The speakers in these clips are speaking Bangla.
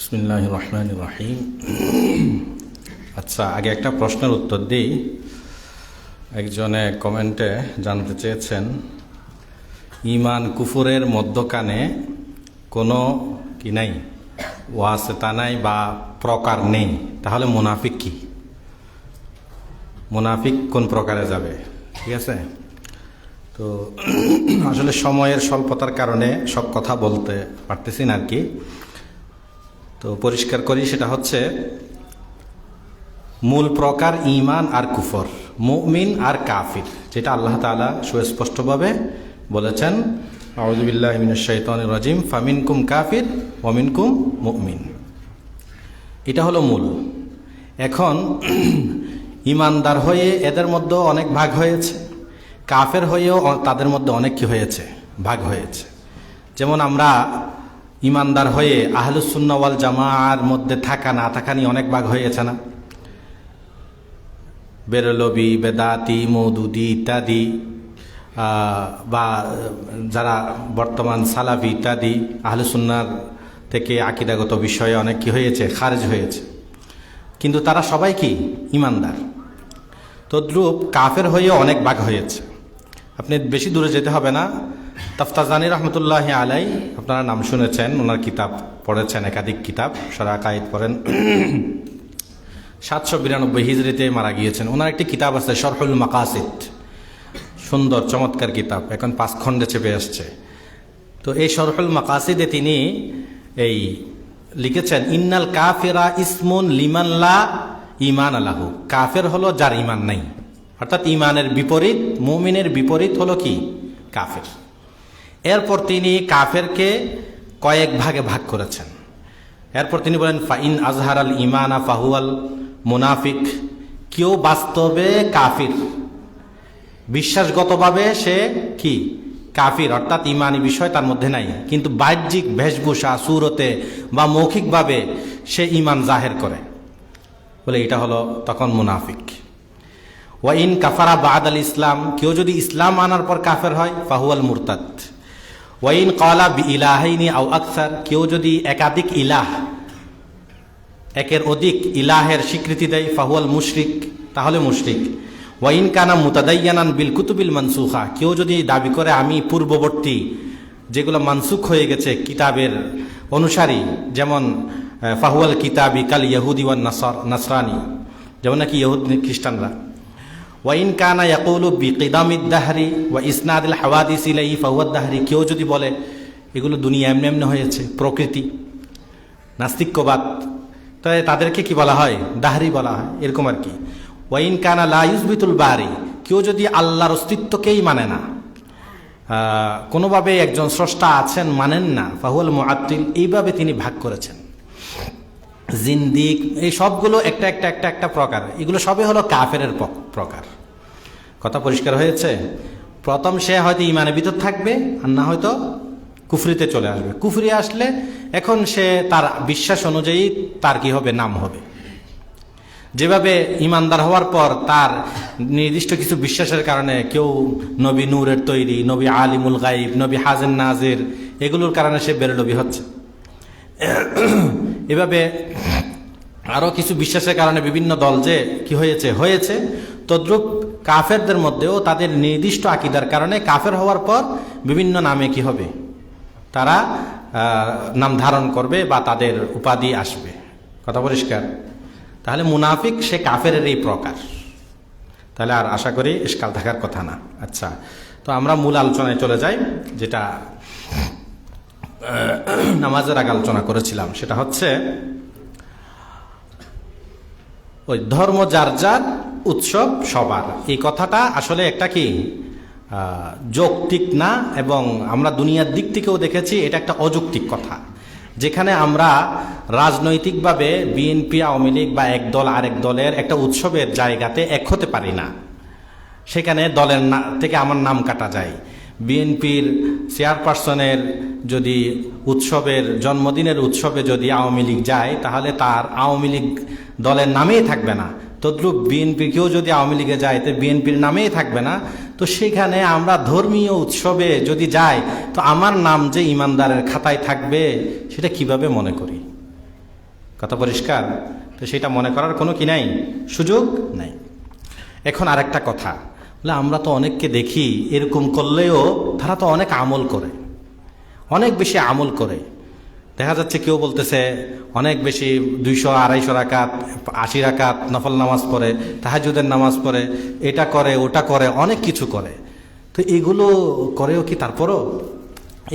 বিসমিল্লাহির রহমানির রহিম। আচ্ছা, আগে একটা প্রশ্নের উত্তর দিই। একজনে কমেন্টে জানতে চেয়েছেন, ঈমান কুফুরের মধ্যখানে কোনো কি নাই, ওয়াসিতা নাই বা প্রকার নেই, তাহলে মুনাফিক কি? মুনাফিক কোন প্রকারে যাবে? ঠিক আছে, তো আসলে সময়ের স্বল্পতার কারণে সব কথা বলতে পারতেছি না আর কি। তো পরিষ্কার করি, সেটা হচ্ছে মূল প্রকার ঈমান আর কুফর, মুমিন আর কাফির, যেটা আল্লাহ তাআলা সুস্পষ্টভাবে বলেছেন, আউযু বিল্লাহি মিনাশ শাইতানির রাজিম, ফামিনকুম কাফির ওয়া মিনকুম মুমিন। এটা হলো মূল। এখন ঈমানদার হয়ে এদের মধ্যে অনেক ভাগ হয়েছে, কাফের হয়েও তাদের মধ্যে অনেক কি হয়েছে, ভাগ হয়েছে। যেমন আমরা ঈমানদার হয়ে আহলুস সুন্নাহ ওয়াল জামাআর মধ্যে থাকা না থাকা নিয়ে অনেক ভাগ হয়েছে না? বেরলবি, বেদাতি, মওদুদি ইত্যাদি, বা যারা বর্তমান সালাফি ইত্যাদি আহলুস সুন্নাহর থেকে আকীদাগত বিষয়ে অনেক কি হয়েছে, খারিজ হয়েছে, কিন্তু তারা সবাই কি ঈমানদার। তদ্রূপ কাফের হয়েও অনেক ভাগ হয়েছে। আপনি বেশি দূরে যেতে হবে না, তাফতাজানি রহমতুল্লাহি আলাই, আপনারা নাম শুনেছেন, ওনার কিতাব পড়েছেন, একাধিক কিতাব, শরহ আকায়েদ পড়েন। 792 হিজরিতে মারা গিয়েছেন। ওনার একটি কিতাব আছে শরহুল মাকাসিদ, সুন্দর চমৎকার কিতাব, এখন 5 খণ্ডে চেপে আসছে। তো এই শরহুল মাকাসিদে তিনি এই লিখেছেন, ইন্নাল কাফিরা ইসমুন লিমান লা ঈমান লাহু। কাফের হলো যার ঈমান নাই, অর্থাৎ ঈমানের বিপরীত, মুমিনের বিপরীত হলো কি কাফের। এরপর তিনি কাফেরকে কয়েক ভাগে ভাগ করেছেন। এরপর তিনি বলেন, ফাইন আজহারাল ঈমানা ফাহুয়াল মুনাফিক। কেউ বাস্তবে কাফির, বিশ্বাসগতভাবে সে কি কাফির, অর্থাৎ ঈমানি বিষয় তার মধ্যে নাই, কিন্তু বাহ্যিক বেশভূষা, সুরতে বা মৌখিকভাবে সে ঈমান জাহের করে, বলে এটা হলো তখন মুনাফিক। ওয়াইন কাফারা বাদ আল ইসলাম। কেউ যদি ইসলাম আনার পর কাফের হয়, ফাহুয়াল মুরতাদ। ওয়াইন ক্বালা বিইলাহাইনি আও আকসার। কেউ যদি একাধিক ইলাহ, একের অধিক ইলাহের স্বীকৃতি দেয়, ফাহুয়াল মুশরিক, তাহলে মুশরিক। ওয়াইন কানা মুতাদাইয়ানান বিল কুতুবিল মানসুখা। কেউ যদি দাবি করে আমি পূর্ববর্তী যেগুলো মানসুখ হয়ে গেছে কিতাবের অনুসারী, যেমন ফাহুয়াল কিতাবি কাল ইহুদি ওয়ান নাসরানি, যেমন নাকি ইহুদ খ্রিস্টানরা। ওয়াইন কানা ইয়াকুলু বিকিদামিদ দাহরি ওয়া ইসনাদিল হাওয়াদিস ইলাইহি ফাহুয়াদ দাহরি। কেউ যদি বলে এগুলো দুনিয়া এমনি এমনি হয়েছে, প্রকৃতি, নাস্তিক্যবাদ, তাই তাদেরকে কি বলা হয়, দাহরি বলা হয়, এরকম আর কি। ওয়াইন কানা লা ইউসবিতুল বারি। কেউ যদি আল্লাহর অস্তিত্বকেই মানে না, কোনোভাবে একজন স্রষ্টা আছেন মানেন না, ফাহুয়াল মুআত্তিল। এইভাবে তিনি ভাগ করেছেন। জিন্দিক, এই সবগুলো একটা একটা একটা একটা প্রকার, এগুলো সবই হলো কাফেরের প্রকার। কথা পরিষ্কার হয়েছে? প্রথম সে হয়তো ঈমানের ভিতর থাকবে, আর না হয়তো কুফরিতে চলে আসবে। কুফরি আসলে এখন সে তার বিশ্বাস অনুযায়ী তার কি হবে, নাম হবে। যেভাবে ঈমানদার হওয়ার পর তার নির্দিষ্ট কিছু বিশ্বাসের কারণে কেউ নবী নূরের তৈরি, নবী আলিমুল গাইব, নবী হাজির নাজির, এগুলোর কারণে সে বেরলবি হচ্ছে। এভাবে আরো কিছু বিশ্বাসের কারণে বিভিন্ন দল যে কি হয়েছে, তদ্রূপ কাফেরদের মধ্যেও তাদের নির্দিষ্ট আকীদার কারণে কাফের হওয়ার পর বিভিন্ন নামে কি হবে, তারা নাম ধারণ করবে বা তাদের উপাধি আসবে। কথা পরিষ্কার? তাহলে মুনাফিক সে কাফের এই প্রকার। তাহলে আর আশা করি ইশকাল থাকার কথা না। আচ্ছা, তো আমরা মূল আলোচনায় চলে যাই, যেটা নামাজের আগে আলোচনা করেছিলাম। সেটা হচ্ছে ওই ধর্ম যার যার, উৎসব সবার। এই কথাটা আসলে একটা কি যৌক্তিক না, এবং আমরা দুনিয়ার দিক থেকেও দেখেছি এটা একটা অযৌক্তিক কথা। যেখানে আমরা রাজনৈতিকভাবে বিএনপি, আওয়ামী লীগ বা এক দল আরেক দলের একটা উৎসবের জায়গাতে এক হতে পারি না, সেখানে দলের থেকে আমার নাম কাটা যায়। বিএনপির চেয়ারপারসনের যদি উৎসবের, জন্মদিনের উৎসবে যদি আওয়ামী লীগ যায়, তাহলে তার আওয়ামী লীগ দলের নামেই থাকবে না। তদ্রূপ বিএনপি কেউ যদি আওয়ামী লীগে যায়, তো বিএনপির নামেই থাকবে না। তো সেখানে আমরা ধর্মীয় উৎসবে যদি যাই, তো আমার নাম যে ইমানদারের খাতায় থাকবে, সেটা কিভাবে মনে করি? কথা পরিষ্কার? তো সেটা মনে করার কোনো কি নাই, সুযোগ নাই। এখন আরেকটা কথা, বলে আমরা তো অনেককে দেখি এরকম করলেও তারা তো অনেক আমল করে, অনেক বেশি আমল করে। দেখা যাচ্ছে কেউ বলতেছে অনেক বেশি 200-250 রাকাত 80 রাকাত নফল নামাজ পড়ে, তাহাজ্জুদের নামাজ পড়ে, এটা করে ওটা করে, অনেক কিছু করে। তো এগুলো করেও কি তারপরও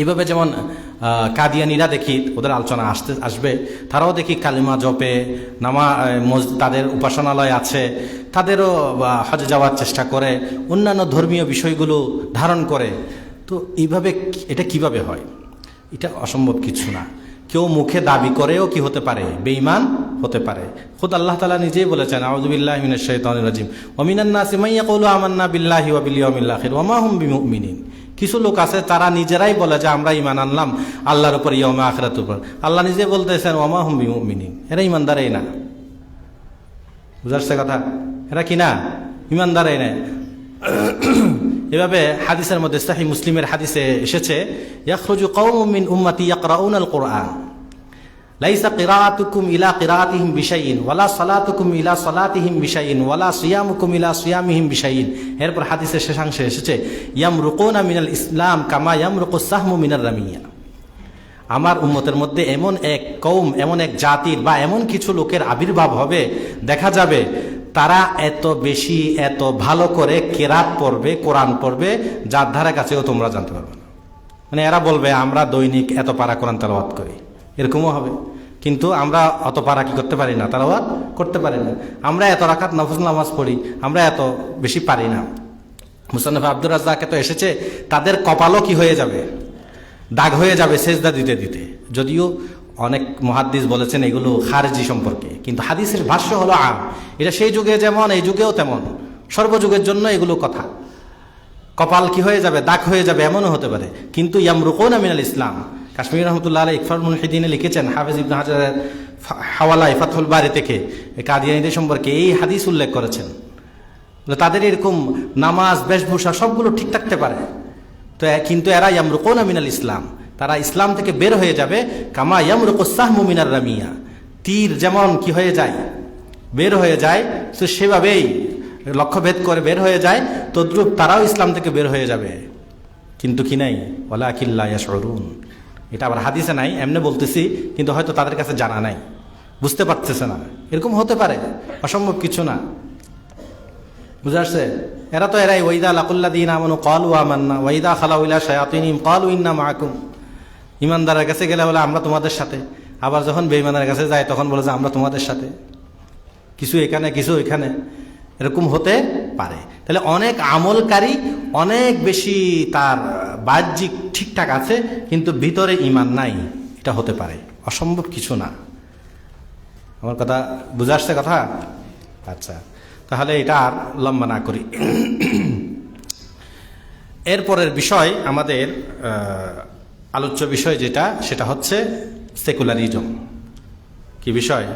এইভাবে, যেমন কাদিয়ানিরা দেখি ওদের আলোচনা আসবে, তারাও দেখি কালিমা জপে, তাদের উপাসনালয় আছে, তাদেরও হজে যাওয়ার চেষ্টা করে, অন্যান্য ধর্মীয় বিষয়গুলো ধারণ করে। তো এইভাবে এটা কিভাবে হয়? এটা অসম্ভব কিছু না। কেউ মুখে দাবি করেও কি হতে পারে, বেঈমান হতে পারে। খুদ আল্লাহ তাআলা নিজেই বলেছেন, আউযু বিল্লাহি মিনাশ শাইতানির রাজিম, ওয়া মিনান নাসি মান ইয়াকুলু আমান্না বিল্লাহি ওয়া বিল ইয়াউমিল আখির ওয়া মা হুম বিমুমিনিন। কিছু লোক আছে তারা নিজেরাই বলে যে আমরা ঈমান আনলাম আল্লাহর উপর, ইয়াউমে আখিরাতের উপর। আল্লাহ নিজে বলতেছেন ওয়া মা হুম বিমুমিনিন, এরা ঈমানদারই না। বুঝাচ্ছে কথা? এরা কি না? ঈমানদারই না। এভাবে হাদিসের মধ্যে, সহিহ মুসলিমের হাদিসে এসেছে, ইয়াখরুজু কওমুম মিন উম্মতি ইয়াকরাউনাল কুরআন লাইসা কিরাআতুকুম ইলা কিরাআতিহিম বিশাইইন ওয়ালা সালাতুকুম ইলা সালাতিহিম বিশাইইন ওয়ালা সিয়ামুকুম ইলা সিয়ামিহিম বিশাইইন। এরপর হাদিসের শেষাংশে এসেছে, ইয়ামরুকুনা মিনাল ইসলাম কামা ইয়ামরুকুস সাহমু মিনার রামিয়া। আমার উম্মতের মধ্যে এমন এক কওম, এমন এক জাতির বা এমন কিছু লোকের আবির্ভাব হবে, দেখা যাবে তারা এত বেশি এত ভালো করে কেরাত পড়বে, কোরআন পড়বে, যার ধারে কাছেও তোমরা জানতে পারবে না। মানে এরা বলবে আমরা দৈনিক এত পারা কোরআন তেলাওয়াত করি, এরকমও হবে। কিন্তু আমরা অত পারা কি করতে পারি না, তেলাওয়াত করতে পারি না। আমরা এত রাকাত নফল নামাজ পড়ি, আমরা এত বেশি পারি না। মুসান্নাফ আব্দুর রাজ্জাকে তো এসেছে, তাদের কপালও কি হয়ে যাবে, দাগ হয়ে যাবে সেজদা দিতে দিতে। যদিও অনেক মুহাদ্দিস বলেছেন এগুলো খারিজি সম্পর্কে, কিন্তু হাদিসের ভাষ্য হলো আম। এটা সেই যুগে যেমন এই যুগেও তেমন, সর্বযুগের জন্য এগুলো কথা। কপাল কি হয়ে যাবে, দাগ হয়ে যাবে, এমনও হতে পারে। কিন্তু ইয়ামরুকুনা মিনাল ইসলাম, কাশ্মীর রহমতুল্লাহ আলাইহি ইকফারুল মুলহিদিনে লিখেছেন, হাফেজ ইবনে হাজারের হাওয়ালায় ফাতহুল বারী থেকে কাদিয়ানীদের সম্পর্কে এই হাদিস উল্লেখ করেছেন। তাদের এরকম নামাজ, বেশভূষা সবগুলো ঠিক থাকতে পারে, তো কিন্তু এরা ইয়ামরুকুনা মিনাল ইসলাম, তারা ইসলাম থেকে বের হয়ে যাবে। কামা ইয়ামরুকুস সাহমু মিনার রামিয়া, তীর যেমন কি হয়ে যায়, বের হয়ে যায়, তো সেভাবেই লক্ষ্যভেদ করে বের হয়ে যায়, তদ্রূপ তারাও ইসলাম থেকে বের হয়ে যাবে। কিন্তু কি নাই, ওয়ালাকিন লা ইয়াশউরুন। এটা আবার হাদিসে নাই, এমনি বলতেছি, কিন্তু হয়তো তাদের কাছে জানা নাই, বুঝতে পারতেছে না। এরকম হতে পারে, অসম্ভব কিছু না। বুঝে আসছে? এরাই ওয়াইদা লাকুল্লাযীনা আমানু ক্বালু আমান্না ওয়াইদা খালাউ ইলা শায়াতিনিহিম ক্বালু ইন্না মাআকুম। ইমানদারের কাছে গেলে বলে আমরা তোমাদের সাথে, আবার যখন বেঈমানের কাছে যায় তখন বলে যে আমরা তোমাদের সাথে, কিছু এখানে কিছু এখানে, এরকম হতে পারে। তাহলে অনেক আমলকারী অনেক বেশি তার বাহ্যিক ঠিকঠাক আছে, কিন্তু ভিতরে ঈমান নাই, এটা হতে পারে, অসম্ভব কিছু না। আমার কথা বুঝে আসছে কথা? আচ্ছা, তাহলে এটা আর লম্বা না করি। এরপরের বিষয়, আমাদের আলোচ্য বিষয় যেটা, সেটা হচ্ছে সেকুলারিজম। কি বিষয়?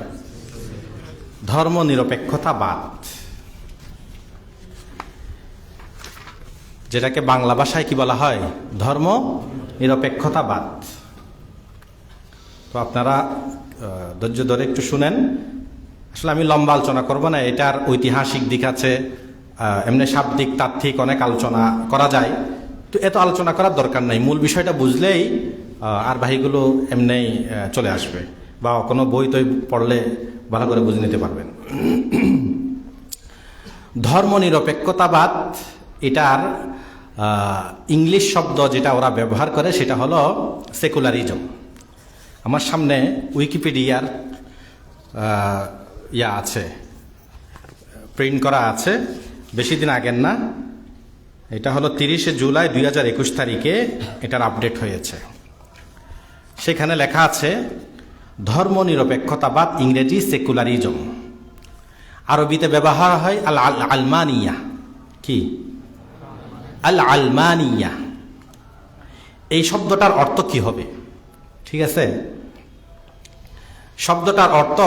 ধর্ম নিরপেক্ষতাবাদ, যেটাকে বাংলা ভাষায় কি বলা হয়, ধর্ম নিরপেক্ষতাবাদ। তো আপনারা ধৈর্য ধরে একটু শুনেন। আসলে আমি লম্বা আলোচনা করব না, এটার ঐতিহাসিক দিক আছে, এমনি শাব্দিক তাত্ত্বিক অনেক আলোচনা করা যায়, তো এত আলোচনা করার দরকার নাই। মূল বিষয়টা বুঝলেই আর বাকিগুলো এমনি চলে আসবে, বা কোনো বই তৈ পড়লে ভালো করে বুঝে নিতে পারবেন। ধর্ম নিরপেক্ষতাবাদ, এটার ইংলিশ শব্দ যেটা ওরা ব্যবহার করে সেটা হলো সেকুলারিজম। আমার সামনে উইকিপিডিয়ার আছে, প্রিন্ট করা আছে, বেশি দিন আগের না, এটা হলো 30শে জুলাই 2021 তারিখে এটার আপডেট হয়েছে। সেখানে লেখা আছে ধর্ম নিরপেক্ষতাবাদ, ইংরেজি সেকুলারিজম, আরবিতে ব্যবহার হয় আল আলমানিয়া। কি আল আলমানিয়া? এই শব্দটার অর্থ কি হবে? ঠিক আছে, শব্দটার অর্থ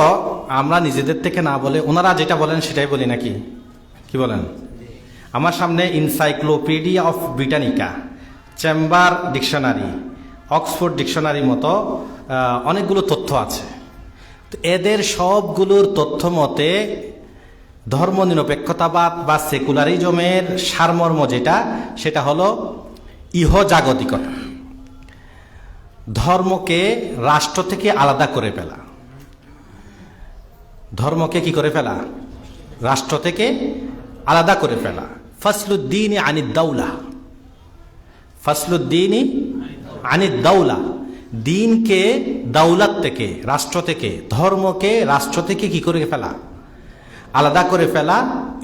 আমরা নিজেদের থেকে না বলে ওনারা যেটা বলেন সেটাই বলি নাকি? কি বলেন? আমার সামনে encyclopaedia of Britannica, chamber dictionary, Oxford ডিকশনারির মতো অনেকগুলো তথ্য আছে। তো এদের সবগুলোর তথ্য মতে ধর্মনিরপেক্ষতাবাদ বা সেকুলারিজমের সারমর্ম যেটা, সেটা হলো ইহজাগতিকতা, ধর্মকে রাষ্ট্র থেকে আলাদা করে ফেলা। ধর্মকে কি করে ফেলা? রাষ্ট্র থেকে আলাদা করে ফেলা। ফসলুদ্দিন আনিদ দাউলা, ফসলুদ্দিন আনিদ দাউলা, দিনকে দাউলাত থেকে, রাষ্ট্র থেকে, ধর্মকে রাষ্ট্র থেকে কি করে ফেলা? আলাদা করে ফেলা।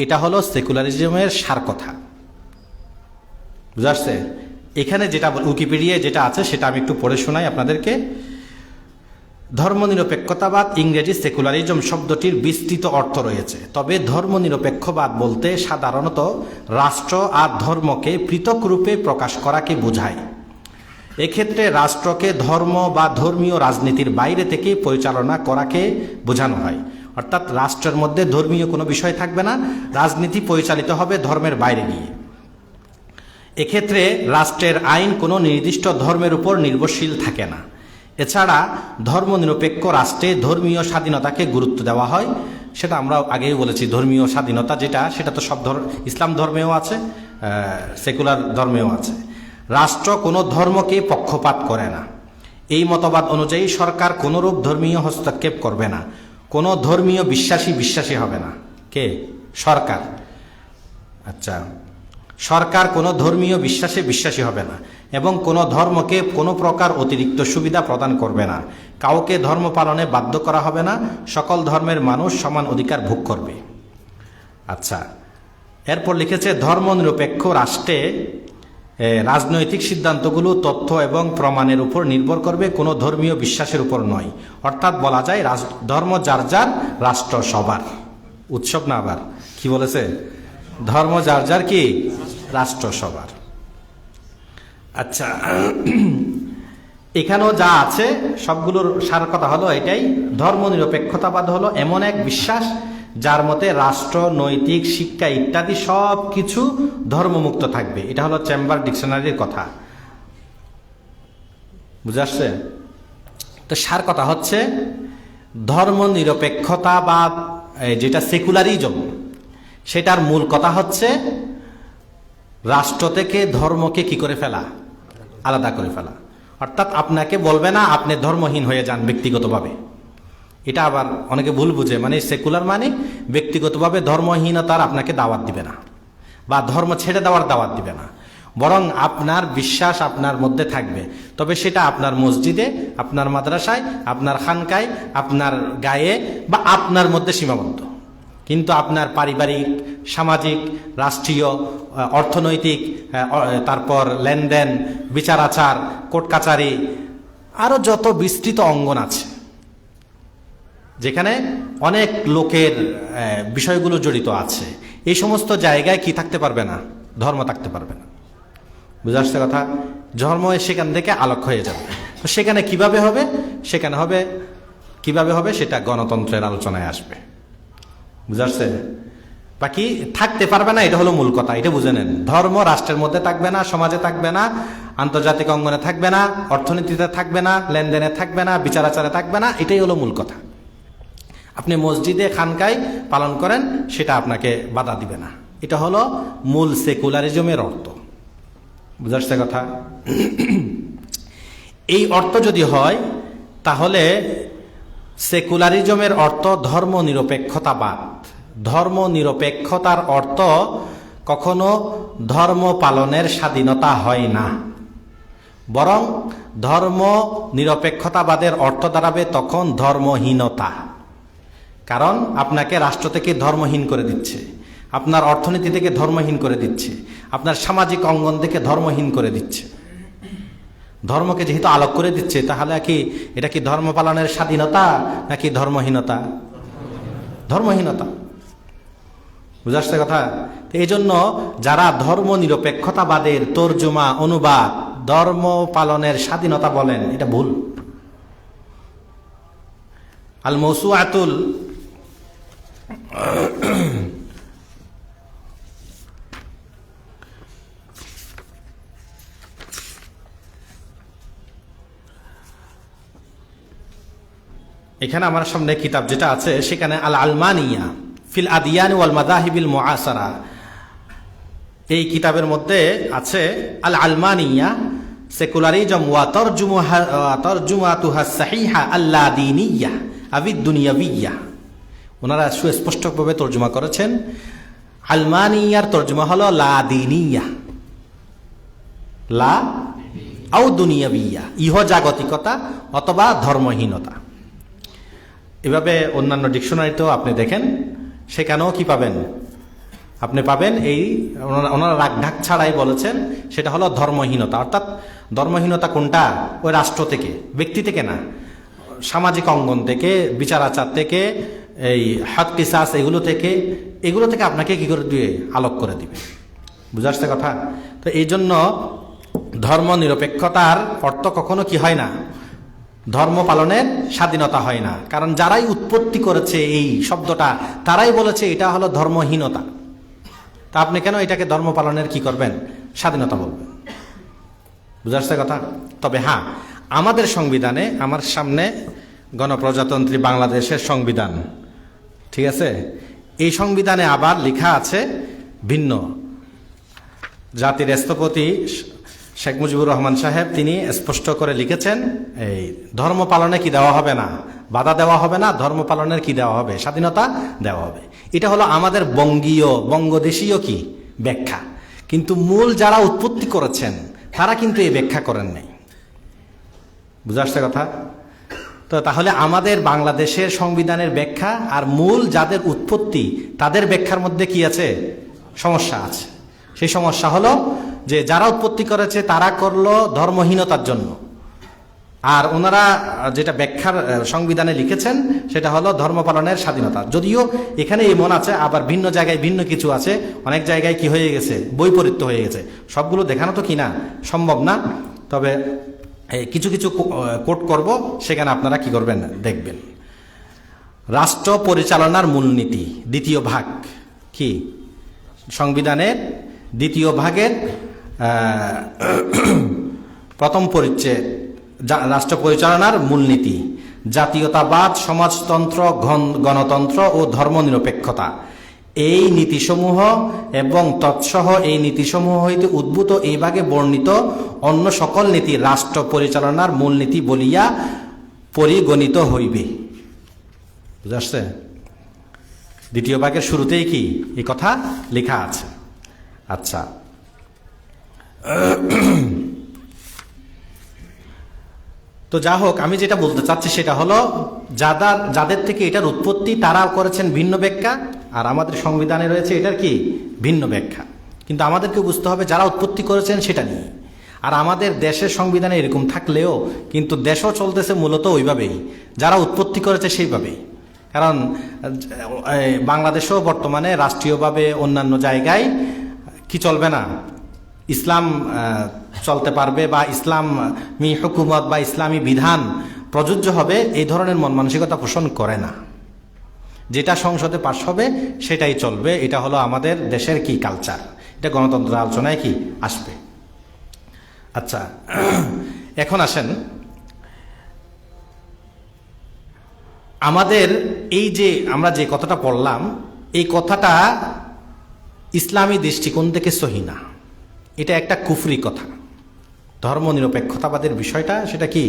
এটা হলো সেকুলারিজমের সার কথা। বুঝা আসছে? এখানে যেটা উইকিপিডিয়ায় যেটা আছে সেটা আমি একটু পড়ে শোনাই আপনাদেরকে। ধর্মনিরপেক্ষতাবাদ, ইংরেজি সেকুলারিজম শব্দটির বিস্তৃত অর্থ রয়েছে, তবে ধর্মনিরপেক্ষবাদ বলতে সাধারণত রাষ্ট্র আর ধর্মকে পৃথক রূপে প্রকাশ করাকে বোঝায়। এক্ষেত্রে রাষ্ট্রকে ধর্ম বা ধর্মীয় রাজনীতির বাইরে থেকে পরিচালনা করাকে বোঝানো হয়। অর্থাৎ রাষ্ট্রের মধ্যে ধর্মীয় কোনো বিষয় থাকবে না, রাজনীতি পরিচালিত হবে ধর্মের বাইরে গিয়ে। এক্ষেত্রে রাষ্ট্রের আইন কোনো নির্দিষ্ট ধর্মের উপর নির্ভরশীল থাকে না। এছাড়া ধর্মনিরপেক্ষ রাষ্ট্রে ধর্মীয় স্বাধীনতাকে গুরুত্ব দেওয়া হয়। সেটা আমরা আগেই বলেছি, ধর্মীয় স্বাধীনতা যেটা, সেটা তো সব ইসলাম ধর্মেও আছে, সেকুলার ধর্মেও আছে। রাষ্ট্র কোনো ধর্মকে পক্ষপাত করে না। এই মতবাদ অনুযায়ী সরকার কোনোরূপ ধর্মীয় হস্তক্ষেপ করবে না। কোনো ধর্মীয় বিশ্বাসী হবে না। কে? সরকার। আচ্ছা, সরকার কোনো ধর্মীয় বিশ্বাসী হবে না এবং কোনো ধর্মকে কোনো প্রকার অতিরিক্ত সুবিধা প্রদান করবে না। কাউকে ধর্ম পালনে বাধ্য করা হবে না। সকল ধর্মের মানুষ সমান অধিকার ভোগ করবে। আচ্ছা, এরপর লিখেছে ধর্মনিরপেক্ষ রাষ্ট্রে রাজনৈতিক সিদ্ধান্তগুলো তথ্য এবং প্রমাণের উপর নির্ভর করবে, কোনো ধর্মীয় বিশ্বাসের উপর নয়। অর্থাৎ বলা যায় ধর্ম যার যার, রাষ্ট্র সবার। উৎসব না, আবার কি বলেছে? ধর্ম যার যার, কি? রাষ্ট্র সবার। আচ্ছা, এখানেও যা আছে সবগুলোর সার কথা হলো এটাই। ধর্মনিরপেক্ষতাবাদ হলো এমন এক বিশ্বাস যার মতে রাষ্ট্র, নৈতিক শিক্ষা ইত্যাদি সব কিছু ধর্মমুক্ত থাকবে। এটা হলো চেম্বার ডিকশনারির কথা। বুঝে আসছে? তো সার কথা হচ্ছে ধর্মনিরপেক্ষতাবাদ যেটা সেকুলারিজম, সেটার মূল কথা হচ্ছে রাষ্ট্র থেকে ধর্মকে কি করে ফেলা? আলাদা করে ফেলা। অর্থাৎ আপনাকে বলবে না আপনি ধর্মহীন হয়ে যান ব্যক্তিগতভাবে। এটা আবার অনেকে ভুল বুঝে, মানে সেকুলার মানে ব্যক্তিগতভাবে ধর্মহীনতার আপনাকে দাওয়াত দিবে না বা ধর্ম ছেড়ে দেওয়ার দাওয়াত দিবে না, বরং আপনার বিশ্বাস আপনার মধ্যে থাকবে। তবে সেটা আপনার মসজিদে, আপনার মাদ্রাসায়, আপনার খানকায়, আপনার গায়ে বা আপনার মধ্যে সীমাবদ্ধ। কিন্তু আপনার পারিবারিক, সামাজিক, রাষ্ট্রীয়, অর্থনৈতিক, তারপর লেনদেন, বিচার আচার, কোর্ট কাচারি, আরও যত বিস্তৃত অঙ্গন আছে যেখানে অনেক লোকের বিষয়গুলো জড়িত আছে, এই সমস্ত জায়গায় কি থাকতে পারবে না? ধর্ম থাকতে পারবে না। বুঝে আসছে কথা? ধর্ম সেখান থেকে আলোক হয়ে যাবে। তো সেখানে কিভাবে হবে? সেখানে হবে কিভাবে হবে সেটা গণতন্ত্রের আলোচনায় আসবে। বুঝে আসছে? বাকি থাকতে পারবে না, এটা হলো মূল কথা। এটা বুঝে নেন। ধর্ম রাষ্ট্রের মধ্যে থাকবে না, সমাজে থাকবে না, আন্তর্জাতিক অঙ্গনে থাকবে না, অর্থনীতিতে থাকবে না, লেনদেনে থাকবে না, বিচার আচারে থাকবে না। এটাই হলো মূল কথা। আপনি মসজিদে, খানকায় পালন করেন, সেটা আপনাকে বাধা দিবে না। এটা হলো মূল সেকুলারিজমের অর্থ। বুঝে আসছে কথা? এই অর্থ যদি হয় তাহলে সেকুলারিজমের অর্থ ধর্মনিরপেক্ষতাবাদ। ধর্মনিরপেক্ষতার অর্থ কখনো ধর্ম পালনের স্বাধীনতা হয় না, বরং ধর্মনিরপেক্ষতাবাদের অর্থ দাঁড়াবে তখন ধর্মহীনতা। কারণ আপনাকে রাষ্ট্র থেকে ধর্মহীন করে দিচ্ছে, আপনার অর্থনীতি থেকে ধর্মহীন করে দিচ্ছে, আপনার সামাজিক অঙ্গন থেকে ধর্মহীন করে দিচ্ছে। ধর্মকে যেহেতু আলোক করে দিচ্ছে, তাহলে কি এটা কি ধর্ম পালনের স্বাধীনতা নাকি ধর্মহীনতা? ধর্মহীনতা। বুঝে আসছে কথা? এই জন্য যারা ধর্মনিরপেক্ষতাবাদের তর্জমা, অনুবাদ ধর্ম পালনের স্বাধীনতা বলেন, এটা ভুল। আল মৌসুআতুল এখানে আমার সামনে কিতাব যেটা আছে সেখানে আল আলমানিয়া ফিল আদিয়ান ওয়াল মাযাহিবিল মুআসারা, এই কিতাবের মধ্যে আছে আল আলমানিয়া সেকুলারিজম ওয়া তরজুমাতুহা সাহিহা আল্লাদিনিয়া আবিদ দুনিয়াবিয়া। ওনারা সুস্পষ্টভাবে তর্জমা করেছেন, আলমানিয়ার তর্জমা হলো লাদিনিয়া, লা আও দুনিয়াবিয়া, ইহ জাগতিকতা অথবা ধর্মহীনতা। এভাবে অন্যান্য ডিকশনারিতেও আপনি দেখেন, সেখানেও কি পাবেন, আপনি পাবেন এই ওনারা রাগ ঢাক ছাড়াই বলেছেন সেটা হলো ধর্মহীনতা। অর্থাৎ ধর্মহীনতা কোনটা? ওই রাষ্ট্র থেকে, ব্যক্তি থেকে না, সামাজিক অঙ্গন থেকে, বিচার আচার থেকে, এই হাত কিসাস এগুলো থেকে আপনাকে কি করে দিবে, আলোক করে দিবে। বুঝে আসছে কথা? তো এই জন্য ধর্ম নিরপেক্ষতার অর্থ কখনো কি হয় না, ধর্ম পালনের স্বাধীনতা হয় না। কারণ যারাই উৎপত্তি করেছে এই শব্দটা, তারাই বলেছে এটা হলো ধর্মহীনতা। তা আপনি কেন এটাকে ধর্ম পালনের কি করবেন, স্বাধীনতা বলবেন? বুঝে আসছে কথা? তবে হ্যাঁ, আমাদের সংবিধানে, আমার সামনে গণপ্রজাতন্ত্রী বাংলাদেশের সংবিধান, ঠিক আছে, এই সংবিধানে আবার লেখা আছে ভিন্ন। জাতির স্থপতি শেখ মুজিবুর রহমান সাহেব তিনি স্পষ্ট করে লিখেছেন, এই ধর্ম পালনে কি দেওয়া হবে না, বাধা দেওয়া হবে না, ধর্ম পালনের কি দেওয়া হবে, স্বাধীনতা দেওয়া হবে। এটা হলো আমাদের বঙ্গদেশীয় কি ব্যাখ্যা, কিন্তু মূল যারা উৎপত্তি করেছেন তারা কিন্তু এই ব্যাখ্যা করেন নাই। বুঝে আসছে কথা? তো তাহলে আমাদের বাংলাদেশের সংবিধানের ব্যাখ্যা আর মূল যাদের উৎপত্তি তাদের ব্যাখ্যার মধ্যে কি আছে, সমস্যা আছে। সেই সমস্যা হলো যে যারা উৎপত্তি করেছে তারা করলো ধর্মহীনতার জন্য, আর ওনারা যেটা ব্যাখ্যার সংবিধানে লিখেছেন সেটা হলো ধর্ম পালনের স্বাধীনতা। যদিও এখানে এমন আছে, আবার ভিন্ন জায়গায় ভিন্ন কিছু আছে, অনেক জায়গায় কি হয়ে গেছে, বৈপরীত্য হয়ে গেছে। সবগুলো দেখানো তো কিনা সম্ভব না, তবে কিছু কিছু কোট করব, সেখানে আপনারা কি করবেন দেখবেন। রাষ্ট্র পরিচালনার মূলনীতি দ্বিতীয় ভাগ, কি সংবিধানের দ্বিতীয় ভাগের প্রথম পরিচ্ছেদ, রাষ্ট্র পরিচালনার মূলনীতি, জাতীয়তাবাদ, সমাজতন্ত্র, গণতন্ত্র ও ধর্মনিরপেক্ষতা, এই নীতিসমূহ এবং তৎসহ এই নীতিসমূহ হইতে উদ্ভূত এই ভাগে বর্ণিত অন্য সকল নীতি রাষ্ট্র পরিচালনার মূলনীতি বলিয়া পরিগণিত হইবে। বুঝা আসছে? দ্বিতীয় ভাগের শুরুতেই কি এই কথা লেখা আছে। আচ্ছা, তো যা হোক, আমি যেটা বলতে চাচ্ছি সেটা হলো যাদের থেকে এটার উৎপত্তি তারা করেছেন ভিন্ন ব্যাখ্যা, আর আমাদের সংবিধানে রয়েছে এটার কি ভিন্ন ব্যাখ্যা। কিন্তু আমাদেরকে বুঝতে হবে যারা উৎপত্তি করেছেন সেটা নিয়ে। আর আমাদের দেশের সংবিধানে এরকম থাকলেও কিন্তু দেশও চলতেছে মূলত ওইভাবেই, যারা উৎপত্তি করেছে সেইভাবেই। কারণ বাংলাদেশেও বর্তমানে রাষ্ট্রীয়ভাবে অন্যান্য জায়গায় কি চলবে না, ইসলাম চলতে পারবে বা ইসলামী হুকুমত বা ইসলামী বিধান প্রযোজ্য হবে, এই ধরনের মন মানসিকতা পোষণ করে না। যেটা সংসদে পাস হবে সেটাই চলবে, এটা হলো আমাদের দেশের কি কালচার, এটা গণতন্ত্রের আলোচনায় কি আসবে। আচ্ছা, এখন আসেন আমাদের এই যে আমরা যে কথাটা পড়লাম, এই কথাটা ইসলামী দৃষ্টিকোণ থেকে সহি না, এটা একটা কুফরি কথা। ধর্মনিরপেক্ষতাবাদের বিষয়টা সেটা কি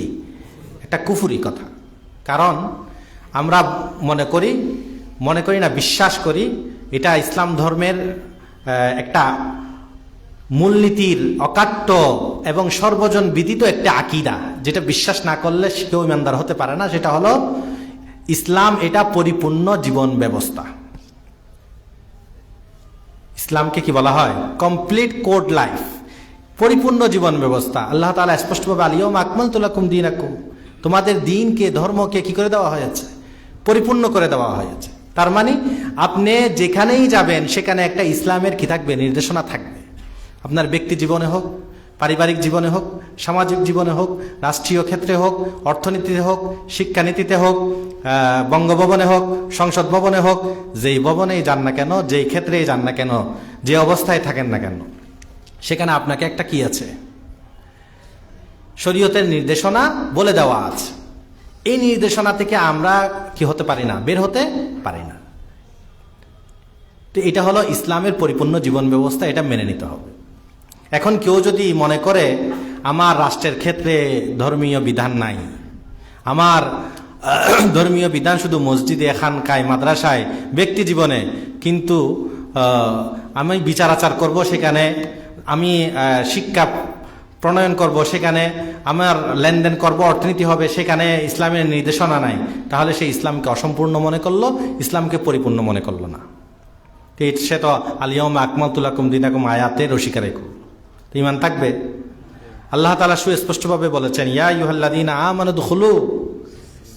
একটা কুফরি কথা। কারণ আমরা মনে করি না, বিশ্বাস করি এটা ইসলাম ধর্মের একটা মূলনীতির অকাট্য এবং সর্বজন বিদিত একটা আকীদা, যেটা বিশ্বাস না করলে কেউ ইমানদার হতে পারে না। সেটা হলো ইসলাম এটা পরিপূর্ণ জীবন ব্যবস্থা। ইসলামকে কি বলা হয়? কমপ্লিট কোড লাইফ, পরিপূর্ণ জীবন ব্যবস্থা। আল্লাহ তাআলা স্পষ্টভাবে আল-ইয়াওমা আকমালতু লাকুম দীনাকুম, তোমাদের দিনকে, ধর্মকে কি করে দেওয়া হয়েছে? পরিপূর্ণ করে দেওয়া হয়েছে। তার মানে আপনি যেখানেই যাবেন সেখানে একটা ইসলামের কি থাকবে, নির্দেশনা থাকবে। আপনার ব্যক্তি জীবনে হোক, পারিবারিক জীবনে হোক, সামাজিক জীবনে হোক, রাষ্ট্রীয় ক্ষেত্রে হোক, অর্থনীতিতে হোক, শিক্ষানীতিতে হোক, বঙ্গভবনে হোক, সংসদ ভবনে হোক, যেই ভবনেই যান না কেন, যেই ক্ষেত্রেই যান না কেন, যে অবস্থায় থাকেন না কেন, সেখানে আপনাকে একটা কি আছে, শরীয়তের নির্দেশনা বলে দেওয়া আছে। এই নির্দেশনা থেকে আমরা কি হতে পারি না, বের হতে পারি না। তো এটা হলো ইসলামের পরিপূর্ণ জীবন ব্যবস্থা, এটা মেনে নিতে হবে। এখন কেউ যদি মনে করে আমার রাষ্ট্রের ক্ষেত্রে ধর্মীয় বিধান নাই, আমার ধর্মীয় বিধান শুধু মসজিদে, খানকায়, মাদ্রাসায়, ব্যক্তি জীবনে, কিন্তু আমি বিচার আচার করব সেখানে, আমি শিক্ষা প্রণয়ন করব সেখানে, আমার লেনদেন করব, অর্থনীতি হবে সেখানে ইসলামের নির্দেশনা নাই, তাহলে সে ইসলামকে অসম্পূর্ণ মনে করলো, ইসলামকে পরিপূর্ণ মনে করলো না। সে তো আলিয়াউমা আকমালতু লাকুম দীনাকুম আয়াতের অস্বীকারই করল। তো ঈমান থাকবে? আল্লাহ তাআলা সুস্পষ্টভাবে বলেছেন, ইয়া আইয়ুহাল্লাযীনা আমানু দুখুলু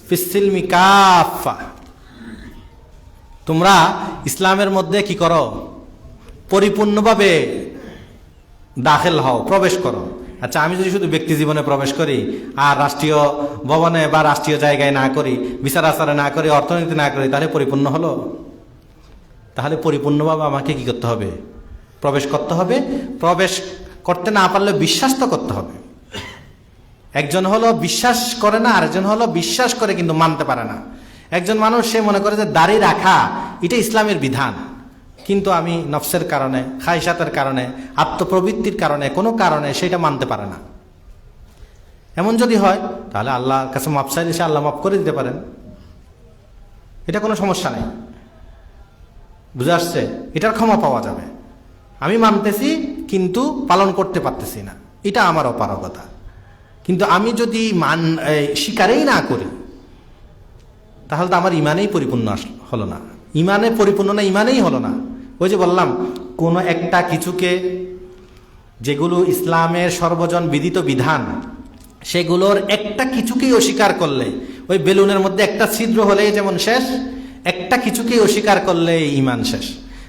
ফিস-সিলমি কাফা, তোমরা ইসলামের মধ্যে কি করো, পরিপূর্ণভাবে দাখিল হও, প্রবেশ করো। আচ্ছা, আমি যদি শুধু ব্যক্তি জীবনে প্রবেশ করি আর রাষ্ট্রীয় ভবনে বা রাষ্ট্রীয় জায়গায় না করি, বিচার আচারে না করি, অর্থনীতি না করি, তাহলে পরিপূর্ণ হলো? তাহলে পরিপূর্ণভাবে আমাকে কি করতে হবে? প্রবেশ করতে হবে। প্রবেশ করতে না পারলে বিশ্বাস তো করতে হবে। একজন হলো বিশ্বাস করে না, আরেকজন হলো বিশ্বাস করে কিন্তু মানতে পারে না। একজন মানুষ সে মনে করে যে দাড়ি রাখা এটা ইসলামের বিধান, কিন্তু আমি নফসের কারণে, খায়সাতের কারণে, আত্মপ্রবৃত্তির কারণে, কোনো কারণে সেটা মানতে পারে না। এমন যদি হয় তাহলে আল্লাহর কাছে মাপ চাইলে সে আল্লাহ মাপ করে দিতে পারেন, এটা কোনো সমস্যা নেই। বুঝে আসছে? এটার ক্ষমা পাওয়া যাবে। আমি মানতেছি কিন্তু পালন করতে পারতেছি না, এটা আমার অপারগতা। কিন্তু আমি যদি স্বীকারেই না করি, তাহলে তো আমার ইমানেই পরিপূর্ণ হলো না। ইমানে পরিপূর্ণ না, ইমানেই হলো না। ওই যে বললাম, কোনো একটা কিছুকে, যেগুলো ইসলামের সর্বজন বিদিত বিধান, সেগুলোর একটা কিছুকেই অস্বীকার করলে, ওই বেলুনের মধ্যে একটা ছিদ্র হলেই যেমন শেষ, একটা কিছুকেই অস্বীকার করলে ইমান শেষ।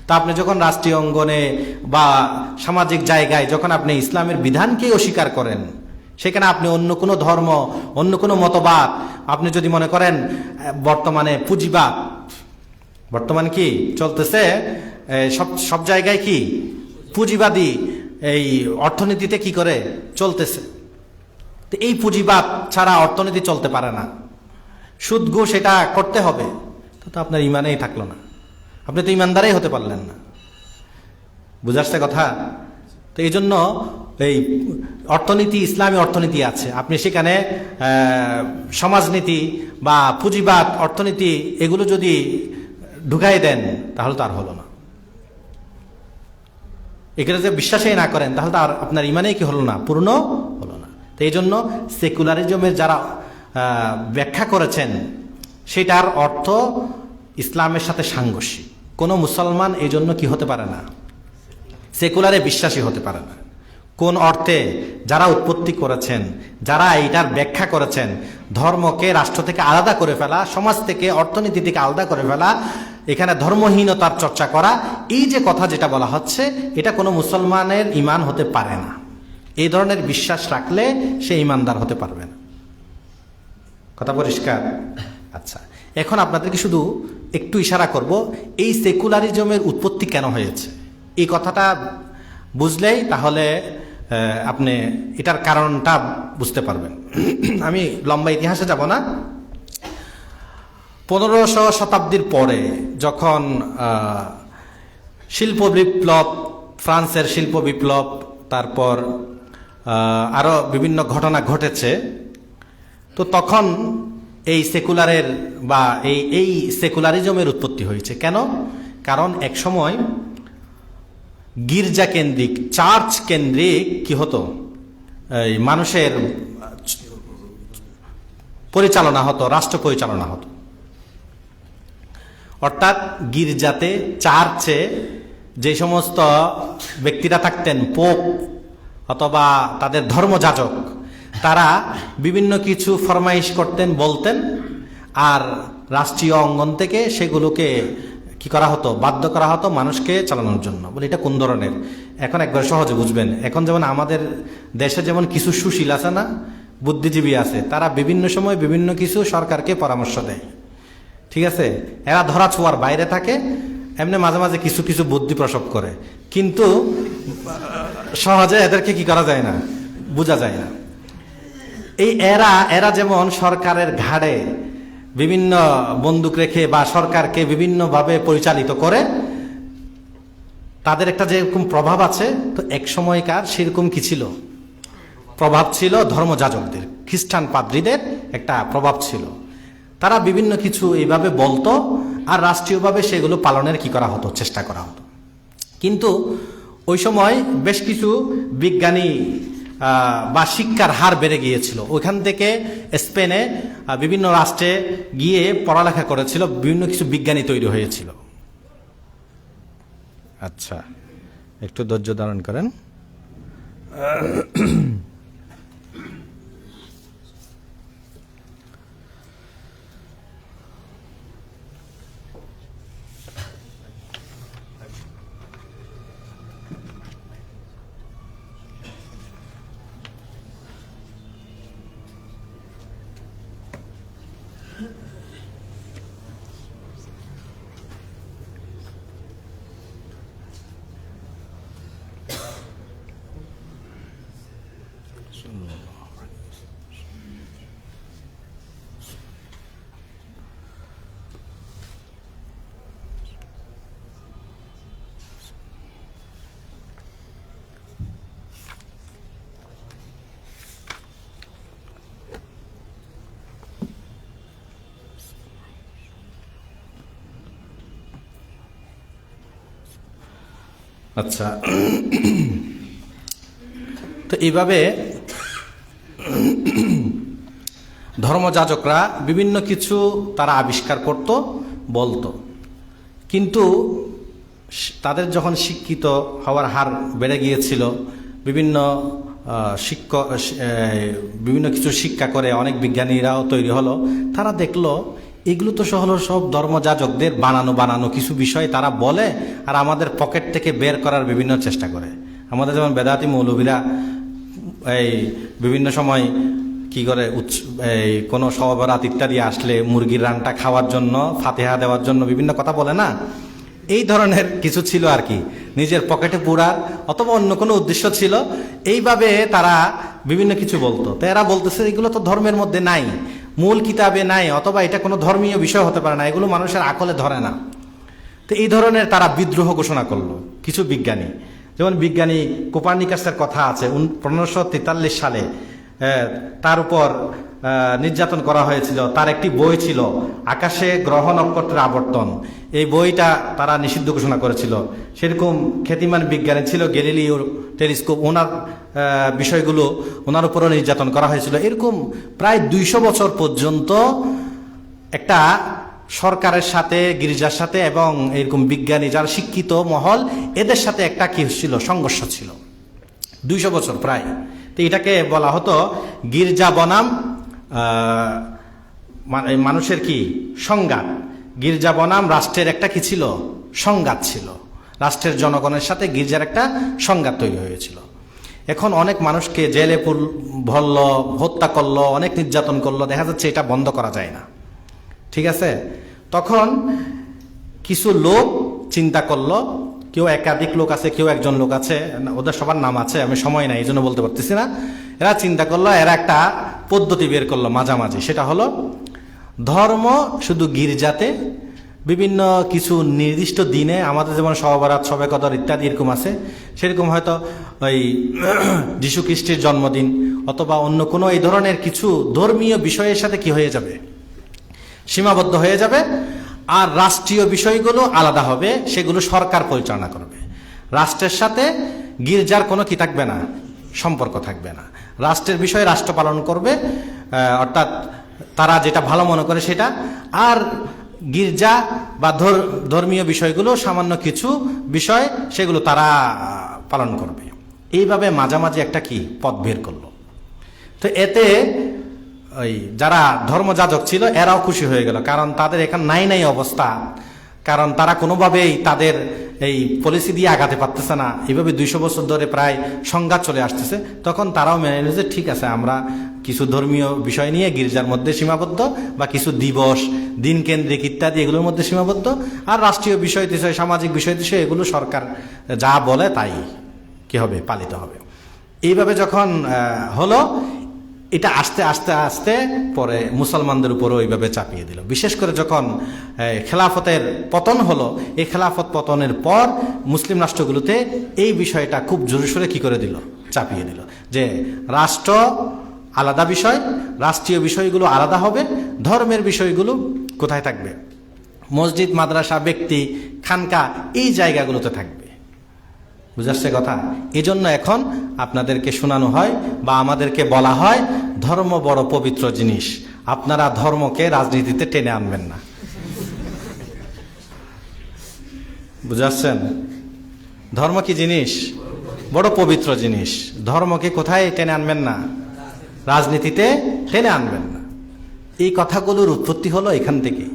তা আপনি যখন রাষ্ট্রীয় অঙ্গনে বা সামাজিক জায়গায় যখন আপনি ইসলামের বিধানকেই অস্বীকার করেন, সেখানে আপনি অন্য কোনো ধর্ম, অন্য কোনো মতবাদ, আপনি যদি মনে করেন বর্তমানে পুঁজিবাদ, বর্তমান কি চলতেছে, সব জায়গায় কি পুঁজিবাদী এই অর্থনীতিতে কি করে চলতেছে। তো এই পুঁজিবাদ ছাড়া অর্থনীতি চলতে পারে না, সুদ ঘুষ এটা করতে হবে, তো আপনার ইমানেই থাকলো না, আপনি তো ইমানদারই হতে পারলেন না। বুঝাচ্ছে কথা? তো এই জন্য এই অর্থনীতি, ইসলামী অর্থনীতি আছে, আপনি সেখানে সমাজনীতি বা পুঁজিবাদ অর্থনীতি এগুলো যদি ঢুকাই দেন তাহলে তো আর হলো না। এখানে যে বিশ্বাসই না করেন তাহলে তো আর আপনার ইমানেই কি হলো না, পূর্ণ হলো না। তো এই জন্য সেকুলারিজমের যারা ব্যাখ্যা করেছেন সেটার অর্থ ইসলামের সাথে সাংঘর্ষিক। কোনো মুসলমান এই জন্য কি হতে পারে না, সেকুলারে বিশ্বাসী হতে পারে না। কোন অর্থে যারা উৎপত্তি করেছেন, যারা এইটার ব্যাখ্যা করেছেন, ধর্মকে রাষ্ট্র থেকে আলাদা করে ফেলা, সমাজ থেকে, অর্থনীতি থেকে আলাদা করে ফেলা, এখানে ধর্মহীনতার চর্চা করা, এই যে কথা যেটা বলা হচ্ছে, এটা কোনো মুসলমানের ঈমান হতে পারে না। এই ধরনের বিশ্বাস রাখলে সে ঈমানদার হতে পারবে না। কথা পরিষ্কার? আচ্ছা, এখন আপনাদেরকে শুধু একটু ইশারা করব, এই সেকুলারিজমের উৎপত্তি কেন হয়েছে এই কথাটা বুঝলেই তাহলে আপনি এটার কারণটা বুঝতে পারবেন। আমি লম্বা ইতিহাসে যাব না। 1500 শতাব্দীর পরে যখন শিল্প বিপ্লব, ফ্রান্সের শিল্প বিপ্লব, তারপর আরো বিভিন্ন ঘটনা ঘটেছে, তো তখন এই সেকুলারের বা এই সেকুলারিজমের উৎপত্তি হয়েছে। কেন? কারণ এক সময় গির্জা কেন্দ্রিক, চার্চ কেন্দ্রিক কি হতো, এই মানুষের পরিচালনা হতো, রাষ্ট্র পরিচালনা হতো। অর্থাৎ গির্জাতে, চার্চে যে সমস্ত ব্যক্তিরা থাকতেন, পোপ অথবা তাদের ধর্মযাজক, তারা বিভিন্ন কিছু ফরমাইশ করতেন, বলতেন, আর রাষ্ট্রীয় অঙ্গন থেকে সেগুলোকে কি করা হতো, বাধ্য করা হতো মানুষকে চালানোর জন্য। বলে এটা কোন ধরনের, এখন একবার সহজে বুঝবেন। এখন যেমন আমাদের দেশে যেমন কিছু সুশীল আছে না, বুদ্ধিজীবী আছে, তারা বিভিন্ন সময় বিভিন্ন কিছু সরকারকে পরামর্শ দেয়, ঠিক আছে, এরা ধরা ছোঁয়ার বাইরে থাকে, এমনি মাঝে মাঝে কিছু কিছু বুদ্ধি প্রসব করে, কিন্তু সহজে এদেরকে কি করা যায় না, বোঝা যায় না। এই এরা এরা যেমন সরকারের ঘাড়ে বিভিন্ন বন্দুক রেখে বা সরকারকে বিভিন্নভাবে পরিচালিত করে, তাদের একটা যেরকম প্রভাব আছে, তো এক সময়কার সেরকম কি ছিল, প্রভাব ছিল ধর্মযাজকদের, খ্রিস্টান পাদ্রীদের একটা প্রভাব ছিল। তারা বিভিন্ন কিছু এইভাবে বলতো আর রাষ্ট্রীয়ভাবে সেগুলো পালনের কি করা হতো, চেষ্টা করা হতো। কিন্তু ওই সময় বেশ কিছু বিজ্ঞানী বা শিক্ষার হার বেড়ে গিয়েছিল। ওইখান থেকে স্পেনে বিভিন্ন রাষ্ট্রে গিয়ে পড়ালেখা করেছিল, বিভিন্ন কিছু বিজ্ঞানী তৈরি হয়েছিল। আচ্ছা, একটু ধৈর্য ধারণ করেন। আচ্ছা, তো এইভাবে ধর্মযাজকরা বিভিন্ন কিছু তারা আবিষ্কার করত, বলতো, কিন্তু তাদের যখন শিক্ষিত হওয়ার হার বেড়ে গিয়েছিল, বিভিন্ন বিভিন্ন কিছু শিক্ষা করে অনেক বিজ্ঞানীরাও তৈরি হলো, তারা দেখলো এগুলো তো হলো সব ধর্মযাজকদের বানানো কিছু বিষয় তারা বলে আর আমাদের পকেট থেকে বের করার বিভিন্ন চেষ্টা করে। আমাদের যেমন বেদাতি মৌলবীরা এই বিভিন্ন সময় কি করে এই কোনো সবরাত ইত্যাদি আসলে মুরগির রানটা খাওয়ার জন্য, ফাতিহা দেওয়ার জন্য বিভিন্ন কথা বলে না, এই ধরনের কিছু ছিল আর কি, নিজের পকেটে পুরার অথবা অন্য কোনো উদ্দেশ্য ছিল। এইভাবে তারা বিভিন্ন কিছু বলতো। তো এরা বলতেছে এগুলো তো ধর্মের মধ্যে নাই, মূল কিতাবে নাই, অথবা এটা কোনো ধর্মীয় বিষয় হতে পারে না, এগুলো মানুষের আকলে ধরে না। তো এই ধরনের তারা বিদ্রোহ ঘোষণা করলো কিছু বিজ্ঞানী। যেমন বিজ্ঞানী কোপার্নিকাসের কথা আছে, 1543 সালে তার উপর নির্যাতন করা হয়েছিল। তার একটি বই ছিল আকাশে গ্রহ নক্ষত্রের আবর্তন, এই বইটা তারা নিষিদ্ধ ঘোষণা করেছিল। সেরকম খ্যাতিমান বিজ্ঞানী ছিল গ্যালিলিও টেলিস্কোপ, ওনার বিষয়গুলো ওনার উপরও নির্যাতন করা হয়েছিল। এরকম প্রায় 200 বছর পর্যন্ত একটা সরকারের সাথে, গির্জার সাথে এবং এরকম বিজ্ঞানী যারা শিক্ষিত মহল, এদের সাথে একটা কি ছিল, সংঘর্ষ ছিল 200 বছর প্রায়। তো এটাকে বলা হতো গির্জা বনাম মানুষের কি সংঘাত, গির্জা বনাম রাষ্ট্রের একটা কি ছিল, সংঘাত ছিল। রাষ্ট্রের জনগণের সাথে গির্জার একটা সংঘাত তৈরি হয়েছিল। এখন অনেক মানুষকে জেলে ভরল, হত্যা করলো, অনেক নির্যাতন করলো, দেখা যাচ্ছে এটা বন্ধ করা যায় না। ঠিক আছে, তখন কিছু লোক চিন্তা করলো, কেউ একাধিক লোক আছে, কেউ একজন লোক আছে, ওদের সবার নাম আছে, আমি সময় নাই এই জন্য বলতে পারতেছি না। এরা চিন্তা করলো, এরা একটা পদ্ধতি বের করলো মাঝামাঝি। সেটা হলো ধর্ম শুধু গির্জাতে, বিভিন্ন কিছু নির্দিষ্ট দিনে, আমাদের যেমন সহবরাত, শবে কদর ইত্যাদি এরকম আছে, সেরকম হয়তো ওই যীশু খ্রিস্টের জন্মদিন অথবা অন্য কোনো এই ধরনের কিছু ধর্মীয় বিষয়ের সাথে কি হয়ে যাবে, সীমাবদ্ধ হয়ে যাবে। আর রাষ্ট্রীয় বিষয়গুলো আলাদা হবে, সেগুলো সরকার পরিচালনা করবে। রাষ্ট্রের সাথে গির্জার কোনো কি থাকবে না, সম্পর্ক থাকবে না। রাষ্ট্রের বিষয়ে রাষ্ট্র পালন করবে, অর্থাৎ তারা যেটা ভালো মনে করে সেটা। আর গির্জা বা ধর্মীয় বিষয়গুলো, সামান্য কিছু বিষয়, সেগুলো তারা পালন করবে। এইভাবে মাঝামাঝি একটা কি পথ বের করলো। তো এতে ওই যারা ধর্মযাজক ছিল এরাও খুশি হয়ে গেল, কারণ তাদের এখানে নাই অবস্থা, কারণ তারা কোনোভাবেই তাদের এই পলিসি দিয়ে আগাতে পারতেছে না। এইভাবে 200 বছর ধরে প্রায় সংঘাত চলে আসতেছে। তখন তারাও মেনে নিয়েছে, ঠিক আছে, আমরা কিছু ধর্মীয় বিষয় নিয়ে গির্জার মধ্যে সীমাবদ্ধ, বা কিছু দিবস, দিন কেন্দ্রিক ইত্যাদি এগুলোর মধ্যে সীমাবদ্ধ, আর রাষ্ট্রীয় বিষয় টিষয়, সামাজিক বিষয় টিষয় এগুলো সরকার যা বলে তাই কি হবে, পালিত হবে। এইভাবে যখন হলো, এটা আস্তে আস্তে আস্তে পরে মুসলমানদের উপরও ওইভাবে চাপিয়ে দিল। বিশেষ করে যখন খেলাফতের পতন হলো, এই খেলাফত পতনের পর মুসলিম রাষ্ট্রগুলোতে এই বিষয়টা খুব জোরে সোরে কি করে দিল, চাপিয়ে দিল যে রাষ্ট্র আলাদা বিষয়, রাষ্ট্রীয় বিষয়গুলো আলাদা হবে, ধর্মের বিষয়গুলো কোথায় থাকবে? মসজিদ, মাদ্রাসা, ব্যক্তি, খানকা, এই জায়গাগুলোতে থাকবে। বুঝাচ্ছে কথা? এজন্য এখন আপনাদেরকে শোনানো হয় বা আমাদেরকে বলা হয় ধর্ম বড় পবিত্র জিনিস, আপনারা ধর্মকে রাজনীতিতে টেনে আনবেন না। বুঝাচ্ছেন? ধর্ম কি জিনিস? বড় পবিত্র জিনিস। ধর্মকে কোথায় টেনে আনবেন না? রাজনীতিতে টেনে আনবেন না। এই কথাগুলোর উৎপত্তি হলো এখান থেকে।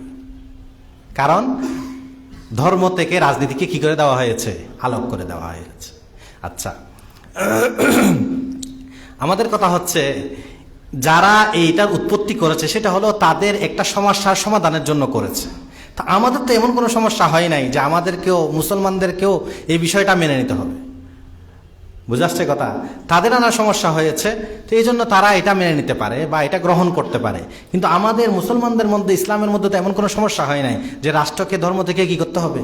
কারণ ধর্ম থেকে রাজনীতিকে কি করে দেওয়া হয়েছে? আলোক করে দেওয়া হয়েছে। আচ্ছা, আমাদের কথা হচ্ছে যারা এইটার উৎপত্তি করেছে সেটা হলো তাদের একটা সমস্যার সমাধানের জন্য করেছে। তা আমাদের তো এমন কোনো সমস্যা হয় নাই যে আমাদেরকেও, মুসলমানদেরকেও এই বিষয়টা মেনে নিতে হবে। বুঝাচ্ছে কথা? তাদের নানা সমস্যা হয়েছে, তো এই জন্য তারা এটা মেনে নিতে পারে বা এটা গ্রহণ করতে পারে। কিন্তু আমাদের মুসলমানদের মধ্যে, ইসলামের মধ্যে তো এমন কোনো সমস্যা হয় নাই যে রাষ্ট্রকে ধর্ম থেকে কি করতে হবে?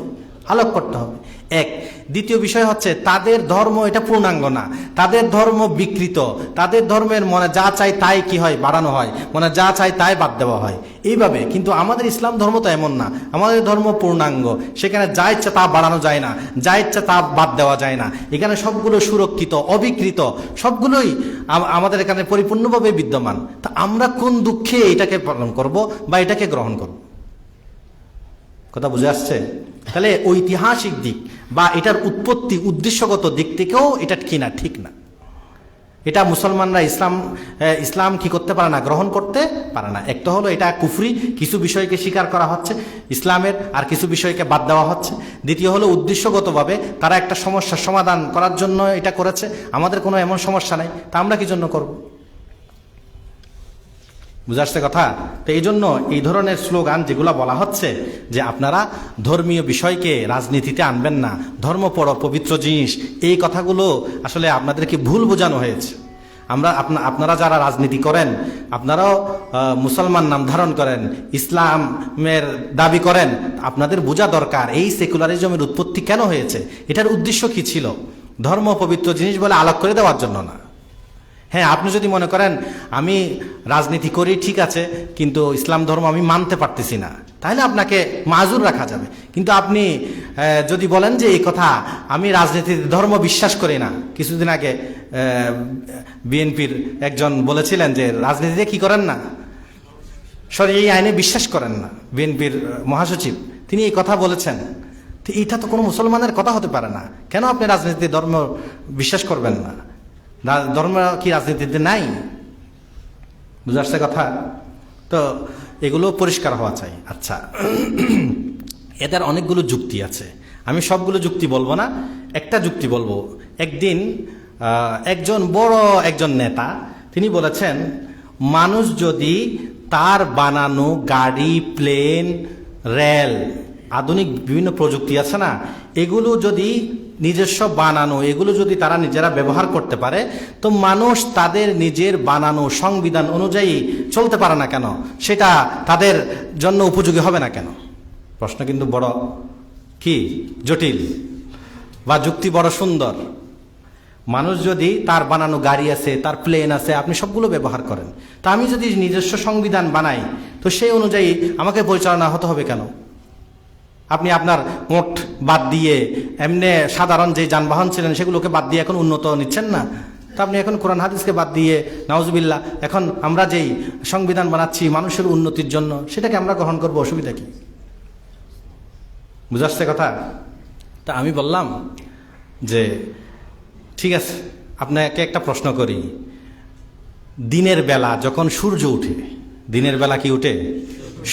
আলোক করতে হবে। এক। দ্বিতীয় বিষয় হচ্ছে তাদের ধর্ম এটা পূর্ণাঙ্গ না, তাদের ধর্ম বিকৃত, তাদের ধর্মের মনে যা চাই তাই কি হয়? বাড়ানো হয়, মনে যা চাই তাই বাদ দেওয়া হয় এইভাবে। কিন্তু আমাদের ইসলাম ধর্ম তো এমন না, আমাদের ধর্ম পূর্ণাঙ্গ, সেখানে যা ইচ্ছা তা বাড়ানো যায় না, যা ইচ্ছা তা বাদ দেওয়া যায় না। এখানে সবগুলো সুরক্ষিত, অবিকৃত, সবগুলোই আমাদের এখানে পরিপূর্ণভাবে বিদ্যমান। তা আমরা কোন দুঃখে এটাকে পালন করব বা এটাকে গ্রহণ করব? কথা বুঝে আসছে? তাহলে ঐতিহাসিক দিক বা এটার উৎপত্তি, উদ্দেশ্যগত দিক থেকেও এটা কিনা ঠিক না। এটা মুসলমানরা ইসলাম কি করতে পারে না? গ্রহণ করতে পারে না। একটা হলো এটা কুফরি, কিছু বিষয়কে স্বীকার করা হচ্ছে ইসলামের, আর কিছু বিষয়কে বাদ দেওয়া হচ্ছে। দ্বিতীয় হলো উদ্দেশ্যগতভাবে তারা একটা সমস্যার সমাধান করার জন্য এটা করেছে। আমাদের কোনো এমন সমস্যা নাই, তা আমরা কি জন্য করব? বুঝাচ্ছে কথা? তো এই জন্য এই ধরনের স্লোগান যেগুলো বলা হচ্ছে যে আপনারা ধর্মীয় বিষয়কে রাজনীতিতে আনবেন না, ধর্ম পবিত্র জিনিস, এই কথাগুলো আসলে আপনাদেরকে ভুল বোঝানো হয়েছে। আপনারা যারা রাজনীতি করেন, আপনারাও মুসলমান নাম ধারণ করেন, ইসলামের দাবি করেন, আপনাদের বোঝা দরকার এই সেকুলারিজমের উৎপত্তি কেন হয়েছে, এটার উদ্দেশ্য কি ছিল? ধর্ম পবিত্র জিনিস বলে আলোক করে দেওয়ার জন্য না। হ্যাঁ, আপনি যদি মনে করেন আমি রাজনীতি করি, ঠিক আছে, কিন্তু ইসলাম ধর্ম আমি মানতে পারতেছি না, তাহলে আপনাকে মাজুর রাখা যাবে। কিন্তু আপনি যদি বলেন যে এই কথা, আমি রাজনীতিতে ধর্ম বিশ্বাস করি না, কিছুদিন আগে বিএনপির একজন বলেছিলেন যে রাজনীতিতে কি করেন না, এই আইনে বিশ্বাস করেন না, বিএনপির মহাসচিব তিনি এই কথা বলেছেন। তো এটা তো কোনো মুসলমানের কথা হতে পারে না। কেন আপনি রাজনীতিতে ধর্ম বিশ্বাস করবেন না? ধর্ম কি রাজনীতিতে নাই? বুঝে আসছে কথা? তো এগুলো পরিষ্কার হওয়া চাই। আচ্ছা, এদের অনেকগুলো যুক্তি আছে, আমি সবগুলো যুক্তি বলবো না, একটা যুক্তি বলবো। একদিন একজন নেতা তিনি বলেছেন, মানুষ যদি তার বানানো গাড়ি, প্লেন, রেল, আধুনিক বিভিন্ন প্রযুক্তি আছে না, এগুলো যদি নিজস্ব বানানো, এগুলো যদি তারা নিজেরা ব্যবহার করতে পারে, তো মানুষ তাদের নিজের বানানো সংবিধান অনুযায়ী চলতে পারে না কেন? সেটা তাদের জন্য উপযোগী হবে না কেন? প্রশ্ন কিন্তু বড় কি জটিল, বা যুক্তি বড় সুন্দর। মানুষ যদি তার বানানো গাড়ি আছে, তার প্লেন আছে, আপনি সবগুলো ব্যবহার করেন, তা আমি যদি নিজস্ব সংবিধান বানাই, তো সেই অনুযায়ী আমাকে পরিচালনা হতে হবে কেন? আপনি আপনার মোট বাদ দিয়ে এমনি সাধারণ যে যানবাহন ছিলেন সেগুলোকে বাদ দিয়ে এখন উন্নত নিচ্ছেন না? তা আপনি এখন কোরআন হাদিসকে বাদ দিয়ে, নাউজুবিল্লাহ, এখন আমরা যেই সংবিধান বানাচ্ছি মানুষের উন্নতির জন্য, সেটাকে আমরা গ্রহণ করবো, অসুবিধা কি? বুঝাচ্ছে কথা? তা আমি বললাম যে ঠিক আছে, আপনাকে একটা প্রশ্ন করি। দিনের বেলা যখন সূর্য উঠে, দিনের বেলা কি উঠে?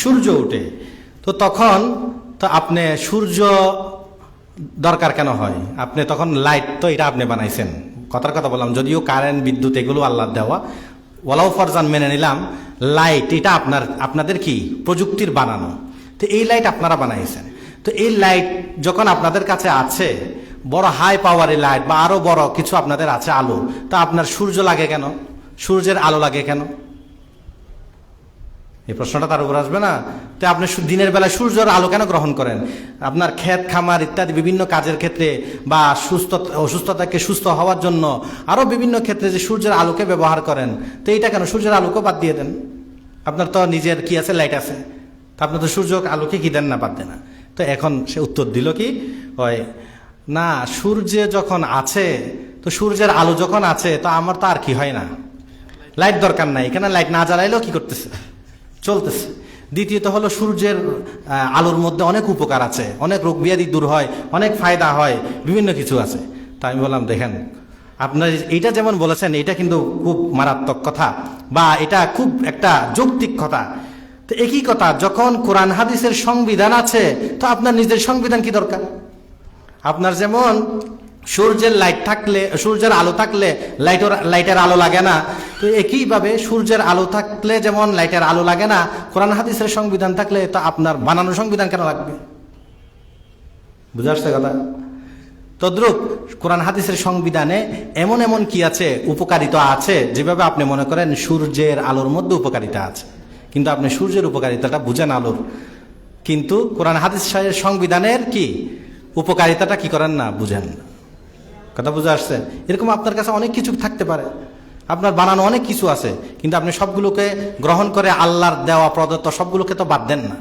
সূর্য উঠে। তো তখন তো আপনি সূর্য দরকার কেন হয়? আপনি তখন লাইট তো এটা আপনি বানাইছেন, কথার কথা বললাম, যদিও কারেন্ট, বিদ্যুৎ এগুলো আল্লাহর দেওয়া, ওয়ালাউ ফরজান মেনে নিলাম, লাইট এটা আপনাদের কি প্রযুক্তির বানানো। তো এই লাইট আপনারা বানাইছেন, তো এই লাইট যখন আপনাদের কাছে আছে, বড় হাই পাওয়ারের লাইট বা আরো বড় কিছু আপনাদের আছে আলো, তা আপনার সূর্য লাগে কেন? সূর্যের আলো লাগে কেন? এই প্রশ্নটা তার উপর আসবে না? তো আপনি দিনের বেলায় সূর্যের আলো কেন গ্রহণ করেন? আপনার ক্ষেত খামার ইত্যাদি বিভিন্ন কাজের ক্ষেত্রে বা অসুস্থতাকে সুস্থ হওয়ার জন্য আরও বিভিন্ন ক্ষেত্রে যে সূর্যের আলোকে ব্যবহার করেন, তো এইটা কেন? সূর্যের আলোকে বাদ দিয়ে দেন। আপনার তো নিজের কি আছে, লাইট আছে, তা আপনি তো সূর্য আলোকে কি দেন না, বাদ দেন না। তো এখন সে উত্তর দিল কি, হয় না সূর্য যখন আছে, তো সূর্যের আলো যখন আছে, তো আমার তো আর কি হয় না, লাইট দরকার নাই, এখানে লাইট না জ্বালাইলেও কি করতেছে, চলতেছে। দ্বিতীয়ত হলো সূর্যের আলোর মধ্যে অনেক উপকার আছে, অনেক রোগ ব্যাধি দূর হয়, অনেক ফায়দা হয়, বিভিন্ন কিছু আছে। তা আমি বললাম দেখেন, আপনার এইটা যেমন বলেছেন এটা কিন্তু খুব মারাত্মক কথা, বা এটা খুব একটা যৌক্তিক কথা। তো একই কথা, যখন কোরআন হাদিসের সংবিধান আছে, তো আপনার নিজের সংবিধান কি দরকার? আপনার যেমন সূর্যের লাইট থাকলে, সূর্যের আলো থাকলে লাইটের আলো লাগে না, তো একইভাবে সূর্যের আলো থাকলে যেমন লাইটের আলো লাগে না, কোরআন হাদিসের সংবিধান থাকলে তো আপনার বানানো সংবিধান কেন লাগবে? বুঝে আসছে কথা? তদ্রূপ কোরআন হাদিসের সংবিধানে এমন এমন কি আছে, উপকারিতা আছে, যেভাবে আপনি মনে করেন সূর্যের আলোর মধ্যে উপকারিতা আছে, কিন্তু আপনি সূর্যের উপকারিতাটা বুঝেন আলোর, কিন্তু কোরআন হাদিসের সংবিধানের কি উপকারিতাটা কি করেন না, বুঝেন না। কথা বুঝে আসছে? এরকম আপনার কাছে অনেক কিছু থাকতে পারে, আপনার বানানো অনেক কিছু আছে, কিন্তু আপনি সবগুলোকে গ্রহণ করে আল্লাহর দেওয়া প্রদত্ত সবগুলোকে তো বাদ দেন না,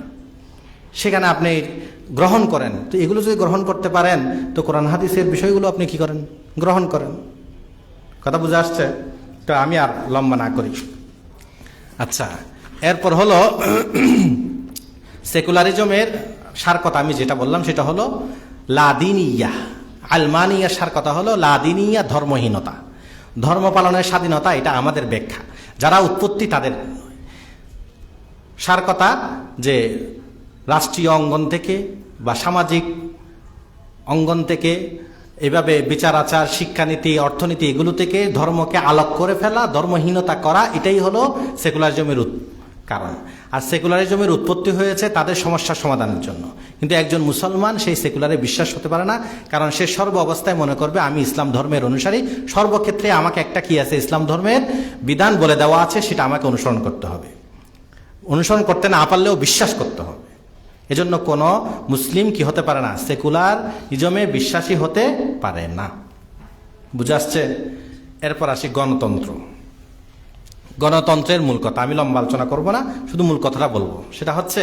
সেখানে আপনি গ্রহণ করেন। তো এগুলো যদি গ্রহণ করতে পারেন, তো কোরআন হাদিসের বিষয়গুলো আপনি কি করেন, গ্রহণ করেন। কথা বুঝে আসছে? তো আমি আর লম্বা না করি। আচ্ছা, এরপর হলো সেকুলারিজমের সার কথা। আমি যেটা বললাম সেটা হলো লাদিনিয়া, আলমানিয়া। সার কথা হলো লাদিনিয়া, ধর্মহীনতা, ধর্ম পালনের স্বাধীনতা। এটা আমাদের ব্যাখ্যা, যারা উৎপত্তি তাদের সার কথা, যে রাষ্ট্রীয় অঙ্গন থেকে বা সামাজিক অঙ্গন থেকে এভাবে বিচার আচার, শিক্ষানীতি, অর্থনীতি, এগুলো থেকে ধর্মকে আলোক করে ফেলা, ধর্মহীনতা করা, এটাই হলো সেকুলারিজমের কারণ। আর সেকুলারিজমের উৎপত্তি হয়েছে তাদের সমস্যার সমাধানের জন্য, কিন্তু একজন মুসলমান সেই সেকুলারে বিশ্বাস হতে পারে না, কারণ সে সর্ব অবস্থায় মনে করবে আমি ইসলাম ধর্মের অনুসারী, সর্বক্ষেত্রে আমাকে একটা কি আছে, ইসলাম ধর্মের বিধান বলে দেওয়া আছে, সেটা আমাকে অনুসরণ করতে হবে, অনুসরণ করতে না পারলেও বিশ্বাস করতে হবে। এজন্য কোনো মুসলিম কি হতে পারে না, সেকুলারিজমে বিশ্বাসী হতে পারে না। বুঝে আসছে? এরপর আসি গণতন্ত্র। গণতন্ত্রের মূল কথা, আমি লম্বা আলোচনা করব না, শুধু মূল কথাটা বলবো। সেটা হচ্ছে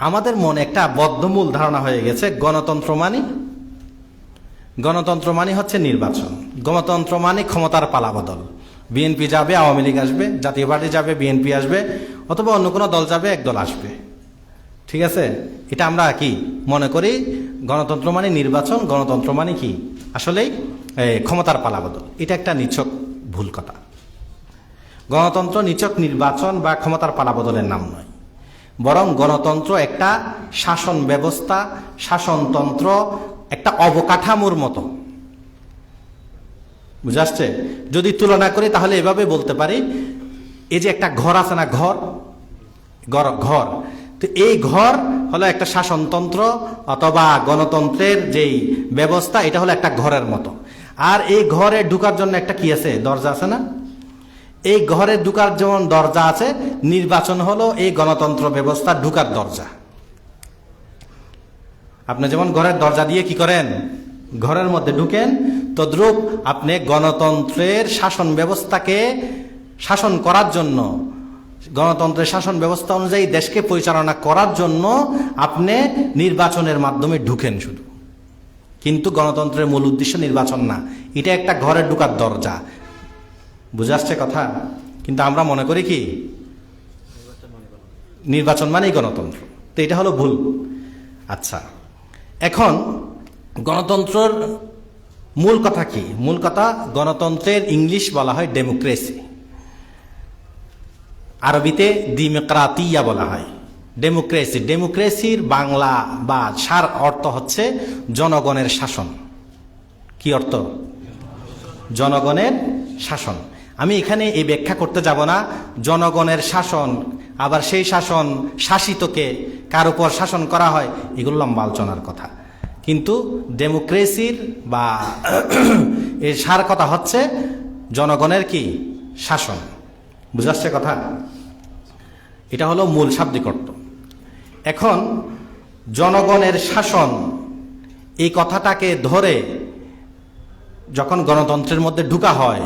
আমাদের মনে একটা বদ্ধমূল ধারণা হয়ে গেছে, গণতন্ত্র মানে হচ্ছে নির্বাচন, গণতন্ত্র মানে ক্ষমতার পালাবদল। বিএনপি যাবে, আওয়ামী লীগ আসবে, জাতীয় পার্টি যাবে, বিএনপি আসবে, অথবা অন্য কোনো দল যাবে, এক দল আসবে। ঠিক আছে? এটা আমরা কি মনে করি, গণতন্ত্র মানে নির্বাচন, গণতন্ত্র মানে কি আসলেই ক্ষমতার পালাবদল। এটা একটা নিছক ভুল কথা। গণতন্ত্র নিছক নির্বাচন বা ক্ষমতার পালাবদলের নাম নয়, বরং গণতন্ত্র একটা শাসন ব্যবস্থা, শাসনতন্ত্র, একটা অবকাঠামোর মতো। বুঝে আসছে? যদি তুলনা করি তাহলে এভাবে বলতে পারি, এই যে একটা ঘর আছে না, ঘর, তো এই ঘর হলো একটা শাসনতন্ত্র অথবা গণতন্ত্রের যেই ব্যবস্থা, এটা হলো একটা ঘরের মতো। আর এই ঘরে ঢুকার জন্য একটা কি আছে, দরজা আছে না? এই ঘরে ঢুকার যেমন দরজা আছে, নির্বাচন হলো এই গণতন্ত্র ব্যবস্থা ঢুকার দরজা। আপনি যেমন ঘরের দরজা দিয়ে কি করেন, ঘরের মধ্যে ঢুকেন, তদ্রূপ আপনি গণতন্ত্রের শাসন ব্যবস্থাকে শাসন করার জন্য, গণতন্ত্রের শাসন ব্যবস্থা অনুযায়ী দেশকে পরিচালনা করার জন্য আপনি নির্বাচনের মাধ্যমে ঢুকেন শুধু, কিন্তু গণতন্ত্রের মূল উদ্দেশ্য নির্বাচন না, এটা একটা ঘরে ঢুকার দরজা। বুঝে আসছে কথা? কিন্তু আমরা মনে করি কি নির্বাচন মানেই গণতন্ত্র, তো এটা হলো ভুল। আচ্ছা, এখন গণতন্ত্রের মূল কথা কি? মূল কথা, গণতন্ত্রের ইংলিশ বলা হয় ডেমোক্রেসি, আরবিতে ডিমোক্রাতিয়া বলা হয়। ডেমোক্রেসি, ডেমোক্রেসির বাংলা বা সার অর্থ হচ্ছে জনগণের শাসন। কি অর্থ? জনগণের শাসন। আমি এখানে এই ব্যাখ্যা করতে যাব না, জনগণের শাসন, আবার সেই শাসন শাসিতকে কার উপর শাসন করা হয়, এগুলো লম্বা আলোচনার কথা। কিন্তু ডেমোক্রেসির বা এর সার কথা হচ্ছে জনগণের কি শাসন। বুঝাচ্ছে কথা? এটা হলো মূল শাব্দিক অর্থ। এখন জনগণের শাসন এই কথাটাকে ধরে যখন গণতন্ত্রের মধ্যে ঢুকা হয়,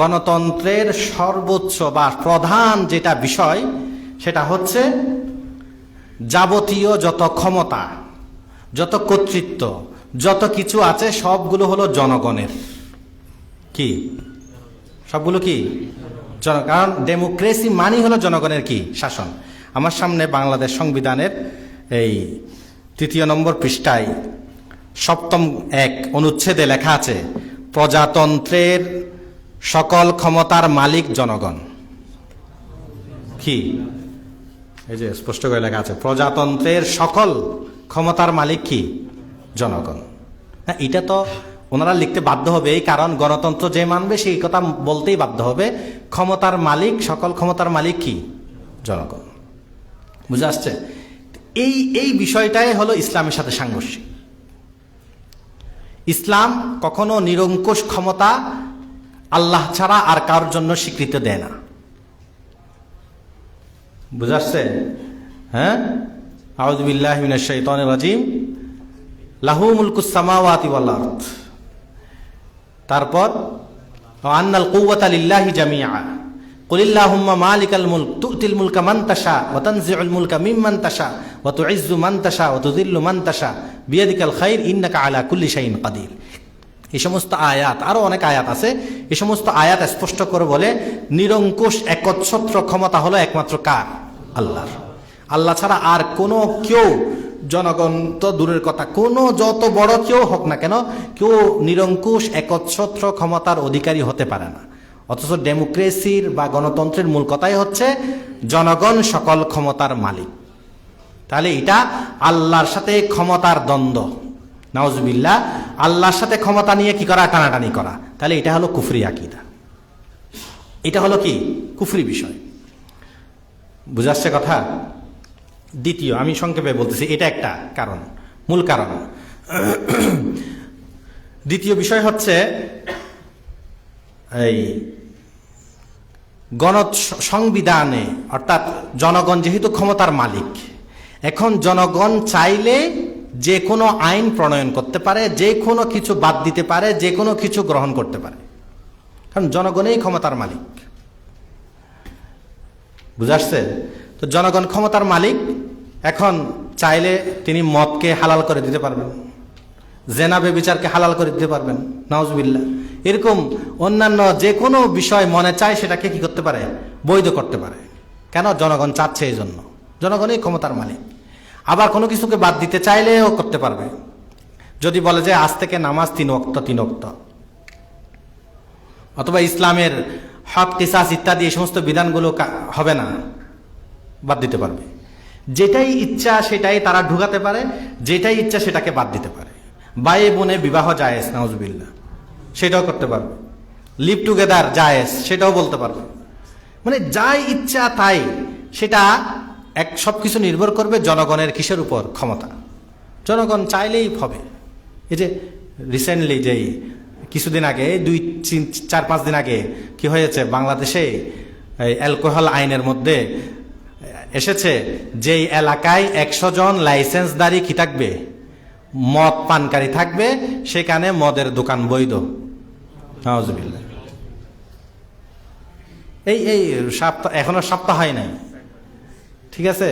গণতন্ত্রের সর্বোচ্চ বা প্রধান যেটা বিষয় সেটা হচ্ছে যাবতীয় যত ক্ষমতা, যত কর্তৃত্ব, যত কিছু আছে সবগুলো হলো জনগণের। কি সবগুলো কি? কারণ ডেমোক্রেসি মানি হলো জনগণের কি? শাসন। আমার সামনে বাংলাদেশ সংবিধানের এই 3 নম্বর পৃষ্ঠায় 7ম 1 অনুচ্ছেদে লেখা আছে, প্রজাতন্ত্রের সকল ক্ষমতার মালিক জনগণ। কি? এই যে স্পষ্ট করে লেখা আছে, প্রজাতন্ত্রের সকল ক্ষমতার মালিক কি? জনগণ। না, এটা তো ওনারা লিখতে বাধ্য হবে, এই কারণ গণতন্ত্র যে মানবে সেই কথা বলতেই বাধ্য হবে, ক্ষমতার মালিক, সকল ক্ষমতার মালিক কি? জনগণ। বুঝে আসছে? এই বিষয়টাই হলো ইসলামের সাথে সাংঘর্ষিক। ইসলাম কখনো নিরঙ্কুশ ক্ষমতা আল্লাহ ছাড়া আর কারোর জন্য স্বীকৃতি দেয় না। বুঝে আসছে? হ্যাঁ, আউযু বিল্লাহি মিনাশ শাইতানির রাজিম, লাহু মুলকুস সামাওয়াতি ওয়াল আরদ। তারপর আন্নাল কুওয়াতা লিল্লাহি জামিআ, কুলিল্লাহুম্মা মালিকাল মুলক তুতিল মুলকা মান তাশা ওয়া তানজিউল মুলকা মিম্মান তাশা ওয়া তুইজ্জু মান তাশা ওয়া তুযিল্লু মান তাশা বিয়াদিকাল খাইর ইন্নাকা আলা কুল্লি শাইইন কাদির। এই সমস্ত আয়াত, আরো অনেক আয়াত আছে, এই সমস্ত আয়াত স্পষ্ট করে বলে নিরঙ্কুশ একচ্ছত্র ক্ষমতা হলো একমাত্র কার? আল্লাহর। আল্লাহ ছাড়া আর কোনো কেউ, জনগণ তো দূরের কথা, কোনো যত বড় কেউ হোক না কেন, কেউ নিরঙ্কুশ একচ্ছত্র ক্ষমতার অধিকারী হতে পারে না। অথচ ডেমোক্রেসির বা গণতন্ত্রের মূল কথাই হচ্ছে জনগণ সকল ক্ষমতার মালিক। তাহলে এটা আল্লাহর সাথে ক্ষমতার দ্বন্দ্ব, নাউজুবিল্লাহ। আল্লাহর সাথে ক্ষমতা নিয়ে কি করা? টানাটানি করা। তাহলে এটা হলো কুফরি আকীদা, এটা হলো কি? কুফরি বিষয়। বুঝাচ্ছে কথা? দ্বিতীয়, আমি সংক্ষেপে বলতেছি, এটা একটা কারণ, মূল কারণ। দ্বিতীয় বিষয় হচ্ছে এই সংবিধানে, অর্থাৎ জনগণ যেহেতু ক্ষমতার মালিক, এখন জনগণ চাইলে যে কোনো আইন প্রণয়ন করতে পারে, যে কোনো কিছু বাদ দিতে পারে, যে কোনো কিছু গ্রহণ করতে পারে, কারণ জনগণই ক্ষমতার মালিক। বুঝাচ্ছে? তো জনগণ ক্ষমতার মালিক, এখন চাইলে তিনি মদকে হালাল করে দিতে পারবেন, জেনা ব্যভিচারকে হালাল করে দিতে পারবেন, নাউজুবিল্লাহ। এরকম অন্যান্য যে কোনো বিষয় মনে চায় সেটাকে কি করতে পারে? বৈধ করতে পারে। কেন? জনগণ চাচ্ছে, এই জন্য। জনগণই ক্ষমতার মালিক। আবার কোনো কিছুকে বাদ দিতে চাইলেও করতে পারবে। যদি বলে যে আজ থেকে নামাজ 3 ওয়াক্ত, অথবা ইসলামের হক, কিসাস ইত্যাদি এই সমস্ত বিধানগুলো হবে না, বাদ দিতে পারবে। যেটাই ইচ্ছা সেটাই তারা ঢুকাতে পারে, যেটাই ইচ্ছা সেটাকে বাদ দিতে পারে। ভাই বোনে বিবাহ জায়েজ, নাউজুবিল্লাহ, সেটাও করতে পারবে। লিভ টুগেদার জায়েজ, সেটাও বলতে পারবে। মানে যাই ইচ্ছা তাই, সেটা সবকিছু নির্ভর করবে জনগণের কিসের উপর? ক্ষমতা। জনগণ চাইলেই হবে। এই যে রিসেন্টলি যেই কিছুদিন আগে, 2-4-5 দিন আগে কি হয়েছে বাংলাদেশে, অ্যালকোহল আইনের মধ্যে এসেছে, যেই এলাকায় 100 জন লাইসেন্সধারী কি থাকবে? মদ পানকারী থাকবে, সেখানে মদের দোকান বৈধ। নাউজুবিল্লাহ। এই সপ্তাহ, এখনো সপ্তাহ হয় নাই, ঠিক আছে?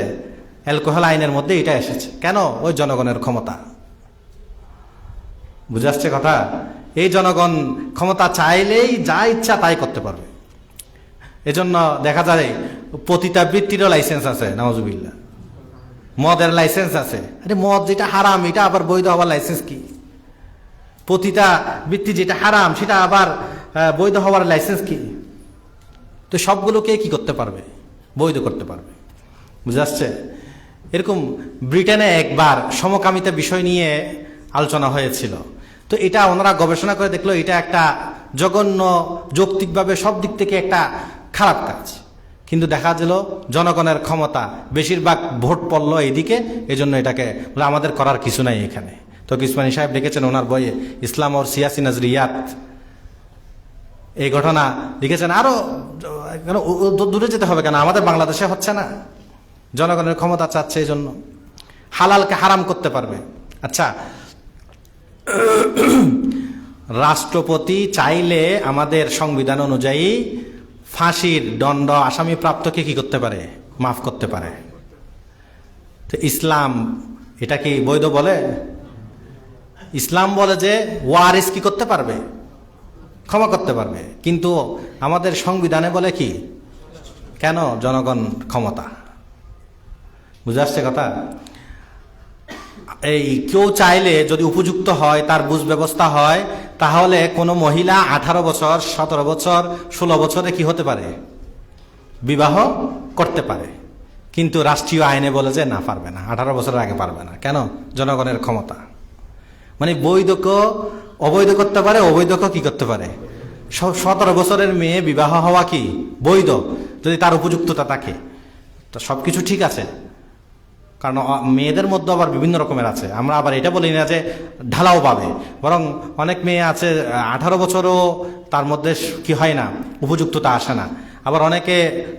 অ্যালকোহল আইনের মধ্যে এটা এসেছে। কেন? ওই জনগণের ক্ষমতা। বুঝাচ্ছে কথা? এই জনগণ ক্ষমতা চাইলেই যা ইচ্ছা তাই করতে পারবে। এজন্য দেখা যায় পতিতাবৃত্তিরও লাইসেন্স আছে, নাউজুবিল্লাহ। মদের লাইসেন্স আছে। আরে মদ যেটা হারাম, এটা আবার বৈধ হওয়ার লাইসেন্স কি? পতিতাবৃত্তি যেটা হারাম, সেটা আবার বৈধ হওয়ার লাইসেন্স কি? তো সবগুলোকে কি করতে পারবে? বৈধ করতে পারবে। বুঝে আসছে? এরকম ব্রিটেনে একবার সমকামিতা বিষয় নিয়ে আলোচনা হয়েছিল। তো এটা ওনারা গবেষণা করে দেখলো এটা একটা জঘন্য, যৌক্তিকভাবে সব দিক থেকে একটা খারাপ কাজ। কিন্তু দেখা গেল জনগণের ক্ষমতা, বেশিরভাগ ভোট পড়ল এইদিকে, এই জন্য এটাকে বলে আমাদের করার কিছু নাই এখানে। তো কিসমানি সাহেব লিখেছেন ওনার বইয়ে ইসলাম और सियासी नजरियात, এই ঘটনা লিখেছেন। আরো দূরে যেতে হবে কেন, আমাদের বাংলাদেশে হচ্ছে না? জনগণের ক্ষমতা চাচ্ছে, এই জন্য হালালকে হারাম করতে পারবে। আচ্ছা, রাষ্ট্রপতি চাইলে আমাদের সংবিধান অনুযায়ী ফাঁসির দণ্ড আসামি প্রাপ্তকে কি করতে পারে? মাফ করতে পারে। তো ইসলাম এটা কি বৈধ বলে? ইসলাম বলে যে ওয়ারিস কি করতে পারবে? ক্ষমা করতে পারবে। কিন্তু আমাদের সংবিধানে বলে কি? কেন? জনগণ ক্ষমতা। বুঝে আসছে কথা? এই কেউ চাইলে যদি উপযুক্ত হয়, তার বুঝ ব্যবস্থা হয়, তাহলে কোনো মহিলা 18 বছর, 17 বছর, 16 বছরে কি হতে পারে? বিবাহ করতে পারে। কিন্তু রাষ্ট্রীয় আইনে বলে যে না, পারবে না, 18 বছরের আগে পারবে না। কেন? জনগণের ক্ষমতা। মানে বৈধকে অবৈধ করতে পারে, অবৈধকে কি করতে পারে? 17 বছরের মেয়ে বিবাহ হওয়া কি বৈধ, যদি তার উপযুক্ততা থাকে। তো সবকিছু ঠিক আছে, কারণ মেয়েদের মধ্যে আবার বিভিন্ন রকমের আছে। আমরা আবার এটা বলি না যে ঢালাও পাবে, বরং অনেক মেয়ে আছে 18 বছরও তার মধ্যে কি হয় না, উপযুক্ততা আসে না। আবার অনেকে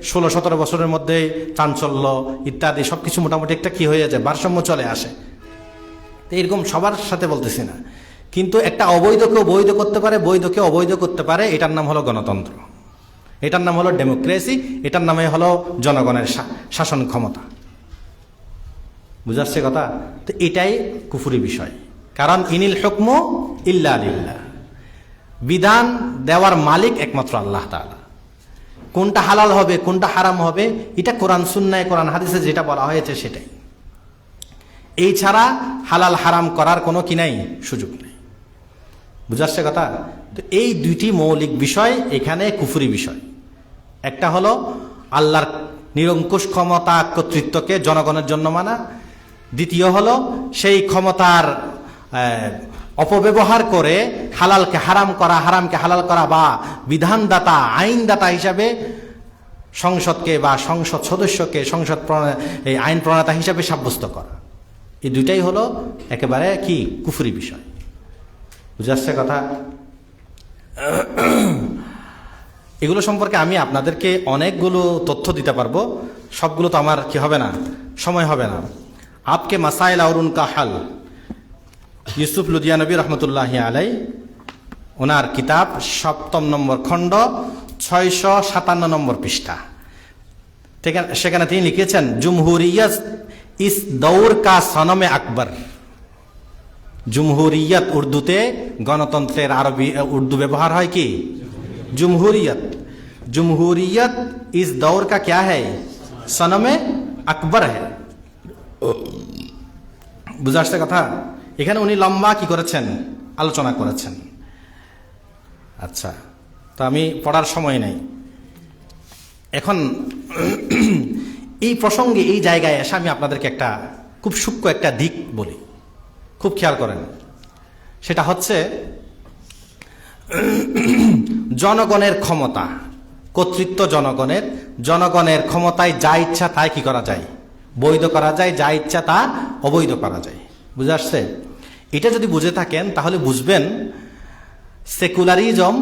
16-17 বছরের মধ্যে চাঞ্চল্য ইত্যাদি সবকিছু মোটামুটি একটা কি হয়ে যায়, ভারসাম্য চলে আসে। তো এরকম সবার সাথে বলতেছি না, কিন্তু একটা অবৈধকে বৈধ করতে পারে, বৈধকে অবৈধ করতে পারে। এটার নাম হলো গণতন্ত্র, এটার নাম হলো ডেমোক্রেসি, এটার নামে হলো জনগণের শাসন ক্ষমতা। বুঝাচ্ছে কথা? তো এটাই কুফরি বিষয়। কারণ ইনিল হুকমু ইল্লা লিল্লাহ, বিধান দেওয়ার মালিক একমাত্র আল্লাহ তাআলা। কোনটা হালাল হবে, কোনটা হারাম হবে, এটা কোরআন সুন্নায়, কোরআন হাদিসে যেটা বলা হয়েছে সেটাই। এই ছাড়া হালাল হারাম করার কোনো কি নাই, সুযোগ নেই। বুঝাচ্ছে কথা? তো এই দুইটি মৌলিক বিষয় এখানে কুফরি বিষয়। একটা হলো আল্লাহর নিরঙ্কুশ ক্ষমতা, কর্তৃত্বকে জনগণের জন্য মানা। দ্বিতীয় হলো সেই ক্ষমতার অপব্যবহার করে হালালকে হারাম করা, হারামকে হালাল করা, বা বিধানদাতা, আইনদাতা হিসাবে সংসদকে বা সংসদ সদস্যকে এই আইন প্রণেতা হিসাবে সাব্যস্ত করা। এই দুইটাই হলো একেবারে কি কুফরি বিষয়। বুঝে আসছে কথা? এগুলো সম্পর্কে আমি আপনাদেরকে অনেকগুলো তথ্য দিতে পারবো, সবগুলো তো আমার কি হবে না, সময় হবে না। আপকে মাসাইল और उनका हल, ইউসুফ লুধিয়ানবী রহমতুল্লাহি আলাই, ওনার কিতাব 7ম নম্বর খণ্ড 657 নম্বর পৃষ্ঠা। সেখানে তিনি লিখেছেন, জুমহুরিয়ত ইস দৌর কা সনমে আকবর। জুমহুরিয়ত উর্দুতে গণতন্ত্রের আরবি উর্দু ব্যবহার হয় কি? জুমহুরিয়ত। জুমহুরিয়ত ইস দৌর কা ক্যা হ্যায়? সনমে আকবর হ্যায়। বুঝে আসছে কথা? এখানে উনি লম্বা কি করেছেন, আলোচনা করেছেন। আচ্ছা, তো আমি পড়ার সময় নেই এখন। এই প্রসঙ্গে, এই জায়গায় এসে আমি আপনাদেরকে একটা খুব সূক্ষ্ম একটা দিক বলি, খুব খেয়াল করেন। সেটা হচ্ছে জনগণের ক্ষমতা, কর্তৃত্ব জনগণের। জনগণের ক্ষমতায় যা ইচ্ছা তাই কি করা যায়, বৈধ করা যায়, যা ইচ্ছা তা অবৈধ করা যায়। বুঝে আসছে? এটা যদি বুঝে থাকেন তাহলে বুঝবেন সেকুলারিজম,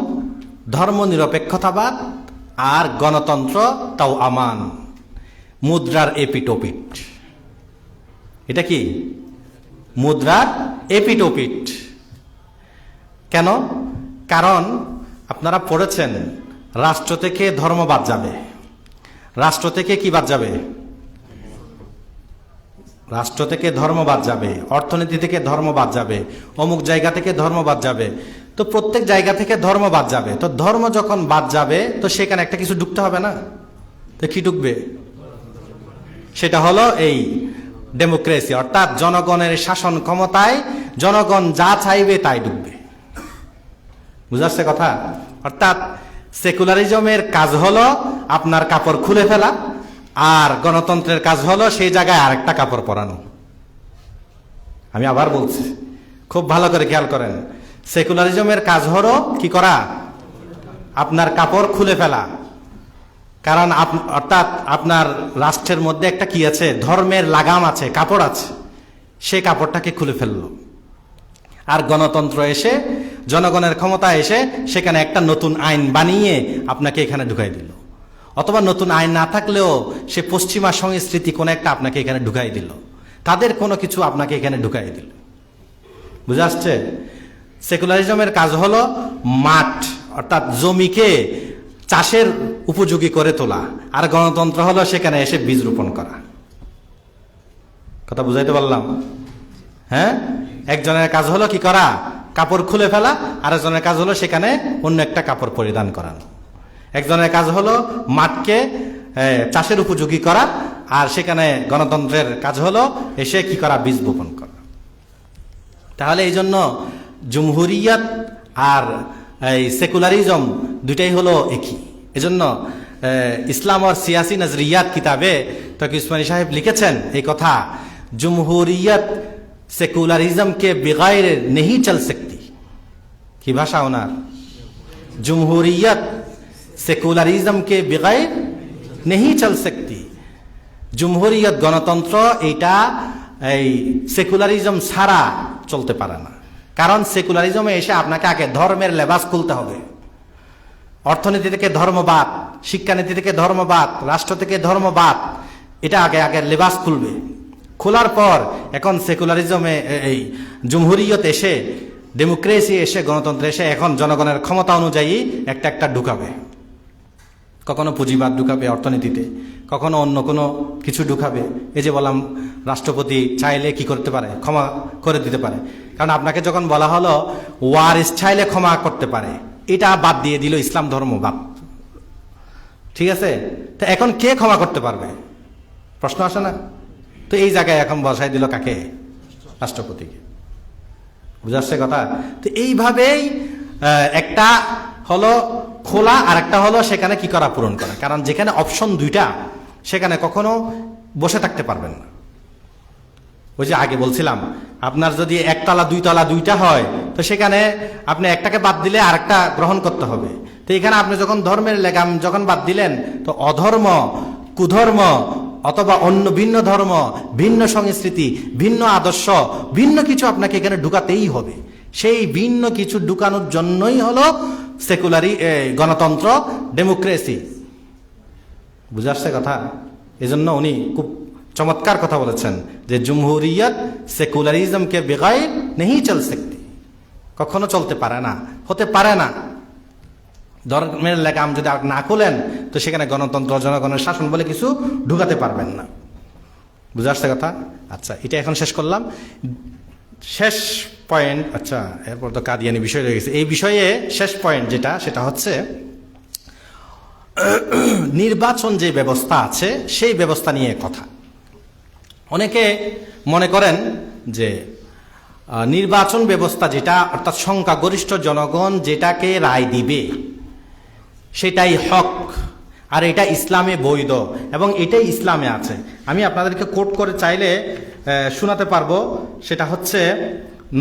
ধর্মনিরপেক্ষতাবাদ, আর গণতন্ত্র তাও আমান, মুদ্রার এপিটোপিট। এটা কি? মুদ্রার এপিটোপিট। কেন? কারণ আপনারা পড়েছেন রাষ্ট্র থেকে ধর্ম বাদ যাবে। রাষ্ট্র থেকে কি বাদ যাবে? রাষ্ট্র থেকে ধর্ম বাদ যাবে, অর্থনীতি থেকে ধর্ম বাদ যাবে, অমুক জায়গা থেকে ধর্ম বাদ যাবে। তো প্রত্যেক জায়গা থেকে ধর্ম বাদ যাবে। তো ধর্ম যখন বাদ যাবে তো সেখানে একটা কিছু ঢুকতে হবে না? তো কি ঢুকবে? সেটা হলো এই ডেমোক্রেসি, অর্থাৎ জনগণের শাসন ক্ষমতায় জনগণ যা চাইবে তাই ঢুকবে। বুঝাচ্ছে কথা? অর্থাৎ সেকুলারিজমের কাজ হলো আপনার কাপড় খুলে ফেলা, আর গণতন্ত্রের কাজ হলো সেই জায়গায় আরেকটা কাপড় পরানো। আমি আবার বলছি, খুব ভালো করে খেয়াল করেন। সেকুলারিজমের কাজ হলো কি করা? আপনার কাপড় খুলে ফেলা। কারণ অর্থাৎ আপনার রাষ্ট্রের মধ্যে একটা কি আছে, ধর্মের লাগাম আছে, কাপড় আছে, সেই কাপড়টাকে খুলে ফেললো। আর গণতন্ত্র এসে জনগণের ক্ষমতায় এসে সেখানে একটা নতুন আইন বানিয়ে আপনাকে এখানে ঢুকাই দিল, অথবা নতুন আইন না থাকলেও সে পশ্চিমা সংস্কৃতি কোনো একটা আপনাকে এখানে ঢুকাই দিল, তাদের কোনো কিছু আপনাকে এখানে ঢুকাই দিল। বুঝে আসছে? সেকুলারিজমের কাজ হলো মাঠ অর্থাৎ জমিকে চাষের উপযোগী করে তোলা, আর গণতন্ত্র হলো সেখানে এসে বীজ রোপণ করা। কথা বুঝাইতে পারলাম? হ্যাঁ, একজনের কাজ হলো কি করা, কাপড় খুলে ফেলা, আরেকজনের কাজ হলো সেখানে অন্য একটা কাপড় পরিধান করানো। একজনের কাজ হলো মাঠকে চাষের উপযোগী করা, আর সেখানে গণতন্ত্রের কাজ হলো এসে কি করা, বীজ বপন করা। তাহলে এই জন্য জমহুরিয়াত আর এই সেকুলারিজম দুইটাই হলো একই। এজন্য ইসলাম আর সিয়াসি নজরিয়াত কিতাবে তকি উসমানী সাহেব লিখেছেন এই কথা, জমহুরিয়ত सेकुलरिज्म के बगैर नहीं चल सकती। की भाषा ओनार, जमहूरियत सेकुलरिज्म के बगैर नहीं चल सकती। जमहूरियत गणतंत्र এটা এই সেকুলারিজম ছাড়া চলতে পারে না। কারণ সেকুলারিজমে এসে আপনাকে আগে ধর্মের লেবাস খুলতে হবে। অর্থনীতি থেকে ধর্মবাদ, শিক্ষানীতি থেকে ধর্মবাদ, রাষ্ট্র থেকে ধর্মবাদ, এটা আগে আগে লেবাস খুলবে। খোলার পর এখন সেকুলারিজমে এই জমহুরিয়ত এসে, ডেমোক্রেসি এসে, গণতন্ত্র এসে এখন জনগণের ক্ষমতা অনুযায়ী একটা একটা ঢুকাবে। কখনো পুঁজিবাদ ঢুকাবে অর্থনীতিতে, কখনো অন্য কোনো কিছু ঢুকাবে। এই যে বললাম রাষ্ট্রপতি চাইলে কি করতে পারে, ক্ষমা করে দিতে পারে। কারণ আপনাকে যখন বলা হলো ওয়ারিস চাইলে ক্ষমা করতে পারে, এটা বাদ দিয়ে দিল ইসলাম ধর্মবাদ। ঠিক আছে, তো এখন কে ক্ষমা করতে পারবে, প্রশ্ন আসে না? তো এই জায়গায় এখন বসাই দিল কাকে, রাষ্ট্রপতিকে। বুঝাচ্ছে কথা? তো এইভাবেই একটা হলো খোলা, আর একটা হলো সেখানে কি করা, পূরণ করা। কারণ যেখানে অপশন দুইটা, সেখানে কখনো বসে থাকতে পারবেন না। ওই যে আগে বলছিলাম, আপনার যদি একতলা দুইতলা দুইটা হয়, তো সেখানে আপনি একটাকে বাদ দিলে আরেকটা গ্রহণ করতে হবে। তো এখানে আপনি যখন ধর্মের লেগাম যখন বাদ দিলেন, তো অধর্ম, কুধর্ম অথবা অন্য ভিন্ন ধর্ম, ভিন্ন সংস্কৃতি, ভিন্ন আদর্শ, ভিন্ন কিছু আপনাকে এখানে ঢুকাতেই হবে। সেই ভিন্ন কিছু ঢুকানোর জন্যই হলো সেকুলারি গণতন্ত্র, ডেমোক্রেসি। বুঝে আসছে কথা? এজন্য উনি খুব চমৎকার কথা বলেছেন যে জমহুরিয়ত সেকুলারিজমকে বেগাইর নেই চল सकती, কখনো চলতে পারে না, হতে পারে না। ধর্মের লেগাম যদি না খুলেন, তো সেখানে গণতন্ত্র, জনগণের শাসন বলে কিছু ঢুকাতে পারবেন না। বুঝে আসছে কথা? আচ্ছা, এটা এখন শেষ করলাম। শেষ পয়েন্ট, আচ্ছা এরপর তো কাদিয়ানি বিষয় রয়ে গেছে। এই বিষয়ে শেষ পয়েন্ট যেটা, সেটা হচ্ছে নির্বাচন যে ব্যবস্থা আছে সেই ব্যবস্থা নিয়ে কথা। অনেকে মনে করেন যে নির্বাচন ব্যবস্থা যেটা, অর্থাৎ সংখ্যাগরিষ্ঠ জনগণ যেটাকে রায় দিবে সেটাই হক, আর এটা ইসলামে বৈধ এবং এটাই ইসলামে আছে। আমি আপনাদেরকে কোট করে চাইলে শোনাতে পারবো। সেটা হচ্ছে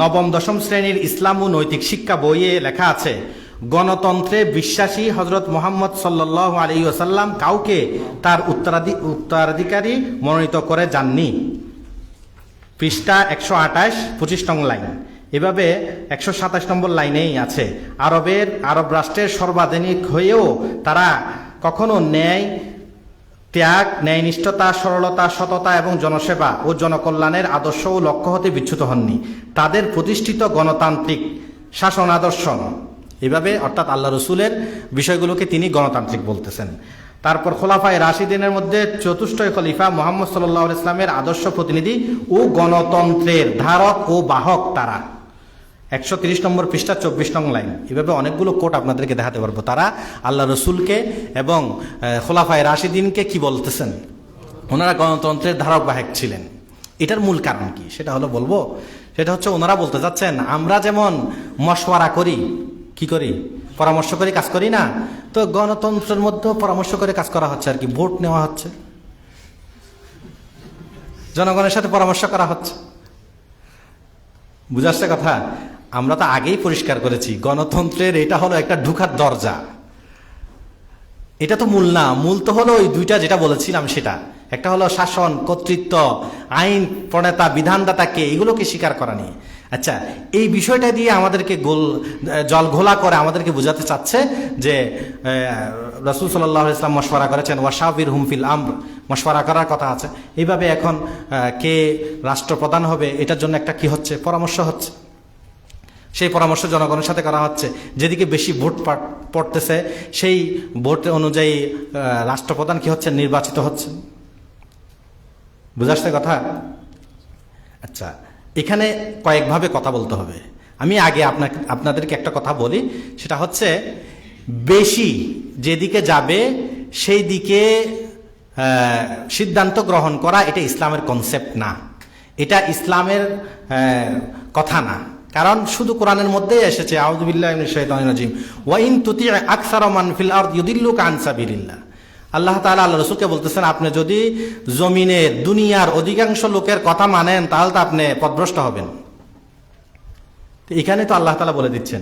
নবম দশম শ্রেণীর ইসলাম ও নৈতিক শিক্ষা বইয়ে লেখা আছে, গণতন্ত্রে বিশ্বাসী হজরত মুহাম্মদ সাল্লাল্লাহু আলাইহি ওয়াসাল্লাম কাউকে তার উত্তরাধিকারী মনোনীত করে যাননি। পৃষ্ঠা 128, 25 নং লাইন। এভাবে 127 নম্বর লাইনেই আছে, আরব রাষ্ট্রের সর্বাধিনায়ক হয়েও তারা কখনো ন্যায় ত্যাগ, ন্যায়নিষ্ঠতা, সরলতা, সততা এবং জনসেবা ও জনকল্যাণের আদর্শ ও লক্ষ্য হতে বিচ্যুত হননি। তাদের প্রতিষ্ঠিত গণতান্ত্রিক শাসন আদর্শ, এভাবে অর্থাৎ আল্লাহ রসুলের বিষয়গুলোকে তিনি গণতান্ত্রিক বলতেছেন। তারপর খোলাফায়ে রাশিদিনের মধ্যে চতুর্থ খলিফা মুহাম্মদ সাল্লাল্লাহু আলাইহি ওয়াসাল্লামের আদর্শ প্রতিনিধি ও গণতন্ত্রের ধারক ও বাহক তারা। 130 নম্বর পৃষ্ঠা 24 নং লাইন। এভাবে অনেকগুলো কোট আপনাদেরকে দেখাতে পারবো। তারা আল্লাহ রসুলকে এবং খোলাফায়ে রাশিদিনকে কি বলতেছেন, ওনারা গণতন্ত্রের ধারক বাহক ছিলেন। এটার মূল কারণ কি সেটা হলো বলবো। সেটা হচ্ছে ওনারা বলতে চাচ্ছেন, আমরা যেমন মশওয়ারা করি, কি করি, পরামর্শ করে কাজ করি না, তো গণতন্ত্রের মধ্যে পরামর্শ করে কাজ করা হচ্ছে আর কি। ভোট নেওয়া হচ্ছে, জনগণের সাথে পরামর্শ করা হচ্ছে। বুঝাচ্ছে কথা? আমরা তো আগেই পরিষ্কার করেছি, গণতন্ত্রের এটা হলো একটা ঢুকার দরজা, এটা তো মূল না। মূল তো হলো ওই দুইটা যেটা বলেছিলাম সেটা। একটা হলো শাসন, কর্তৃত্ব, আইন প্রণেতা, বিধানদাতাকে, এগুলোকে স্বীকার করা নিয়ে। আচ্ছা, এই বিষয়টা দিয়ে আমাদেরকে জল ঘোলা করে আমাদেরকে বোঝাতে চাচ্ছে যে রাসূল সাল্লাল্লাহু আলাইহি ওয়াসাল্লাম মশওয়ারা করেছেন, ওয়াশাবিরহুম ফিল আমর, মশওয়ারা করার কথা আছে। এইভাবে এখন কে রাষ্ট্রপ্রধান হবে এটার জন্য একটা কি হচ্ছে, পরামর্শ হচ্ছে। সেই পরামর্শ জনগণের সাথে করা হচ্ছে। যেদিকে বেশি ভোট পড়তেছে সেই ভোট অনুযায়ী রাষ্ট্রপ্রধান কি হচ্ছে, নির্বাচিত হচ্ছে। বুঝাচ্ছে কথা? আচ্ছা, এখানে কয়েকভাবে কথা বলতে হবে। আমি আগে আপনাদেরকে একটা কথা বলি, সেটা হচ্ছে বেশি যেদিকে যাবে সেই দিকে সিদ্ধান্ত গ্রহণ করা এটা ইসলামের কনসেপ্ট না, এটা ইসলামের কথা না। কারণ শুধু কোরআনের মধ্যেই এসেছে আউযু বিল্লাহি মিনাশ শাইতানির রাজিম ওয়া ইন তুতি আকসারা মান ফিল আরদ ইউদিল্লুকা আন সাবিলিল্লাহ। আল্লাহ তাআলা আল্লাহ রাসূলকে বলতেছেন, আপনি যদি জমিনের দুনিয়ার অধিকাংশ লোকের কথা মানেন তাহলে তো আপনি পথভ্রষ্ট হবেন। তো এখানে তো আল্লাহ তাআলা বলে দিচ্ছেন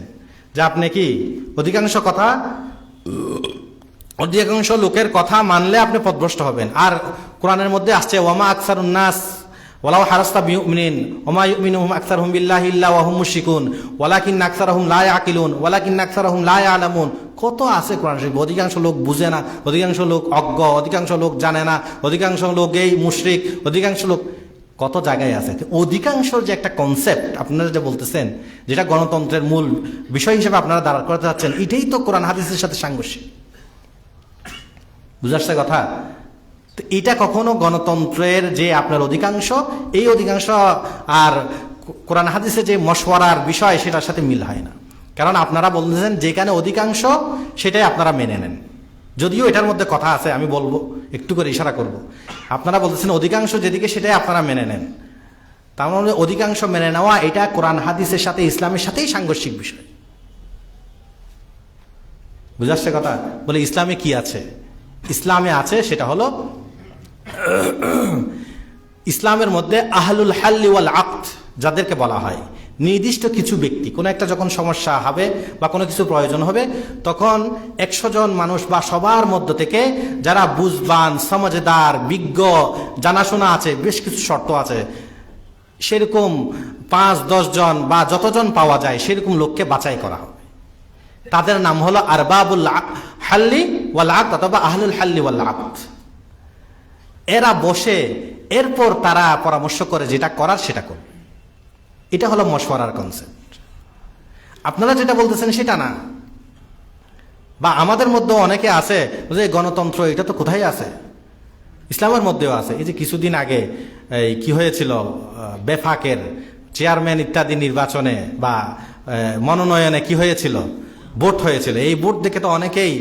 যে আপনি কি অধিকাংশ লোকের কথা মানলে আপনি পথভ্রষ্ট হবেন। আর কোরআনের মধ্যে আসছে ওয়ামা আকসারুন নাস ওয়ালাউ হারাস্তা বিমুমিনিন ওমা ইউমিনুহুম আকসারহুম বিল্লাহি ইল্লা ওয়া হুম মুশরিকুন ওয়ালাকিন্না আকসারহুম লা ইয়াকিলুন ওয়ালাকিন্না আকসারহুম লা ইয়ালামুন। কত আছে কোরআন শরীফ। অধিকাংশ লোক বুঝে না, অধিকাংশ লোক অজ্ঞ, অধিকাংশ লোক জানে না, অধিকাংশ লোক এই মুশরিক, অধিকাংশ লোক কত জায়গায় আছে। অধিকাংশ যে একটা কনসেপ্ট আপনারা যে বলতেছেন, যেটা গণতন্ত্রের মূল বিষয় হিসেবে আপনারা দাঁড় করতে যাচ্ছেন, এটাই তো কোরআন হাদিসের সাথে সাংঘর্ষিক। বুঝাচ্ছে কথা? তো এটা কখনো গণতন্ত্রের যে আপনার অধিকাংশ, এই অধিকাংশ আর কোরআন হাদিসে যে মশওয়ারার বিষয় সেটার সাথে মিল হয় না। কারণ আপনারা বলতেছেন যেখানে অধিকাংশ সেটাই আপনারা মেনে নেন, যদিও এটার মধ্যে কথা আছে, আমি বলবো, একটু করে ইশারা করব। আপনারা বলতেছেন অধিকাংশ যেদিকে সেটাই আপনারা মেনে নেন, তার মানে অধিকাংশ মেনে নেওয়া এটা কোরআন হাদিসের সাথে ইসলামের সাথেই সাংঘর্ষিক বিষয়। বুঝাচ্ছে কথা? বলে ইসলামে কি আছে? ইসলামে আছে সেটা হলো ইসলামের মধ্যে আহলুল হাল্লি ওয়াল আকদ যাদেরকে বলা হয়, নির্দিষ্ট কিছু ব্যক্তি কোনো একটা যখন সমস্যা হবে বা কোনো কিছু প্রয়োজন হবে, তখন 100 জন মানুষ বা সবার মধ্য থেকে যারা বুঝবান, সমঝদার, বিজ্ঞ, জানাশোনা আছে, বেশ কিছু শর্ত আছে, সেরকম 5-10 জন বা যতজন পাওয়া যায় সেরকম লোককে বাছাই করা হবে। তাদের নাম হলো আরবাবুল হাল্লি ওয়াল আকদ অথবা আহলুল হাল্লি ওয়াল আকদ। এরা বসে এরপর তারা পরামর্শ করে যেটা করার সেটা করবে। এটা হলো মশওয়ারার কনসেপ্ট। আপনারা যেটা বলতেছেন সেটা না। বা আমাদের মধ্যে অনেকে আছে যে গণতন্ত্র এটা তো কোথায় আছে, ইসলামের মধ্যেও আছে। এই যে কিছুদিন আগে এই কি হয়েছিল, বেফাকের চেয়ারম্যান ইত্যাদি নির্বাচনে বা মনোনয়নে কি হয়েছিল, ভোট হয়েছিল। এই ভোট দেখে তো অনেকেই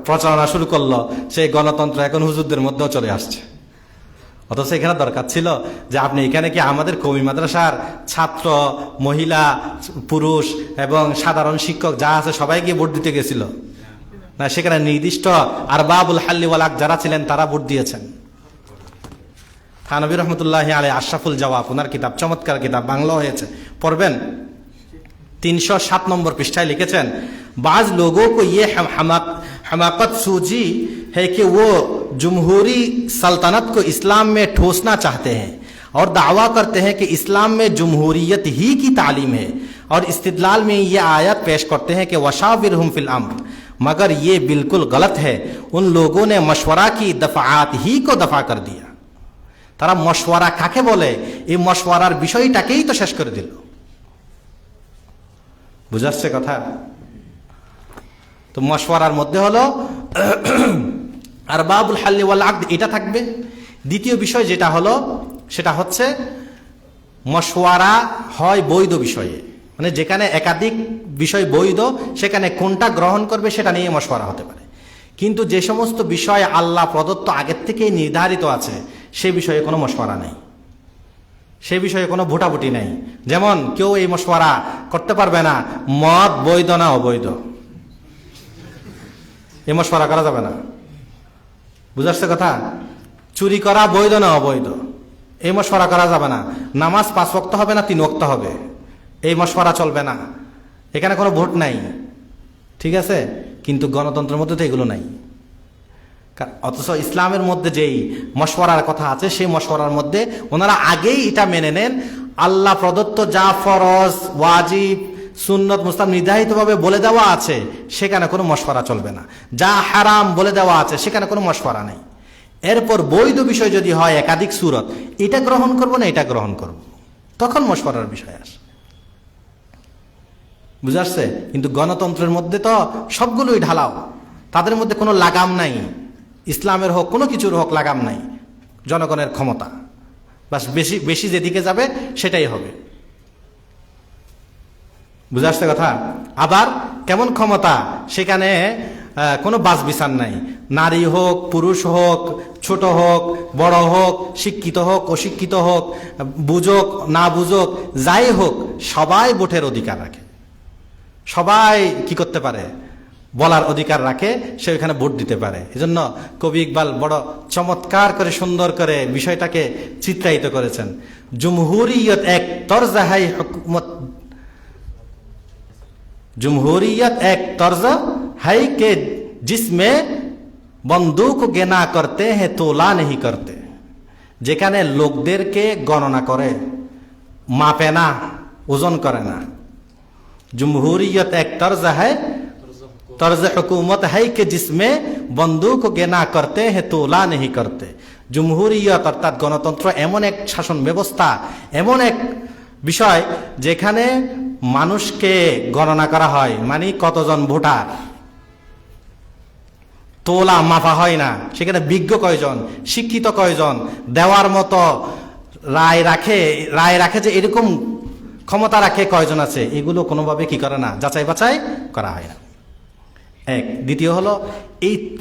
প্রচারণা শুরু করলো সেই গণতন্ত্র এখন হুজুরদের মধ্যেও চলে আসছে। অথচ এখানে দরকার ছিল যে আপনি এখানে কি আমাদের কওমি মাদ্রাসার ছাত্র, মহিলা, পুরুষ এবং সাধারণ শিক্ষক যা আছে সবাই গিয়ে ভোট দিতে গেছিল না? সেখানে নির্দিষ্ট আরবাবুল হাল্লি ওয়াল আকদ যারা ছিলেন তারা ভোট দিয়েছেন। থানভী রহমতুল্লাহি আলাইহি আশরাফুল জওয়াব, ওনার কিতাব, চমৎকার কিতাব, বাংলা হয়েছে, পড়বেন। 307 নম্বর পৃষ্ঠায় লিখেছেন, बाज लोगों को ये हमाकत सूझी है कि वो जमहूरी सल्तनत को इस्लाम में ठोसना चाहते हैं और दावा करते हैं कि इस्लाम में जमहूरियत ही की तालीम है, और इस्तिदलाल में ये आयत पेश करते हैं कि वशाविरहुम फिल अम्र, मगर ये बिल्कुल गलत है। उन लोगों ने मशवरा की दफात ही को दफा कर दिया। तारा मशवरा काके बोले, ये मशवरार विषयटाकेई तो शेष करे दिल। বুঝাচ্ছে কথা? তো মশওয়ারার মধ্যে হলো আরবাবুল হাল্লি ওয়াল আকদ এটা থাকবে। দ্বিতীয় বিষয় যেটা হলো সেটা হচ্ছে মশওয়ারা হয় বৈধ বিষয়ে, মানে যেখানে একাধিক বিষয় বৈধ সেখানে কোনটা গ্রহণ করবে সেটা নিয়ে মশওয়ারা হতে পারে। কিন্তু যে সমস্ত বিষয় আল্লাহ প্রদত্ত আগের থেকেই নির্ধারিত আছে সে বিষয়ে কোনো মশওয়ারা নেই, সে বিষয়ে কোনো ভোটাভুটি নেই। যেমন কেউ এই মশওয়ারা করতে পারবে না মদ বৈধ না অবৈধ, এই মশওয়ারা করা যাবে না। বুঝাচ্ছে কথা? চুরি করা বৈধ না অবৈধ, এই মশওয়ারা করা যাবে না। নামাজ 5 ওয়াক্ত হবে না 3 ওয়াক্ত হবে, এই মশওয়ারা চলবে না। এখানে কোনো ভোট নাই, ঠিক আছে? কিন্তু গণতন্ত্রের মধ্যে তো এগুলো নাই। অথচ ইসলামের মধ্যে যেই মশওয়ারার কথা আছে সেই মশওয়ারার মধ্যে ওনারা আগেই এটা মেনে নেন আল্লাহ প্রদত্ত যা ফরজ, ওয়াজিব, সুন্নত, মুস্তাহাব নির্ধারিতভাবে বলে দেওয়া আছে সেখানে কোনো মশওয়ারা চলবে না। যা হারাম বলে দেওয়া আছে সেখানে কোনো মশওয়ারা নেই। এরপর বৈধ বিষয় যদি হয় একাধিক সূরত, এটা গ্রহণ করব না এটা গ্রহণ করব, তখন মশওয়ারার বিষয় আসে। বুঝে আসছে? কিন্তু গণতন্ত্রের মধ্যে তো সবগুলোই ঢালাও, তাদের মধ্যে কোনো লাগাম নাই। ইসলামের হোক কোনো কিছুর হোক লাগাম নাই, জনগণের ক্ষমতা বাস বেশি বেশি যেদিকে যাবে সেটাই হবে। বুঝে আসছে কথা? আবার কেমন ক্ষমতা, সেখানে কোনো বাছ বিচার নাই। নারী হোক, পুরুষ হোক, ছোট হোক, বড় হোক, শিক্ষিত হোক, অশিক্ষিত হোক, বুঝুক না বুঝুক, যাই হোক, সবাই ভোটের অধিকার রাখে। সবাই কি করতে পারে? বলার অধিকার রাখে, সে ওইখানে ভোট দিতে পারে। এজন্য কবি ইকবাল বড় চমৎকার করে সুন্দর করে বিষয়টাকে চিত্রায়িত করেছেন। জমহুরিয়ত এক তরজা হাই হুকুমত, জমহুরিয়ত এক তরজা হাই কে জিসমে বন্দুক গেনা করতে হে তোলা নেই করতে। যেখানে লোকদেরকে গণনা করে, মাপে না, ওজন করে না। জমহুরিয়ত এক তরজা है, तर्ज हुकूमत है कि जिसमें बंदूक गेना करते हैं तोला नहीं करते। জমহুরিয়ত অর্থাৎ গণতন্ত্র এমন এক শাসন ব্যবস্থা, এমন এক বিষয় যেখানে মানুষকে গণনা করা হয়, মানে কতজন ভোটার, তোলা মাপা হয় না। সেখানে বিজ্ঞ কয়জন, শিক্ষিত কয়জন, দেওয়ার মতো রায় রাখে যে এরকম ক্ষমতা রাখে কয়জন আছে, এগুলো কোনোভাবে কি করে না, যাচাই বাছাই করা হয় না। এক। দ্বিতীয় হলো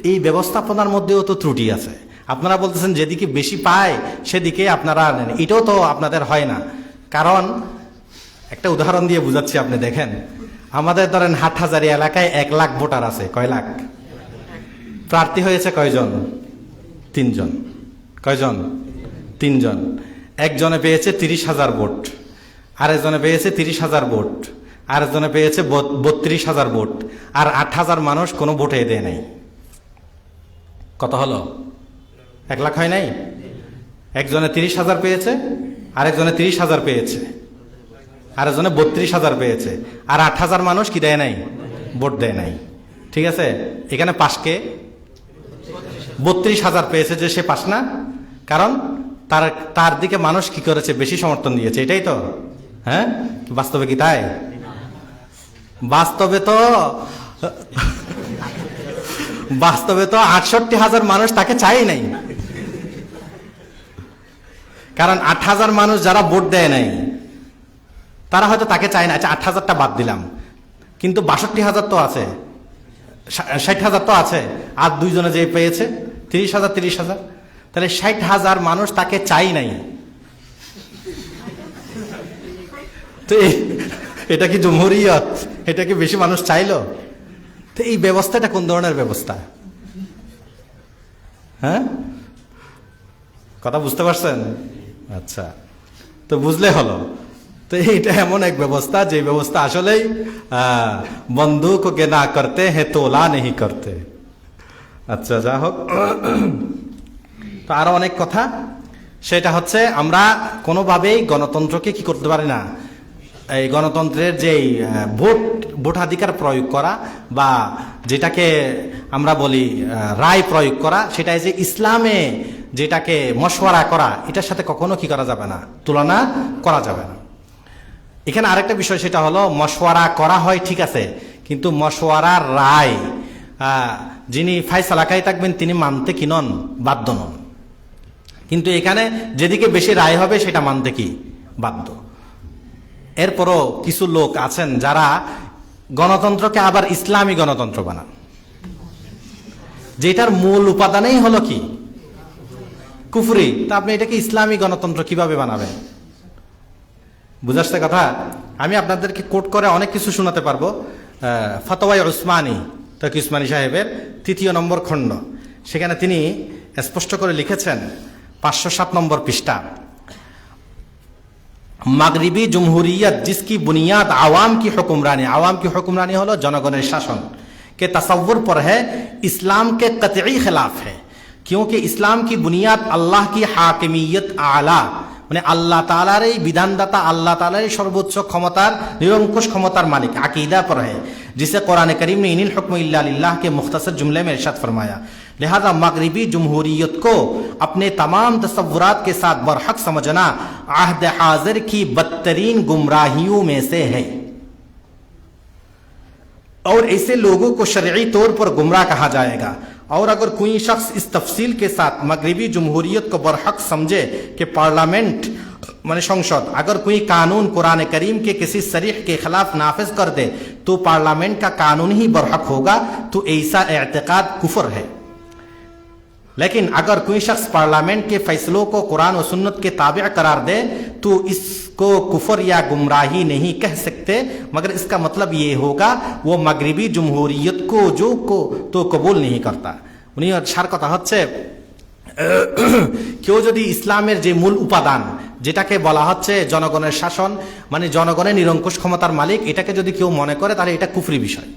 এই ব্যবস্থাপনার মধ্যেও তো ত্রুটি আছে। আপনারা বলতেছেন যেদিকে বেশি পায় সেদিকে আপনারা নেন, এটাও তো আপনাদের হয় না। কারণ একটা উদাহরণ দিয়ে বুঝাচ্ছি, আপনি দেখেন, আমাদের ধরেন হাটহাজারী এলাকায় 1 লাখ ভোটার আছে। কয় লাখ? প্রার্থী হয়েছে কয়জন? 3 জন। কয়জন? 3 জন। একজনে পেয়েছে 30,000 ভোট, আরেকজনে পেয়েছে 30,000 ভোট, আরেকজনে পেয়েছে 32,000 ভোট, আর 8,000 মানুষ কোনো ভোটে দেয় নাই। কত হলো? 1 লাখ হয় নাই? একজনে 30,000 পেয়েছে, আরেকজনে 30,000 পেয়েছে, আরেকজনে 32,000 পেয়েছে, আর 8,000 মানুষ কি দেয় নাই? ভোট দেয় নাই। ঠিক আছে? এখানে পাশকে 32,000 পেয়েছে, যে সে পাস না, কারণ তার দিকে মানুষ কি করেছে? বেশি সমর্থন দিয়েছে। এটাই তো? হ্যাঁ, বাস্তবে কি তাই? বাস্তবে তো 68,000 মানুষ তাকে চাই নাই। কারণ 8,000 মানুষ যারা ভোট দেয় নাই তারা হয়তো তাকে চায় না। আচ্ছা, 8,000টা বাদ দিলাম, কিন্তু 62,000 তো আছে, 60,000 তো আছে, আর 2 জনে যে পেয়েছে 30,000, তাহলে 60,000 মানুষ তাকে চাই নাই। তো এটা কি জমহুরিয়ত? এটা কি বেশি মানুষ চাইলো? তো এই ব্যবস্থাটা কোন ধরনের ব্যবস্থা? হ্যাঁ, কথা বুঝতে পারছেন? আচ্ছা, তো বুঝলে হলো। তো এইটা এমন এক ব্যবস্থা, যে ব্যবস্থা আসলেই বন্দুক কে না করতে হে তোলা নেই করতে। আচ্ছা, যা হোক, তো আরো অনেক কথা। সেটা হচ্ছে আমরা কোনোভাবেই গণতন্ত্রকে কি করতে পারি না, এই গণতন্ত্রের যে ভোটাধিকার প্রয়োগ করা, বা যেটাকে আমরা বলি রায় প্রয়োগ করা, সেটাই যে ইসলামে যেটাকে মশওয়ারা করা, এটার সাথে কখনো কি করা যাবে না, তুলনা করা যাবে না। এখানে আরেকটা বিষয়, সেটা হলো মশওয়ারা করা হয় ঠিক আছে, কিন্তু মশওয়ারার রায় যিনি ফায়সালাকারী থাকবেন তিনি মানতে কি নন? বাধ্য নন। কিন্তু এখানে যেদিকে বেশি রায় হবে সেটা মানতে কি বাধ্য। এরপরও কিছু লোক আছেন যারা গণতন্ত্রকে আবার ইসলামী গণতন্ত্র বানান, যেটার মূল উপাদানেই হলো কি? কুফরি। তা আপনি এটাকে ইসলামী গণতন্ত্র কিভাবে বানাবেন? বুঝাচ্ছে কথা? আমি আপনাদেরকে কোট করে অনেক কিছু শোনাতে পারবো। ফতোয়ায়ে উসমানী, তকি উসমানী সাহেবের 3 নম্বর খণ্ড, সেখানে তিনি স্পষ্ট করে লিখেছেন, 507 নম্বর পৃষ্ঠা, মাগরিবি জমহুরিয়ত जिसकी बुनियाद आवाम की हुक्मरानी হলো জনগণের শাসন के तसव्वुर पर है, इस्लाम के कतई खिलाफ है, क्योंकि इस्लाम की बुनियाद अल्लाह की हाकिमियत आला মানে আল্লাহ তাআলার এই বিধানদাতা, আল্লাহ তাআলার এই সর্বোচ্চ ক্ষমতার, निरंकुश क्षमतार मालिक अकीदा पर है, जिसे कुरान करीम ने इनिल हुक्म इल्ला लिल्लाह के मुख्तसर जुमले में इरशाद फरमाया। लिहाजा मगरिबी जमहूरियत को अपने तमाम तसव्वुरात के साथ बरहक समझना आहद हाजिर की बदतरीन गुमराहियों में से है और ऐसे लोगों को शरई तौर पर गुमराह कहा जाएगा। और अगर कोई शख्स इस तफसील के साथ मगरिबी जमहूरियत को बरहक समझे कि पार्लियामेंट माने संसद अगर कोई कानून कुरान करीम के किसी सरीह के खिलाफ नाफिज कर दे तो पार्लियामेंट का कानून ही बरहक होगा, तो ऐसा एतकाद कुफर है। लेकिन अगर कोई शख्स पार्लियामेंट के फैसलों को कुरान और सुन्नत के ताबिअ करार दे तो इसको कुफर या गुमराही नहीं कह सकते, मगर इसका मतलब ये होगा वो मगरिबी जमहूरियत को तो कबूल नहीं करता। उन्हीं सार कथा হচ্ছে কেউ যদি ইসলামের যে মূল উপাদান যেটাকে বলা হচ্ছে জনগণের শাসন, মানে জনগণের নিরঙ্কুশ ক্ষমতার মালিক, এটাকে যদি কেউ মনে করে তাহলে এটা কুফরি বিষয়।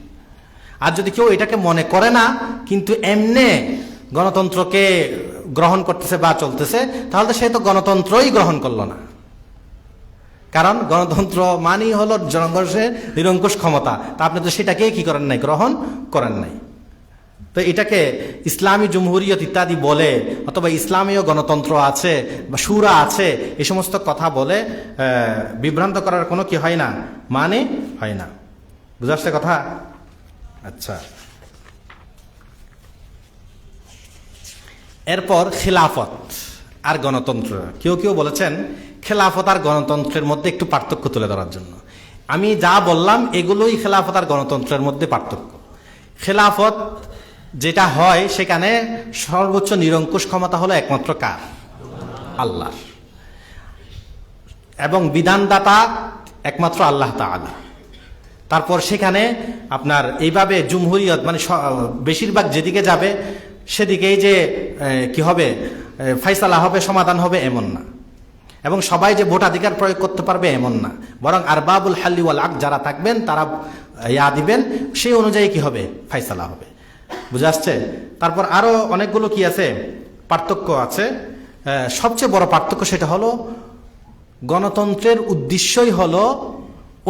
আর যদি কেউ এটাকে মনে করে না কিন্তু এমনে গণতন্ত্রকে গ্রহণ করতেছে বা চলতেছে, তাহলে তো সে তো গণতন্ত্রই গ্রহণ করলো না। কারণ গণতন্ত্র মানেই হলো জনগণের নিরঙ্কুশ ক্ষমতা, তা আপনি তো সেটাকে কি করেন নাই, গ্রহণ করেন নাই। তো এটাকে ইসলামী জমহুরিয়ত ইত্যাদি বলে অথবা ইসলামীয় গণতন্ত্র আছে বা শুরা আছে, এই সমস্ত কথা বলে বিভ্রান্ত করার কোনো কি হয় না, মানে হয় না। বুঝা আসছে কথা? আচ্ছা, এরপর খিলাফত আর গণতন্ত্র। কেউ কেউ বলেছেন খেলাফত আর গণতন্ত্রের মধ্যে একটু পার্থক্য তুলে ধরার জন্য। আমি যা বললাম এগুলোই খেলাফত আর গণতন্ত্রের মধ্যে পার্থক্য। খেলাফত যেটা হয় সেখানে সর্বোচ্চ নিরঙ্কুশ ক্ষমতা হলো একমাত্র কার? আল্লাহর, এবং বিধানদাতা একমাত্র আল্লাহ তাআলা। তারপর সেখানে আপনার এইভাবে জমহুরিয়ত মানে বেশিরভাগ যেদিকে যাবে সেদিকেই যে কি হবে, ফাইসালা হবে, সমাধান হবে এমন না, এবং সবাই যে ভোটাধিকার প্রয়োগ করতে পারবে এমন না, বরং আরবাবুল হাল্লি ওয়াল আকদ যারা থাকবেন তারা ইয়া দিবেন, সেই অনুযায়ী কি হবে, ফাইসালা হবে। বুঝা আসছে? তারপর আরো অনেকগুলো কি আছে, পার্থক্য আছে। সবচেয়ে বড় পার্থক্য সেটা হলো গণতন্ত্রের উদ্দেশ্যই হলো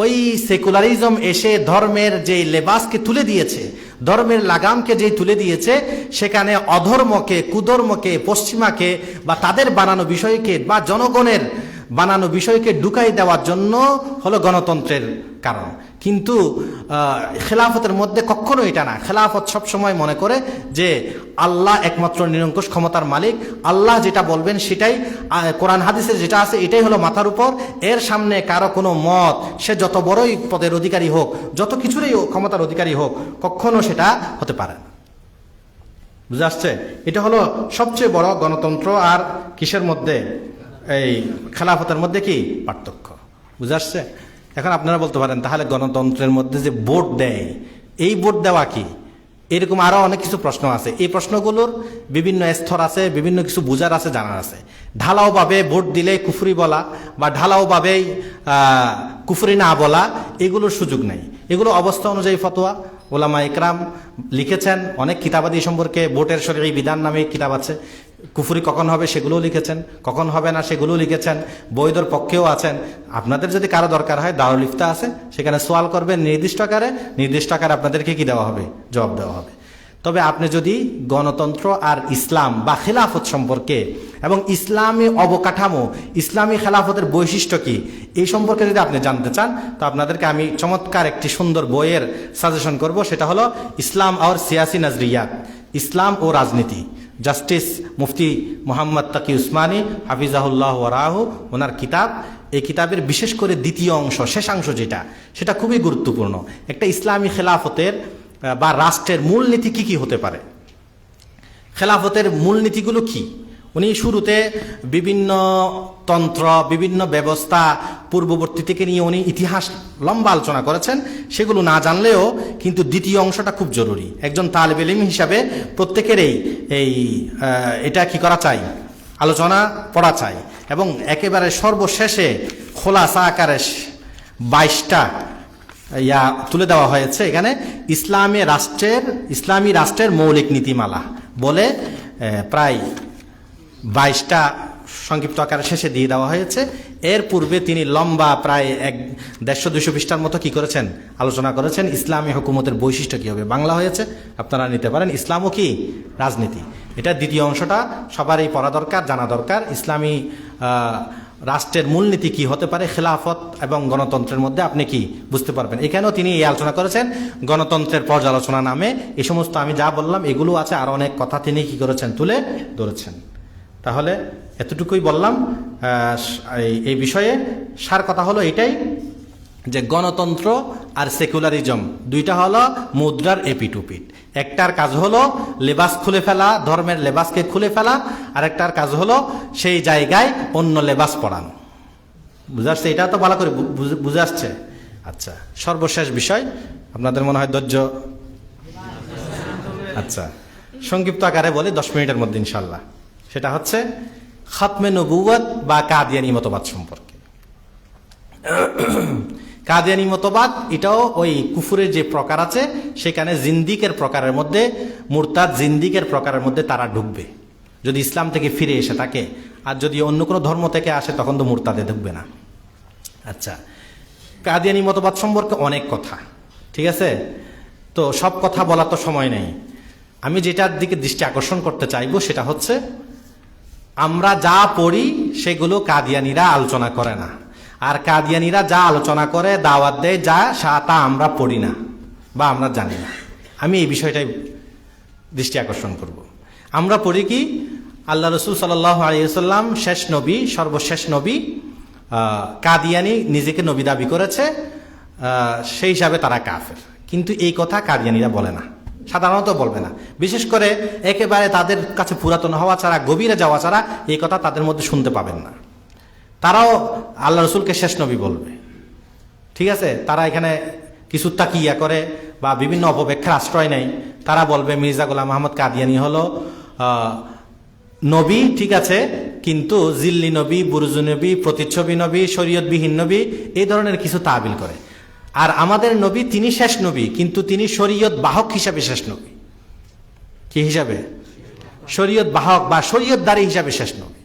ওই সেকুলারিজম এসে ধর্মের যে লেবাসকে তুলে দিয়েছে, ধর্মের লাগামকে যে তুলে দিয়েছে, সেখানে অধর্মকে, কুধর্মকে, পশ্চিমাকে বা তাদের বানানো বিষয়কে বা জনগণের বানানো বিষয়কে ঢুকাই দেওয়ার জন্য হলো গণতন্ত্রের কারণ। কিন্তু খেলাফতের মধ্যে কখনো এটা না। খেলাফত সবসময় মনে করে যে আল্লাহ একমাত্র নিরঙ্কুশ ক্ষমতার মালিক, আল্লাহ যেটা বলবেন সেটাই, কোরআন হাদিসে যেটা আছে এটাই হলো মাথার উপর, এর সামনে কারো কোনো মত, সে যত বড়ই পদের অধিকারী হোক, যত কিছুরই ক্ষমতার অধিকারী হোক, কখনো সেটা হতে পারে না। বুঝে আসছে? এটা হলো সবচেয়ে বড় গণতন্ত্র আর কিসের মধ্যে, এই খেলাফতের মধ্যে কি পার্থক্য। বুঝে আসছে? এখন আপনারা বলতে পারেন তাহলে গণতন্ত্রের মধ্যে যে ভোট দেয়, এই ভোট দেওয়া কি? এরকম আরো অনেক কিছু প্রশ্ন আছে। এই প্রশ্নগুলোর বিভিন্ন স্তর আছে, বিভিন্ন কিছু বোঝার আছে, জানার আছে। ঢালাওভাবে ভোট দিলে কুফরি বলা বা ঢালাওভাবে কুফরি না বলা, এগুলোর সুযোগ নেই। এগুলো অবস্থা অনুযায়ী ফতোয়া। ওলামা ইকরাম লিখেছেন অনেক কিতাবাদি সম্পর্কে, ভোটের শরীয়ী বিধান নামে কিতাব আছে। কুফরি কখন হবে সেগুলোও লিখেছেন, কখন হবে না সেগুলোও লিখেছেন, বৈধর পক্ষেও আছেন। আপনাদের যদি কারো দরকার হয় দারুল ইফতা আছে, সেখানে সোয়াল করবেন নির্দিষ্ট আকারে আপনাদেরকে কি দেওয়া হবে, জবাব দেওয়া হবে। তবে আপনি যদি গণতন্ত্র আর ইসলাম বা খেলাফত সম্পর্কে এবং ইসলামী অবকাঠামো, ইসলামী খেলাফতের বৈশিষ্ট্য কি, এই সম্পর্কে যদি আপনি জানতে চান, তো আপনাদেরকে আমি চমৎকার একটি সুন্দর বইয়ের সাজেশন করব। সেটা হলো ইসলাম আর সিয়াসি নজরিয়াত, ইসলাম ও রাজনীতি, জাস্টিস মুফতি মোহাম্মদ তাকি উসমানী হাফিজাহুল্লাহ ওয়ারাহু, ওনার কিতাব। এই কিতাবের বিশেষ করে দ্বিতীয় অংশ, শেষাংশ যেটা, সেটা খুবই গুরুত্বপূর্ণ। একটা ইসলামী খেলাফতের বা রাষ্ট্রের মূলনীতি কি কি হতে পারে, খেলাফতের মূলনীতিগুলো কি। উনি শুরুতে বিভিন্ন তন্ত্র, বিভিন্ন ব্যবস্থা পূর্ববর্তী থেকে নিয়ে উনি ইতিহাস লম্বা আলোচনা করেছেন, সেগুলো না জানলেও কিন্তু দ্বিতীয় অংশটা খুব জরুরি। একজন তালেবে ইলম হিসাবে প্রত্যেকেরই এটা কি করা চাই, আলোচনা পড়া চাই। এবং একেবারে সর্বশেষে খোলাসা আকারে 22টা তুলে দেওয়া হয়েছে এখানে, ইসলামী রাষ্ট্রের মৌলিক নীতিমালা বলে প্রায় 22টা সংক্ষিপ্ত আকারে শেষে দিয়ে দেওয়া হয়েছে। এর পূর্বে তিনি লম্বা প্রায় 150-200 পৃষ্ঠার মতো কি করেছেন, আলোচনা করেছেন ইসলামী হুকুমতের বৈশিষ্ট্য কী হবে। বাংলা হয়েছে, আপনারা নিতে পারেন, ইসলামও কি রাজনীতি। এটা দ্বিতীয় অংশটা সবারই পড়া দরকার, জানা দরকার। ইসলামী রাষ্ট্রের মূলনীতি কি হতে পারে, খেলাফত এবং গণতন্ত্রের মধ্যে আপনি কি বুঝতে পারবেন। এখানেও তিনি এই আলোচনা করেছেন গণতন্ত্রের পর্যালোচনা নামে। এই সমস্ত আমি যা বললাম এগুলো আছে, আরও অনেক কথা তিনি কি করেছেন, তুলে ধরেছেন। তাহলে এতটুকুই বললাম এই বিষয়ে। সার কথা হলো এটাই যে গণতন্ত্র আর সেকুলারিজম দুইটা হলো মুদ্রার এপিটুপিট। একটার কাজ হলো লেবাস খুলে ফেলা, ধর্মের লেবাসকে খুলে ফেলা, আর একটার কাজ হলো সেই জায়গায় অন্য লেবাস পরানো। বুঝে আসছে? এটা তো ভালো করে বুঝে আসছে। আচ্ছা, সর্বশেষ বিষয়, আপনাদের মনে হয় ধৈর্য, আচ্ছা সংক্ষিপ্ত আকারে বলি 10 মিনিটের মধ্যে ইনশাল্লাহ। সেটা হচ্ছে খতমে নবুয়ত বা কাদিয়ানি মতবাদ সম্পর্কে। কাদিয়ানি মতবাদ এটাও ওই কুফুরের যে প্রকার আছে, সেখানে জিন্দিকের প্রকারের মধ্যে, মুরতাদ জিন্দিকের প্রকারের মধ্যে তারা ঢুকবে যদি ইসলাম থেকে ফিরে এসে থাকে। আর যদি অন্য কোনো ধর্ম থেকে আসে তখন তো মুরতাদে ঢুকবে না। আচ্ছা, কাদিয়ানি মতবাদ সম্পর্কে অনেক কথা, ঠিক আছে, তো সব কথা বলার তো সময় নেই। আমি যেটার দিকে দৃষ্টি আকর্ষণ করতে চাইবো সেটা হচ্ছে, আমরা যা পড়ি সেগুলো কাদিয়ানিরা আলোচনা করে না, আর কাদিয়ানিরা যা আলোচনা করে, দাওয়াত দেয় যা, তা আমরা পড়ি না বা আমরা জানি না। আমি এই বিষয়টাই দৃষ্টি আকর্ষণ করব। আমরা পড়ি কি, আল্লাহ রসুল সাল্লাল্লাহু আলাইহি ওয়াসাল্লাম শেষ নবী, সর্বশেষ নবী। কাদিয়ানি নিজেকে নবী দাবি করেছে, সেই হিসাবে তারা কাফের। কিন্তু এই কথা কাদিয়ানিরা বলে না, সাধারণত বলবে না। বিশেষ করে একেবারে তাদের কাছে পুরাতন হওয়া ছাড়া, গভীরে যাওয়া ছাড়া এই কথা তাদের মধ্যে শুনতে পাবেন না। তারাও আল্লাহ রসুলকে শেষ নবী বলবে, ঠিক আছে। তারা এখানে কিছু তাকিয়া করে বা বিভিন্ন অপব্যাখ্যার আশ্রয় নেয়। তারা বলবে মির্জা গোলাম আহমদ কাদিয়ানি হলো নবী, ঠিক আছে, কিন্তু জিল্লি নবী, বুরুজু নবী, প্রতিচ্ছবি নবী, শরীয়তবিহীন নবী, এই ধরনের কিছু তাবিল করে। আর আমাদের নবী তিনি শেষ নবী, কিন্তু তিনি শরীয়ত বাহক হিসাবে শেষ নবী। কি হিসাবে? শরীয়ত বাহক বা শরীয়তদারী হিসাবে শেষ নবী।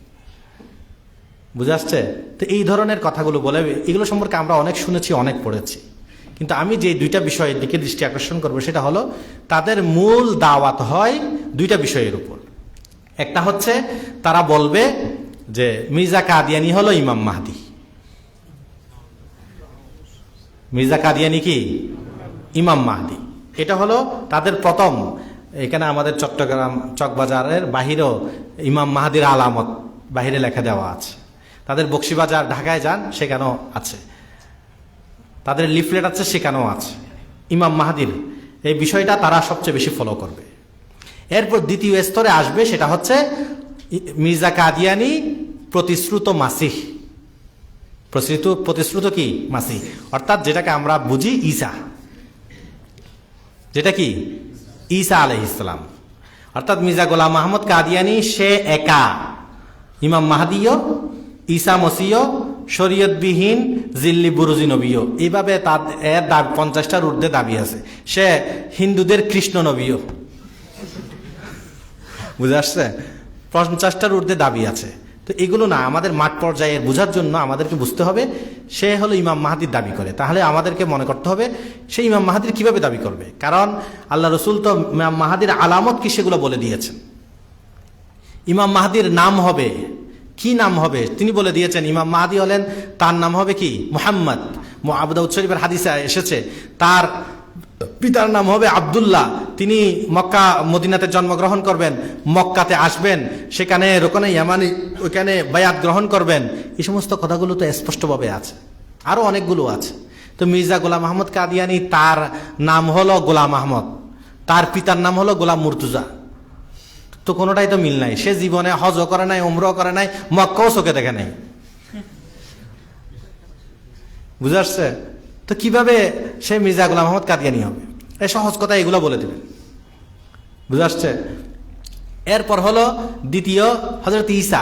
বুঝে আসছে? তো এই ধরনের কথাগুলো বলে, এগুলো সম্পর্কে আমরা অনেক শুনেছি, অনেক পড়েছি। কিন্তু আমি যে দুইটা বিষয়ের দিকে দৃষ্টি আকর্ষণ করবো সেটা হলো, তাদের মূল দাওয়াত হয় দুইটা বিষয়ের উপর। একটা হচ্ছে তারা বলবে যে মির্জা কাদিয়ানি হলো ইমাম মাহদি। মির্জা কাদিয়ানি কি? ইমাম মাহদি। এটা হলো তাদের প্রথম। এখানে আমাদের চট্টগ্রাম চকবাজারের বাহিরেও ইমাম মাহদির আলামত বাহিরে লেখা দেওয়া আছে। তাদের বক্সিবাজার ঢাকায় যান, সেখানেও আছে। তাদের লিফলেট আছে, সেখানেও আছে ইমাম মাহদির এই বিষয়টা তারা সবচেয়ে বেশি ফলো করবে। এরপর দ্বিতীয় স্তরে আসবে, সেটা হচ্ছে মির্জা কাদিয়ানি প্রতিশ্রুত মাসিহ। প্রতিশ্রুত কি? মাসিহ, অর্থাৎ যেটাকে আমরা বুঝি ঈসা। যেটা কি? ঈসা আলাইহিস সালাম। অর্থাৎ মির্জা গোলাম আহমদ কাদিয়ানি সে একা ইমাম মাহদিও, ঈসা মসিও, শরীয়তবিহীন জিল্লি বুরুজি নবীও। এইভাবে এর 50টার ঊর্ধ্বে দাবি আছে। সে হিন্দুদের কৃষ্ণ নবীও। বুঝে আসছে? 50টার ঊর্ধ্বে দাবি আছে। তো এগুলো না, আমাদের মাঠ পর্যায়ে বোঝার জন্য আমাদেরকে বুঝতে হবে সে হলো ইমাম মাহদির দাবি করে। তাহলে আমাদেরকে মনে করতে হবে সে ইমাম মাহদির কিভাবে দাবি করবে, কারণ আল্লাহ রসুল তো ইমাম মাহদির আলামত কি সেগুলো বলে দিয়েছেন। ইমাম মাহদির নাম হবে কি? নাম হবে তিনি বলে দিয়েছেন। ইমাম মাহদি হলেন, তার নাম হবে কি? মুহাম্মদ। আবু দাউদ শরীফের হাদিসে এসেছে তার পিতার নাম হবে আব্দুল্লাহ। তিনি মক্কা মদিনাতে জন্মগ্রহণ করবেন, মক্কাতে আসবেন, সেখানে রোকনে ইয়ামানি ওইখানে বায়াত গ্রহণ করবেন। এই সমস্ত কথাগুলো তো স্পষ্টভাবে আছে, আরো অনেকগুলো আছে। তো মির্জা গোলাম আহমদ কাদিয়ানি, তার নাম হলো গোলাম আহমদ, তার পিতার নাম হলো গোলাম মুর্তুজা। তো কোনোটাই তো মিল নাই। সে জীবনে হজও করে নাই, উমরাও করে নাই, মক্কাও চোখে দেখে নাই। বুঝে আসছে? তো কিভাবে সে মির্জা গোলাম আহমদ কাদিয়ানি হবে? এই সহজ কথা এগুলো বলে দিবেন। বুঝে আসছে? এরপর হলো দ্বিতীয় হযরত ঈসা।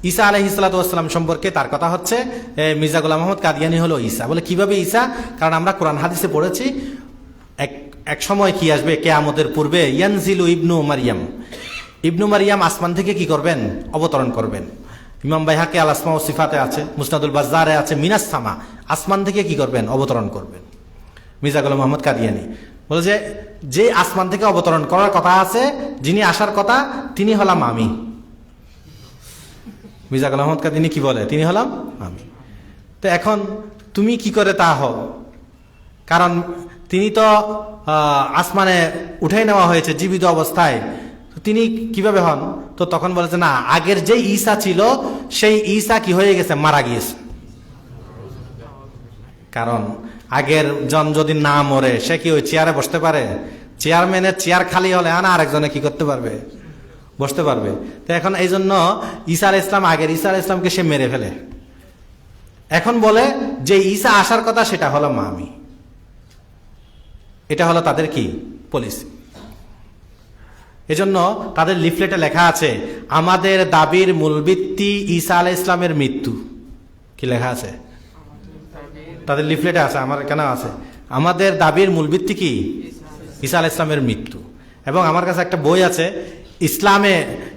ঈসা আলাইহিস সালাতু ওয়াস সালাম সম্পর্কে তার কথা হচ্ছে মির্জা গোলাম আহমদ কাদিয়ানি হলো ঈসা। বলে কিভাবে ঈসা? কারণ আমরা কোরআন হাদিসে পড়েছি এক সময় কি আসবে কিয়ামতের পূর্বে, ইয়ানজিলু ইবনু মারিয়াম। ইবনু মারিয়াম আসমান থেকে কি করবেন? অবতরণ করবেন। ইমাম বাইহাকি আল আসমা ও সিফাতে আছে, মুসনাদুল বাজ্জারে আছে, মিনাস সামা, আসমান থেকে কি করবেন? অবতরণ করবেন। মির্জা গোলাম মোহাম্মদ কাদিয়ানী বলে যে আসমান থেকে অবতরণ করার কথা আছে, যিনি আসার কথা, তিনি হলাম আমি। মির্জা গোলাম মোহাম্মদ কাদিয়ানী কি বলে? তিনি হলাম আমি। তো এখন তুমি কি করে তা হও? কারণ তিনি তো আসমানে উঠাই নেওয়া হয়েছে জীবিত অবস্থায়, তিনি কিভাবে হন? তো তখন বলেছে না, আগের যে ঈসা ছিল সেই ঈসা কি হয়ে গেছে? মারা গিয়েছে। কারণ আগের জন যদি না মরে, সে কি ওই চেয়ারে বসতে পারে? চেয়ারম্যানের চেয়ার খালি হলে আরেকজনে কি করতে পারবে? বসতে পারবে। তো এখন এই জন্য ঈসা আলাইহিস সালাম, আগের ঈসা আলাইহিস সালামকে সে মেরে ফেলে। এখন বলে যে ঈসা আসার কথা, সেটা হলো আমি। এটা হলো তাদের কি পলিসি। এজন্য তাদের লিফলেটে লেখা আছে, আমাদের দাবির মূল ভিত্তি ঈসা আলাইহিস সালামের মৃত্যু। কি লেখা আছে তাদের লিফলেটে? আছে, আমার কেন আছে, আমাদের দাবির মূল ভিত্তি কি? ঈসা আলাইহিস সালামের মৃত্যু। এবং আমার কাছে একটা বই আছে, ইসলামে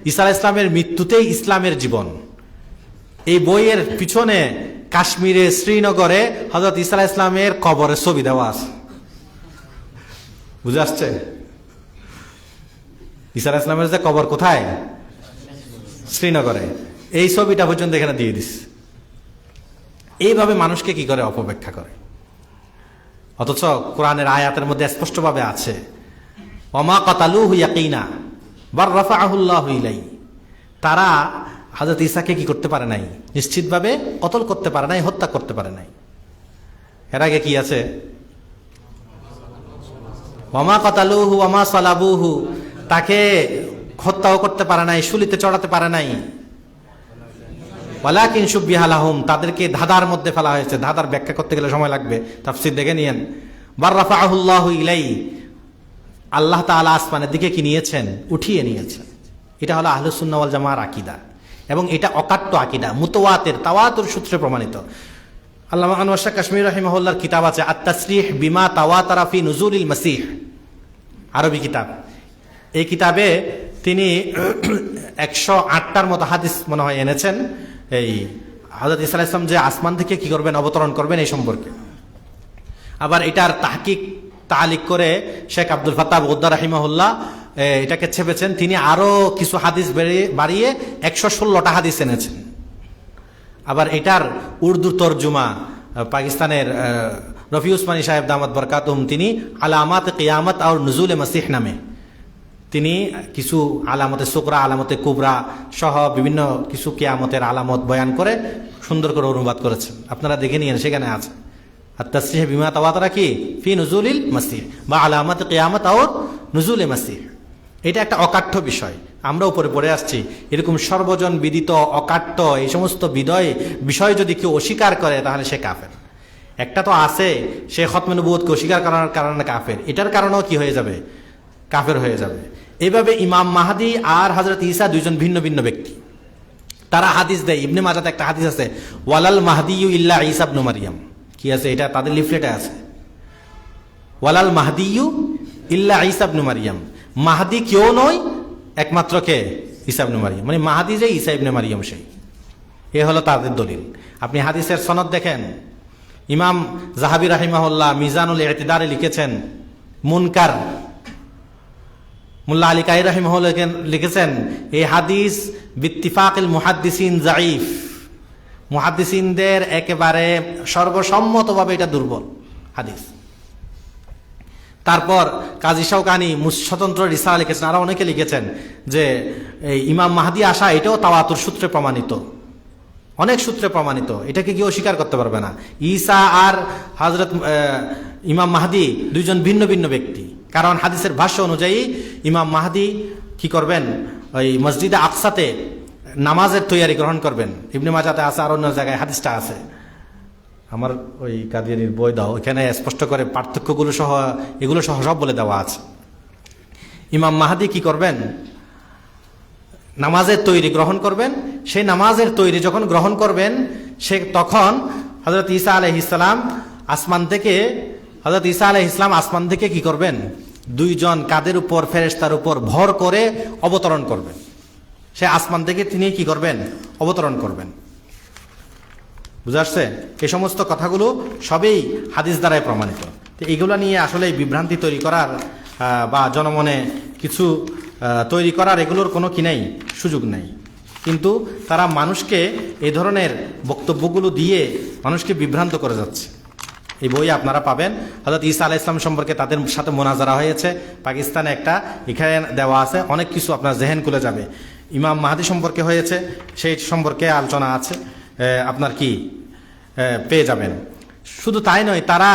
ঈসা আলাইহিস সালামের মৃত্যুতেই ইসলামের জীবন। এই বইয়ের পিছনে কাশ্মীরে, শ্রীনগরে হযরত ঈসা আলাইহিস সালামের কবরের ছবি দেওয়া আছে। বুঝে আসছে? ঈসা আলাইহিস সালামের যে কবর কোথায়? শ্রীনগরে। এই ছবিটা পর্যন্ত এখানে দিয়ে দিস। এইভাবে মানুষকে কি করে? অপব্যাখ্যা করে। অথচ কোরআনের আয়াতের মধ্যে স্পষ্টভাবে আছে, ওমা কাতালুহু ইয়াকিনা বার রাফাআহুল্লাহু ইলাইহি। তারা হযরত ঈসাকে কি করতে পারে নাই? নিশ্চিতভাবে কতল করতে পারে নাই, হত্যা করতে পারে নাই। এর আগে কি আছে? ওমা কাতালুহু ওমা সালাবুহু, তাকে হত্যাও করতে পারে নাই, শুলিতে চড়াতে পারে নাই। ওয়ালাকিন শুববিহা লাহুম, তাদেরকে ধাঁধার মধ্যে ফেলা হয়েছে। ধাঁধার ব্যাখ্যা করতে গেলে সময় লাগবে, তাফসীর দেখে নিয়েন। বার রাফাআহুল্লাহু ইলাইহি, আল্লাহ তাআলা আসমানের দিকে কি নিয়েছেন? উঠিয়ে নিয়েছেন। এটা হলো আহলুস সুন্নাহ ওয়াল জামাআর আকীদা, এবং এটা অকাট্য আকীদা, মুতাওয়াতির, তাওয়াতুর সূত্রে প্রমাণিত। আল্লামা আনোয়ার শাহ কাশ্মীর রাহিমাহুল্লাহর কিতাব আছে আত-তাসরিহ বিমা তাওয়াতারা ফি নুজুলিল মাসীহ, আরবি কিতাব। এই কিতাবে তিনি 108টার মতো হাদিস মনে হয় এনেছেন, এই হযরত ঈসা আলাইহিস সালাম যে আসমান থেকে কি করবেন? অবতরণ করবেন, এই সম্পর্কে। আবার এটার তাহকিক তালিক করে শেখ আব্দুল ফাত্তাহ গোদ্দার রাহিমাহুল্লাহ এটাকে ছেপেছেন। তিনি আরো কিছু হাদিস বাড়িয়ে 116টা হাদিস এনেছেন। আবার এটার উর্দু তরজুমা পাকিস্তানের রফি উসমানী সাহেব দামাত বরকাতুহুম, তিনি আলামাত কিয়ামত আর নুজুলে মাসিহ নামে তিনি কিছু আলামতে সুকরা, আলামতে কুবরা সহ বিভিন্ন কিছু কিয়ামতের আলামত বয়ান করে সুন্দর করে অনুবাদ করেছেন। আপনারা দেখে নিয়েন, সেখানে আছে আত-তাসরিহ বিমা তাওয়াতারা কি ফি নুজুলিল মাসিহ বা আলামাত কিয়ামত আর নুজুলে মাসিহ। এটা একটা অকাট্য বিষয়, আমরা উপরে পড়ে আসছি। এরকম সর্বজন বিদিত অকাট্য এই সমস্ত বিষয় যদি কেউ অস্বীকার করে, তাহলে সে কাফের। একটা তো আছে, সে খতমে নবুয়তকে অস্বীকার করার কারণে কাফের, এটার কারণেও কি হয়ে যাবে? কাফের হয়ে যাবে। এইভাবে ইমাম মাহদি আর হযরত ঈসা দুইজন ভিন্ন ভিন্ন ব্যক্তি। তারা হাদিস দেয়, ইবনে মাজাতে একটা হাদিস আছে, ওয়ালাল মাহদিয়ু ইল্লা ঈসা ইবনে মারইয়াম। কি আছে? এটা তাদের লিফলেটে আছে, ওয়ালাল মাহদিয়ু ইল্লা ঈসা ইবনে মারইয়াম। মাহদি কেউ নয়, একমাত্র কে? ঈসা ইবনে মারইয়াম। মানে মাহদি যে ঈসা ইবনে মারইয়াম সেই। এ হলো তাদের দলিল। আপনি হাদিসের সনদ দেখেন, ইমাম যাহাবী রাহিমাহুল্লাহ মিজানুল ইতিদারে লিখেছেন মুনকার। মুল্লা আলী কায়ি রাহিমাহুল্লাহ লিখেছেন এই হাদিস বিত্তিফাকিল মুহাদ্দিসিন যায়ীফ, মুহাদ্দিসিনদের একেবারে সর্বসম্মতভাবে এটা দুর্বল হাদিস। তারপর কাজী শাওকানি স্বতন্ত্র রিসালা লিখেছেন, আরো অনেকে লিখেছেন যে এই ইমাম মাহদি আসা এটাও তাওয়াতুর সূত্রে প্রমাণিত, অনেক সূত্রে প্রমাণিত। এটাকে কেউ স্বীকার করতে পারবে না। ঈসা আর হযরত ইমাম মাহদি দুইজন ভিন্ন ভিন্ন ব্যক্তি। কারণ হাদিসের ভাষ্য অনুযায়ী ইমাম মাহদি কি করবেন? ওই মসজিদে আকসাতে নামাজের তৈয়ারি গ্রহণ করবেন। ইবনে মাজাতে আছে, আর অন্য জায়গায় হাদিসটা আছে। আমার ওই কাদিয়ানির বই দাও, এখানে স্পষ্ট করে পার্থক্যগুলো সহ এগুলো সহ সব বলে দেওয়া আছে। ইমাম মাহদি কি করবেন? নামাজের তৈরি গ্রহণ করবেন। সেই নামাজের তৈরি যখন গ্রহণ করবেন, সে তখন হযরত ঈসা আলাইহিস সালাম আসমান থেকে আসমান থেকে কি করবেন? দুইজন কাদের উপর, ফেরেশতার উপর ভর করে অবতরণ করবেন। সে আসমান থেকে তিনি কি করবেন? অবতরণ করবেন। বুঝা আসছে? এই সমস্ত কথাগুলো সবই হাদিস দ্বারাই প্রমাণিত। তো এইগুলো নিয়ে আসলে বিভ্রান্তি তৈরি করার বা জনমনে কিছু তৈরি করার এগুলোর কোনো কি নেই, সুযোগ নেই। কিন্তু তারা মানুষকে এই ধরনের বক্তব্যগুলো দিয়ে মানুষকে বিভ্রান্ত করে যাচ্ছে। এই বই আপনারা পাবেন। হযরত ঈসা আলাইহিস সালাম সম্পর্কে তাদের সাথে মোনাজারা হয়েছে পাকিস্তানে একটা, এখানে দেওয়া আছে। অনেক কিছু আপনার জেহেন খুলে যাবে। ইমাম মাহদী সম্পর্কে হয়েছে, সেই সম্পর্কে আলোচনা আছে, আপনার কি পেয়ে যাবেন। শুধু তাই নয়, তারা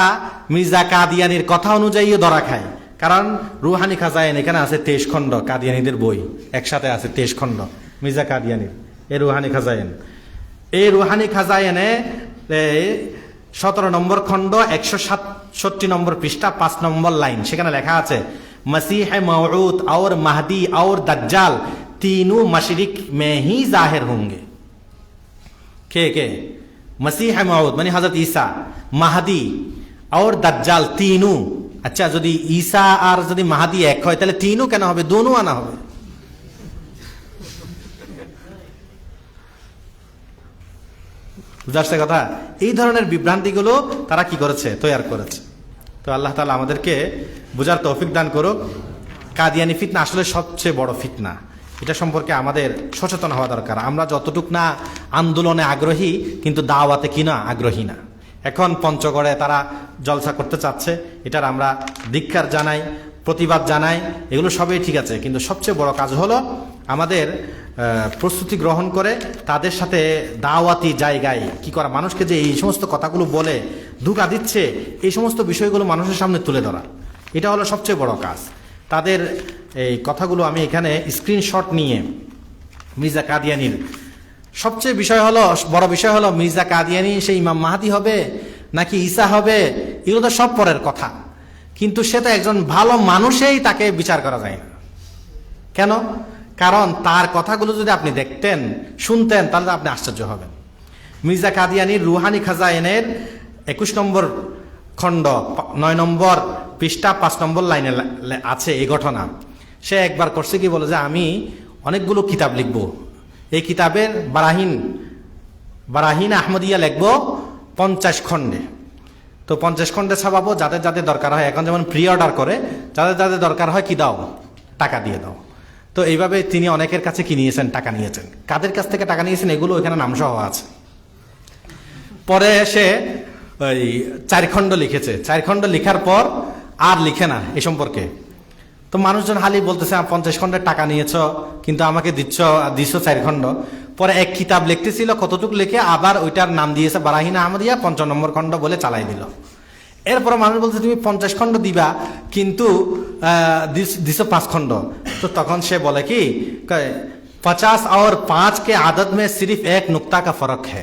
মির্জা কাদিয়ানির কথা অনুযায়ীও ধরা খায়। কারণ রুহানি খাজায়েন এখানে আছে 23 খণ্ড, কাদিয়ানিদের বই একসাথে আছে 23 খণ্ড মির্জা কাদিয়ানির। এই রুহানি খাজায়েন, এই রুহানি খাজায়েনে 17 নম্বর খণ্ড 167 নম্বর পৃষ্ঠা 5 নম্বর লাইন, সেখানে লেখা আছে मसीह मौऊद और महदी और दज्जाल तीनों मशरिक में ही जाहिर होंगे। के मसीह मौऊद मानी हजरत ईसा, महदी और दज्जाल तीनों। अच्छा, যদি ঈসা আর যদি মাহাদি এক হয় তাহলে তিনও কেন হবে? দোনো আনা হবে। বুঝাচ্ছে কথা? এই ধরনের বিভ্রান্তিগুলো তারা কি করেছে? তৈরি করেছে। তো আল্লাহ তাআলা আমাদেরকে বোঝার তৌফিক দান করুক। কাদিয়ানি ফিতনা আসলে সবচেয়ে বড় ফিতনা। এটা সম্পর্কে আমাদের সচেতন হওয়া দরকার। আমরা যতটুক না আন্দোলনে আগ্রহী, কিন্তু দাওয়াতে কিনা আগ্রহী না। এখন পঞ্চগড়ে তারা জলসা করতে চাচ্ছে, এটার আমরা ধিক্কার জানাই, প্রতিবাদ জানাই, এগুলো সবই ঠিক আছে। কিন্তু সবচেয়ে বড় কাজ হলো আমাদের প্রস্তুতি গ্রহণ করে তাদের সাথে দাওয়াতি জায়গায় কি করা, মানুষকে যে এই সমস্ত কথাগুলো বলে ধোঁকা দিচ্ছে, এই সমস্ত বিষয়গুলো মানুষের সামনে তুলে ধরা, এটা হলো সবচেয়ে বড় কাজ। তাদের এই কথাগুলো আমি এখানে স্ক্রিনশট নিয়ে মির্জা কাদিয়ানির সবচেয়ে বড় বিষয় হলো মির্জা কাদিয়ানি সেই ইমাম মাহদি হবে নাকি ঈসা হবে, এগুলো তো সব পরের কথা। কিন্তু সে তো একজন ভালো মানুষেই, তাকে বিচার করা যায় না। কেন? কারণ তার কথাগুলো যদি আপনি দেখতেন, শুনতেন, তাহলে আপনি আশ্চর্য হবেন। মির্জা কাদিয়ানির রুহানি খাজায়েনের 21 নম্বর খণ্ড 9 নম্বর পৃষ্ঠা 5 নম্বর লাইনে আছে এই ঘটনা। সে একবার করছে কি, বলে যে আমি অনেকগুলো কিতাব লিখব, এই কিতাবের বারাহিন আহমদিয়া লিখবো 50 খণ্ডে। তো 50 খণ্ডে ছাপাবো, যাদের যাদের দরকার হয়, এখন যেমন প্রি অর্ডার করে, যাদের যাদের দরকার হয় কি দাও, টাকা দিয়ে দাও। তো এইভাবে তিনি অনেকের কাছে কি নিয়েছেন, টাকা নিয়েছেন। কাদের কাছ থেকে টাকা নিয়েছেন এগুলো এখানে নামসহ আছে। পরে সে ওই 4 খণ্ড লিখেছে। 4 খণ্ড লিখার পর আর লিখে না এ সম্পর্কে। তো মানুষজন হালি বলতেছে 50 খণ্ডের টাকা নিয়েছ, কিন্তু আমাকে দিচ্ছ 4 খণ্ড। পরে এক কিতাব লিখতেছিল, কতটুকু লিখে আবার ওইটার নাম দিয়েছে বারাহিন আহমদিয়া 5 নম্বর খণ্ড বলে চালাই দিল। এরপরে মানুষ বলছে তুমি 50 খণ্ড দিবা, কিন্তু দিছ 5 খণ্ড। তো তখন সে বলে কি 50 और 5 के आदत में सिर्फ एक नुक्ता का फर्क है।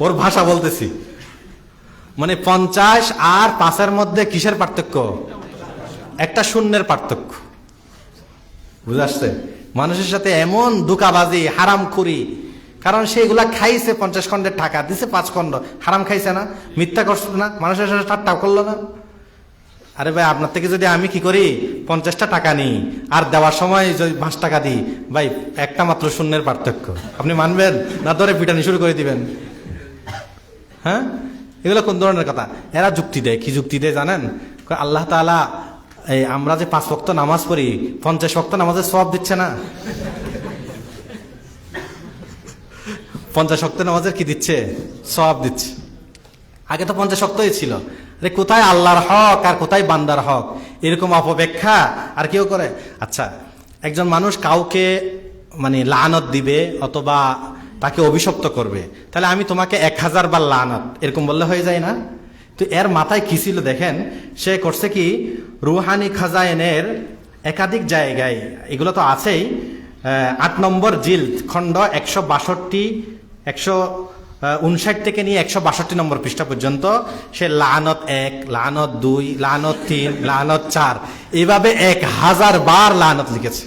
ওর ভাষা বলতেছি, মানে 50 আর 5-এর মধ্যে কিসের পার্থক্য? একটা শূন্যের পার্থক্য। বুঝে আসছে? মানুষের সাথে এমন ধোঁকাবাজি, হারামখুরি, কারণ সেগুলা খাইছে 50 খণ্ডের টাকা দিছে 5 খণ্ড, হারাম খাইছে না, মিথ্যা করছে না, মানুষের সাথে ঠাট্টা করলো না। আরে ভাই, আপনার থেকে যদি আমি কি করি 50টা টাকা নিই আর দেওয়ার সময় যদি 5 টাকা দিই, ভাই একটা মাত্র শূন্যের পার্থক্য, আপনি মানবেন না ধরে পিটানি শুরু করে দিবেন? হ্যাঁ, এগুলো কোন ধরনের কথা? এরা যুক্তি দেয়। কি যুক্তি দেয় জানেন? আল্লাহ তাআলা এই আমরা যে 5 ওয়াক্ত নামাজ পড়ি, 50 ওয়াক্ত নামাজের সওয়াব দিচ্ছে না? 50 ওয়াক্ত নামাজের কি দিচ্ছে? সওয়াব দিচ্ছে। আগে তো 50 ওয়াক্তই ছিল। আরে কোথায় আল্লাহর হক আর কোথায় বান্দার হক, এরকম অপব্যাখ্যা আর কেউ করে? আচ্ছা, একজন মানুষ কাউকে মানে লানত দিবে অথবা তাকে অভিশপ্ত করবে, তাহলে আমি তোমাকে 1000 বার লানত এরকম বললে হয়ে যায় না? তো এর মাথায় কি ছিল দেখেন, সে করছে কি, রুহানি খাজায়েনের একাধিক জায়গায়, এগুলো তো আছেই, 8 নম্বর জিলদ খণ্ড 162, 159 থেকে নিয়ে 162 নম্বর পৃষ্ঠা পর্যন্ত সে লানত 1, লানত 2, লানত 3, লানত 4, এইভাবে 1000 বার লানত লিখেছে।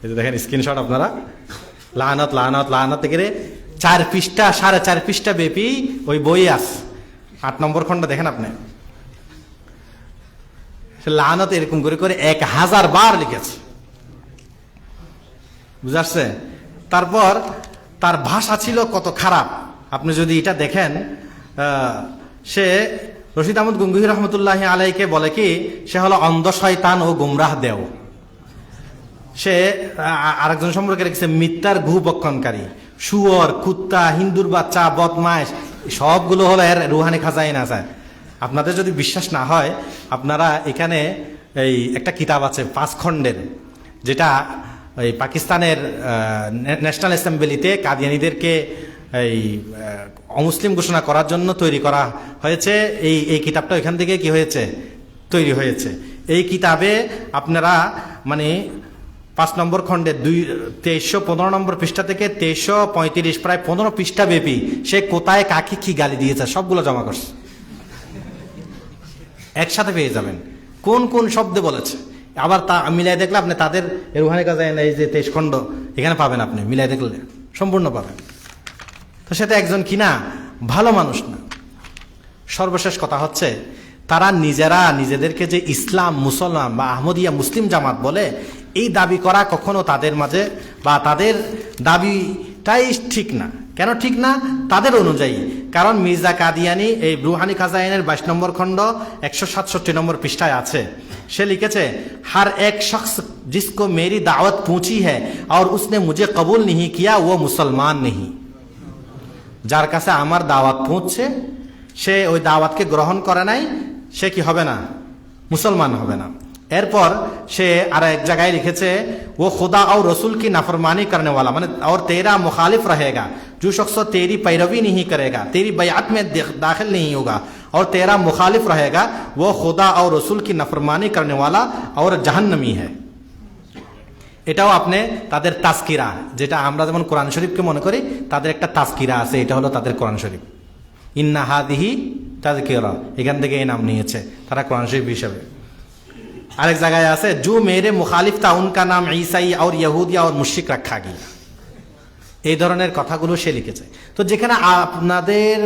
এই যে দেখেন স্ক্রিনশট আপনারা, লানত লানত লানত থেকে 4 পৃষ্ঠা 4.5 পৃষ্ঠা ব্যাপী ওই বই আছে। 8 নম্বর খণ্ড দেখেন আপনি, সে লানত এরকম করে করে 1000 বার লিখেছে, বুঝাচ্ছে। তারপর তার ভাষা ছিল কত খারাপ, আপনি যদি এটা দেখেন, সে রশিদ আহমদ গঙ্গুহি রহমতুল্লাহ আলাইকে বলে কি সে হলো অন্ধ শয়তান ও গুমরাহ দেও। সে আরেকজন সম্পর্কে রেখেছে মিথ্যার গুহবক্ষণকারী, শুয়োর, কুত্তা, হিন্দুর বাচ্চা, বদমাইশ, সবগুলো হলো এর রুহানি খাজাইন আছে। আপনাদের যদি বিশ্বাস না হয়, আপনারা এখানে এই একটা কিতাব আছে 5 খণ্ডের, যেটা এই পাকিস্তানের ন্যাশনাল অ্যাসেম্বলিতে কাদিয়ানীদেরকে এই অমুসলিম ঘোষণা করার জন্য তৈরি করা হয়েছে। এই কিতাবটা এখান থেকে কি হয়েছে, তৈরি হয়েছে। এই কিতাবে আপনারা মানে 5 নম্বর খণ্ডে 2315 নম্বর পৃষ্ঠা থেকে 2335 প্রায় 15 পৃষ্ঠা ব্যাপী সে কোথায় কাকে কি গালি দিয়েছে সবগুলো জমা করছে, একসাথে পেয়ে যাবেন কোন কোন শব্দে বলেছে। আবার তা মিলাই দেখলে আপনি তাদের রুহানি কাজে এই যে 23 খণ্ড এখানে পাবেন, আপনি মিলাই দেখলে সম্পূর্ণ পাবেন। তো সেটা একজন কিনা ভালো মানুষ না। সর্বশেষ কথা হচ্ছে, তারা নিজেরা নিজেদেরকে যে ইসলাম, মুসলমান বা আহমদিয়া মুসলিম জামাত বলে, এই দাবি করা কখনো তাদের মাঝে বা তাদের দাবিটাই ঠিক না। কেন ঠিক না? তাদের অনুযায়ী। কারণ মির্জা কাদিয়ানি এই রুহানি খাজাইনের 22 নম্বর খণ্ড 167 নম্বর পৃষ্ঠায় আছে, সে লিখেছে, हर एक शख्स जिसको मेरी दावत पहुंची है और उसने मुझे कबूल नहीं किया वो मुसलमान नहीं। যার কাছে আমার দাওয়াত পৌঁছছে সে ওই দাওয়াতকে গ্রহণ করে নাই, সে কি হবে না? মুসলমান হবে না। এরপর সে আর এক জায়গায় লিখেছে, वो खुदा और रसूल की नाफरमानी करने वाला মানে और तेरा मुखालिफ रहेगा जो शख्स तेरी पैरवी नहीं करेगा, तेरी बैअत में दाखिल नहीं होगा और तेरा मुखालिफ रहेगा वो खुदा और रसूल की नाफरमानी करने वाला और जहन्नमी है। এটাও আপনি তাদের তাজকিরা, যেটা আমরা যেমন কোরআন শরীফকে মনে করি, তাদের একটা তাজকিরা আছে, এটা হলো তাদের কোরআন শরীফ। ইন্না হাদিহি তাজকিরা, এখান থেকে এই নাম নিয়েছে তারা কোরআন শরীফ হিসেবে। আরেক জায়গায় আছে, জো মেরে মুখালিফ তা উনকা নাম ঈসাই আর ইহুদিয়া আর মুশরিক রাখা গিয়া। এই ধরনের কথাগুলো সে লিখেছে। তো যেখানে আপনাদের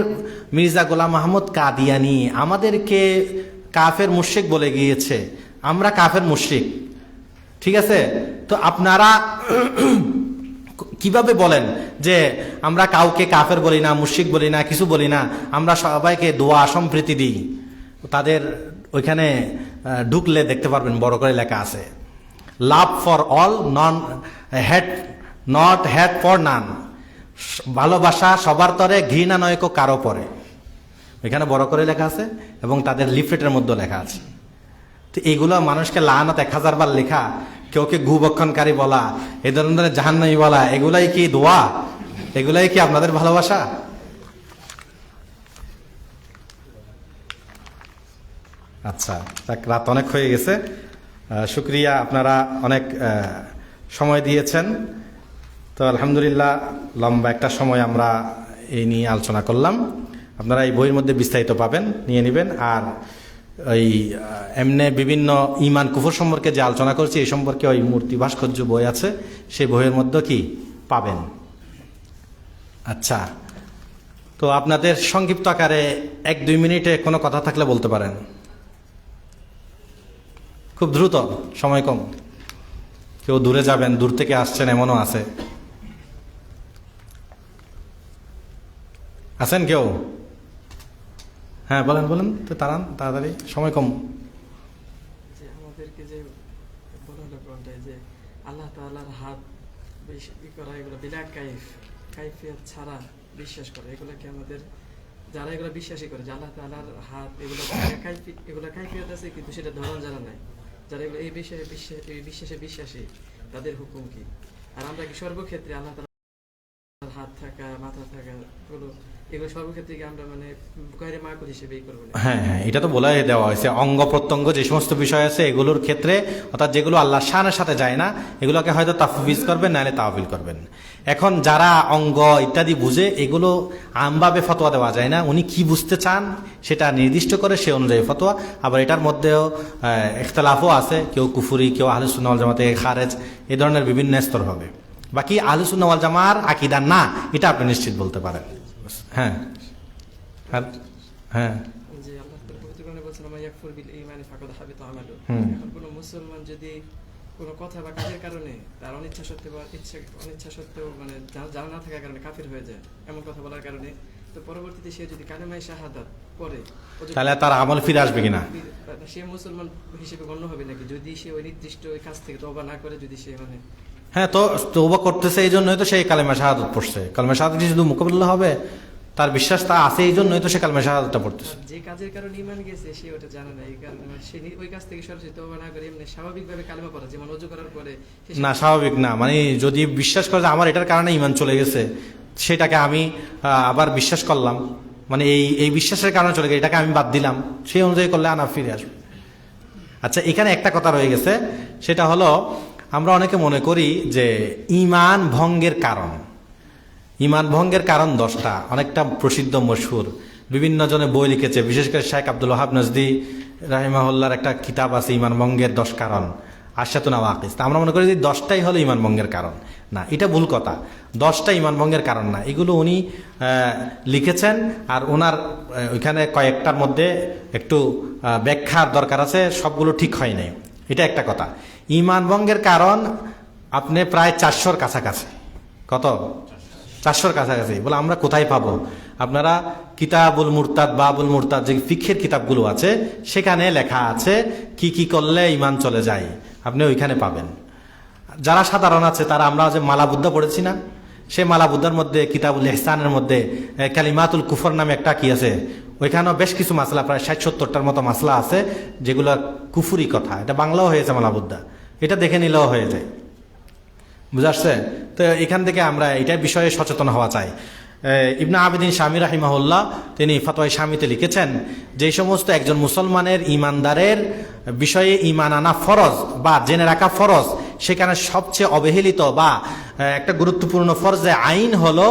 মির্জা গোলাম মাহমুদ কাদিয়ানি আমাদেরকে কাফের মুশরিক বলে গিয়েছে, আমরা কাফের মুশরিক, ঠিক আছে, তো আপনারা কিভাবে বলেন যে আমরা কাউকে কাফের বলি না, মুশরিক বলি না, কিছু বলি না, আমরা সবাইকে দোয়া সম্প্রীতি দিই। তাদের ওইখানে ঢুকলে দেখতে পারবেন বড় করে লেখা আছে, love for all, not hate for none, ভালোবাসা সবার তরে, ঘৃণা নয় কারো পরে। এখানে বড় করে লেখা আছে এবং তাদের লিফলেটের মধ্যে লেখা আছে। তো এইগুলো মানুষকে লানত 1000 বার লেখা, কেউকে গুবক্ষণকারী বলা, এই ধরনের জাহান্নামী বলা, এগুলাই কি দোয়া? এগুলাই কি আপনাদের ভালোবাসা? আচ্ছা, রাত অনেক হয়ে গেছে, শুক্রিয়া, আপনারা অনেক সময় দিয়েছেন। তো আলহামদুলিল্লাহ, লম্বা একটা সময় আমরা এই নিয়ে আলোচনা করলাম। আপনারা এই বইয়ের মধ্যে বিস্তারিত পাবেন, নিয়ে নেবেন। আর ওই এমনি বিভিন্ন ইমান কুফর সম্পর্কে যে আলোচনা করছি এই সম্পর্কে ওই মূর্তি ভাস্কর্য বই আছে, সেই বইয়ের মধ্যে কি পাবেন। আচ্ছা, তো আপনাদের সংক্ষিপ্ত আকারে 1-2 মিনিটে কোনো কথা থাকলে বলতে পারেন, খুব দ্রুত, সময় কম। কেউ দূরে যাবেন, দূর থেকে আসছেন এমনও আছে, আছেন কেউ? হ্যাঁ, বলেন বলেন, তো তাড়াতাড়ি, সময় কম। আমাদেরকে যে বলা হলো কোনটাই যে আল্লাহ তাআলার হাত করা, এগুলো বিলা কাইফিয়ত ছাড়া বিশ্বাস করে, এগুলো কি আমাদের যারা এগুলো বিশ্বাসী করে যে আল্লাহ তাআলার হাত, এগুলো কাইফিয়ত আছে কিন্তু সেটা ধরন জানা নাই, যারা এগুলো এই বিশ্বাসে বিশ্বাসী তাদের হুকুম কি? আর আমরা কি সর্বক্ষেত্রে আল্লাহ তাআলার হাত থাকা, মাথা থাকা, এগুলো সর্বক্ষেত্রে কি আমরা মানে গায়রে মাকুল হিসেবেই করব? হ্যাঁ হ্যাঁ, এটা তো বলাই দেওয়া হয়েছে, অঙ্গ প্রত্যঙ্গ যে সমস্ত বিষয় আছে এগুলোর ক্ষেত্রে, অর্থাৎ যেগুলো আল্লাহর শানের সাথে যায় না, এগুলোকে হয়তো তাফবিজ করবেন, নাহলে তাওবিল করবেন। এখন যারা অঙ্গ ইত্যাদি বুঝে, এগুলো আমভাবে ফতোয়া দেওয়া যায় না, উনি কি বুঝতে চান সেটা নির্দিষ্ট করে সে অনুযায়ী ফতোয়া। আবার এটার মধ্যেও ইখতিলাফও আছে, কেউ কুফুরি, কেউ আহলে সুন্নাহ ওয়াল জামাতে খারেজ, এই ধরনের বিভিন্ন স্তর হবে। বাকি আহলে সুন্নাহ ওয়াল জামার আকীদা না, এটা আপনি নিশ্চিত বলতে পারেন। হ্যাঁ হ্যাঁ, যে আল্লাহ তাআলা পবিত্র কোরআনে বলেছেন, ইয়াকফুর বিল ঈমানি ফাকাদ হাবিতা আমালু। হুম। এখন কোনো মুসলমান যদি কোনো কথা বা কাজের কারণে তার অনিচ্ছা সত্ত্বেও বা অনিচ্ছা সত্ত্বেও মানে জানা না থাকার কারণে কাফির হয়ে যায়, এমন কথা বলার কারণে, তো পরবর্তীতে সে যদি কালেমায়ে শাহাদাত পড়ে, ও যদি- তাহলে তার আমল ফিরে আসবে কিনা? সে মুসলমান হিসেবে গণ্য হবে নাকি যদি সে ওই নির্দিষ্ট ওই কাজ থেকে তওবা না করে, যদি সে মানে হ্যাঁ, তো তওবা করতেছে এই জন্যই তো সেই কালেমা শাহাদাত পড়ছে। কালেমা শাহাদাত কি শুধু মুকাবিলা হবে? তার বিশ্বাস তা আছে এই জন্যই তো সে কালেমা শাহাদাতটা পড়তেছে। যে কাজের কারণে ঈমান গেছে সে ওটা জানে না, এই কারণে সে ওই কাজ থেকে সরাসরি তওবা না করে এমনি স্বাভাবিকভাবে কালেমা পড়া, যেমন ওযু করার পরে সে- না, স্বাভাবিক না। মানে যদি বিশ্বাস করে যে আমার এটার কারণে ঈমান চলে গেছে, সেটাকে আমি আবার বিশ্বাস করলাম, মানে এই বিশ্বাসের কারণে চলে গেছে, এটাকে আমি বাদ দিলাম, সেই অনুযায়ী করলে আনা ফিরে আসবে। আচ্ছা, এখানে একটা কথা রয়ে গেছে, সেটা হলো আমরা অনেকে মনে করি যে ঈমান ভঙ্গের কারণ, ঈমান ভঙ্গের কারণ 10টা, অনেকটা প্রসিদ্ধ মশহুর, বিভিন্ন জনে বই লিখেছে, বিশেষ করে শেখ আব্দুল ওয়াহাব নজদি রাহিমাহুল্লাহর একটা কিতাব আছে ঈমান ভঙ্গের 10 কারণ, আশাতুনা ওয়াকিস। আমরা মনে করি যে 10টাই হলো ঈমান ভঙ্গের কারণ। না, এটা ভুল কথা। 10টা ঈমান ভঙ্গের কারণ না, এগুলো উনি লিখেছেন, আর ওনার ওইখানে কয়েকটার মধ্যে একটু ব্যাখ্যার দরকার আছে, সবগুলো ঠিক হয় নাই, এটা একটা কথা। ঈমান ভঙ্গের কারণ আপনি প্রায় 400-র কাছাকাছি। কত? 400-র কাছাকাছি। বলে আমরা কোথায় পাবো? আপনারা কিতাবুল মুরতাদ, বাবুল মুরতাদ, যে ফিকহের কিতাবগুলো আছে সেখানে লেখা আছে কি কি করলে ঈমান চলে যায়, আপনি ওইখানে পাবেন। যারা সাধারণ আছে তারা, আমরা যে মালাবুদ্ধা পড়েছি না, সেই মালাবুদ্ধার মধ্যে কিতাবুল ইহসানের মধ্যে কালিমাতুল কুফর নামে একটা কি আছে, ওইখানেও বেশ কিছু মাসলা, প্রায় 60-70টার মতো মাসলা আছে যেগুলো কুফুরি কথা। এটা বাংলাও হয়েছে মালাবুদ্ধা, এটা দেখে নিলেও হয়ে যায়। বুঝা আসছে? তো এখান থেকে আমরা এটার বিষয়ে সচেতন হওয়া চাই। ইবনে আবিদিন শামী রাহিমাহুল্লাহ তিনি ফাতোয়ায়ে শামীতে লিখেছেন, যে সমস্ত একজন মুসলমানের ইমানদারের বিষয়ে ঈমান আনা ফরজ বা জেনে রাখা ফরজ, সেখানে সবচেয়ে অবহেলিত বা একটা গুরুত্বপূর্ণ ফরজে আইন হলো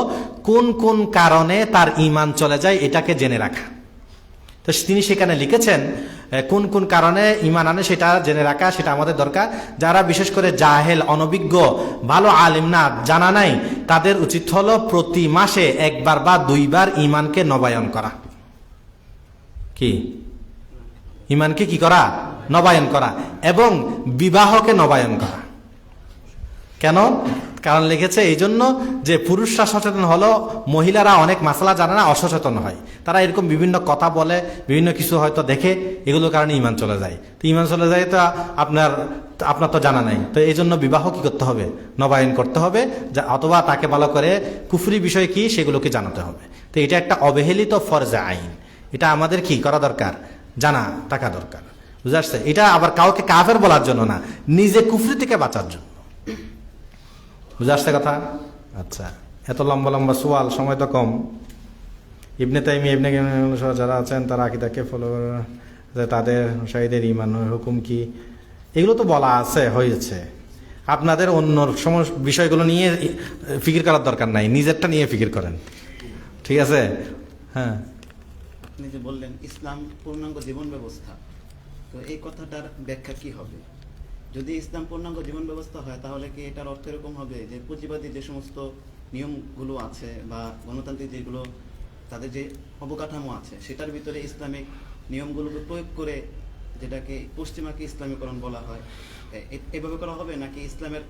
কোন কোন কারণে তার ঈমান চলে যায় এটাকে জেনে রাখা। তো তিনি সেখানে লিখেছেন কোন কোন কারণে ঈমান আনে সেটা জেনে রাখা, সেটা আমাদের দরকার। যারা বিশেষ করে জাহেল, অনভিজ্ঞ, ভালো আলিম না, জানা নাই, তাদের উচিত হলো প্রতি মাসে 1বার বা 2বার ঈমানকে নবায়ন করা। কি? ঈমানকে কি করা? নবায়ন করা। এবং বিবাহকে নবায়ন করা। কেন? কারণ লিখেছে এই জন্য যে পুরুষরা সচেতন হলো, মহিলারা অনেক মাসলা জানে না, অসচেতন হয়, তারা এরকম বিভিন্ন কথা বলে, বিভিন্ন কিছু হয়তো দেখে, এগুলোর কারণে ঈমান চলে যায়। তো ঈমান চলে যায় তো আপনার তো জানা নাই, তো এই জন্য বিবাহ কি করতে হবে? নবায়ন করতে হবে, অথবা তাকে ভালো করে কুফরি বিষয় কি সেগুলোকে জানাতে হবে। তো এটা একটা অবহেলিত ফরজে আইন, এটা আমাদের কি করা দরকার? জানা থাকা দরকার। বুঝতে আসছে? এটা আবার কাউকে কাফের বলার জন্য না, নিজে কুফরি থেকে বাঁচার জন্য। বুঝে আসছে কথা? আচ্ছা, এত লম্বা লম্বা সোয়াল, সময় তো কম। ইবনে তাইমিয়া, ইবনে কাইয়িম সহ যারা আছেন তারা আকীদাকে ফলো করে, তাদের শাহীদের ঈমানের হুকুম কি, এগুলো তো বলা আছে, হয়েছে। আপনাদের অন্য বিষয়গুলো নিয়ে ফিকির করার দরকার নাই, নিজেরটা নিয়ে ফিকির করেন, ঠিক আছে? হ্যাঁ, আপনি যে বললেন ইসলাম পূর্ণাঙ্গ জীবন ব্যবস্থা, তো এই কথাটার ব্যাখ্যা কি হবে? যদি ইসলাম পূর্ণাঙ্গ জীবন ব্যবস্থা হয়, তাহলে কি এটার অর্থ এরকম হবে যে পুঁজিবাদী যে সমস্ত নিয়মগুলো আছে বা গণতান্ত্রিক যেগুলো তাদের যে অবকাঠামো আছে, সেটার ভিতরে ইসলামিক নিয়মগুলোকে প্রয়োগ করে, যেটাকে পশ্চিমাকে ইসলামীকরণ বলা হয়, এভাবে করা হবে? নাকি ইসলামের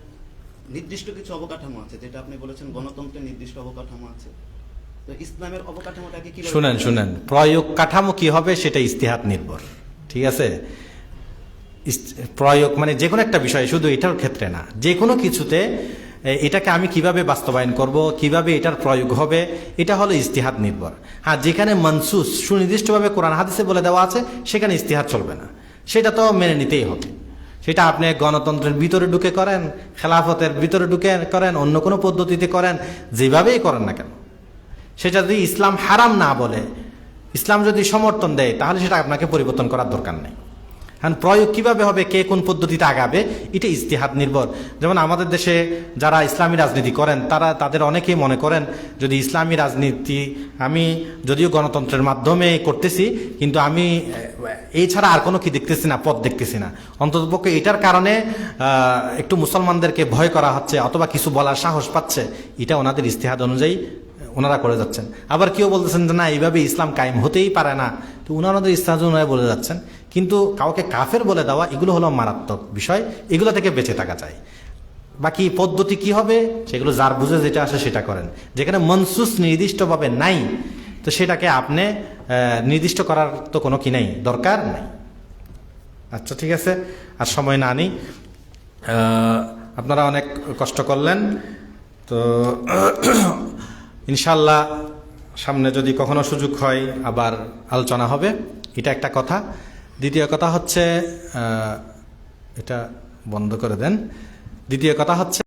নির্দিষ্ট কিছু অবকাঠামো আছে, যেটা আপনি বলেছেন গণতন্ত্রের নির্দিষ্ট অবকাঠামো আছে, তো ইসলামের অবকাঠামোটাকে কি? শুনেন, প্রয়োগ কাঠামো কি হবে সেটা ইজতিহাদ নির্ভর, ঠিক আছে? প্রয়োগ মানে যে কোনো একটা বিষয়, শুধু এটার ক্ষেত্রে না, যে কোনো কিছুতে এটাকে আমি কিভাবে বাস্তবায়ন করব, কিভাবে এটার প্রয়োগ হবে, এটা হলো ইজতিহাদ নির্ভর। হ্যাঁ, যেখানে মনসুস সুনির্দিষ্টভাবে কোরআন হাদিসে বলে দেওয়া আছে সেখানে ইজতিহাদ চলবে না, সেটা তো মেনে নিতেই হবে। সেটা আপনি গণতন্ত্রের ভিতরে ঢুকে করেন, খেলাফতের ভিতরে ঢুকে করেন, অন্য কোনো পদ্ধতিতে করেন, যেভাবেই করেন না কেন, সেটা যদি ইসলাম হারাম না বলে, ইসলাম যদি সমর্থন দেয়, তাহলে সেটা আপনাকে পরিবর্তন করার দরকার নেই। হ্যাঁ, প্রয়োগ কিভাবে হবে, কে কোন পদ্ধতিতে আগাবে, এটা ইজতিহাদ নির্ভর। যেমন আমাদের দেশে যারা ইসলামী রাজনীতি করেন, তাদের অনেকেই মনে করেন যদি ইসলামী রাজনীতি আমি যদিও গণতন্ত্রের মাধ্যমে করতেছি, কিন্তু আমি এই ছাড়া আর কোনো কি দেখতেছি না, পথ দেখতেছি না, অন্ততপক্ষে এটার কারণে একটু মুসলমানদেরকে ভয় করা হচ্ছে অথবা কিছু বলার সাহস পাচ্ছে, এটা ওনাদের ইজতিহাদ অনুযায়ী ওনারা করে যাচ্ছেন। আবার কেউ বলতেছেন যে না, এইভাবে ইসলাম কায়েম হতেই পারে না, তো ওনারা ইজতিহাদ অনুযায়ী বলে যাচ্ছেন। কিন্তু কাউকে কাফের বলে দেওয়া এগুলো হলো মারাত্মক বিষয়, এগুলো থেকে বেঁচে থাকা চাই। বাকি পদ্ধতি কি হবে সেগুলো যার বুঝে যেটা আসে সেটা করেন। যেখানে মনসুস নির্দিষ্টভাবে নাই তো সেটাকে আপনি নির্দিষ্ট করার তো কোনো কি নাই, দরকার নাই। আচ্ছা ঠিক আছে, আর সময় না নিই। আপনারা অনেক কষ্ট করলেন, তো ইনশাল্লাহ সামনে যদি কখনো সুযোগ হয় আবার আলোচনা হবে, এটা একটা কথা। দ্বিতীয় কথা হচ্ছে এটা বন্ধ করে দেন। দ্বিতীয় কথা হচ্ছে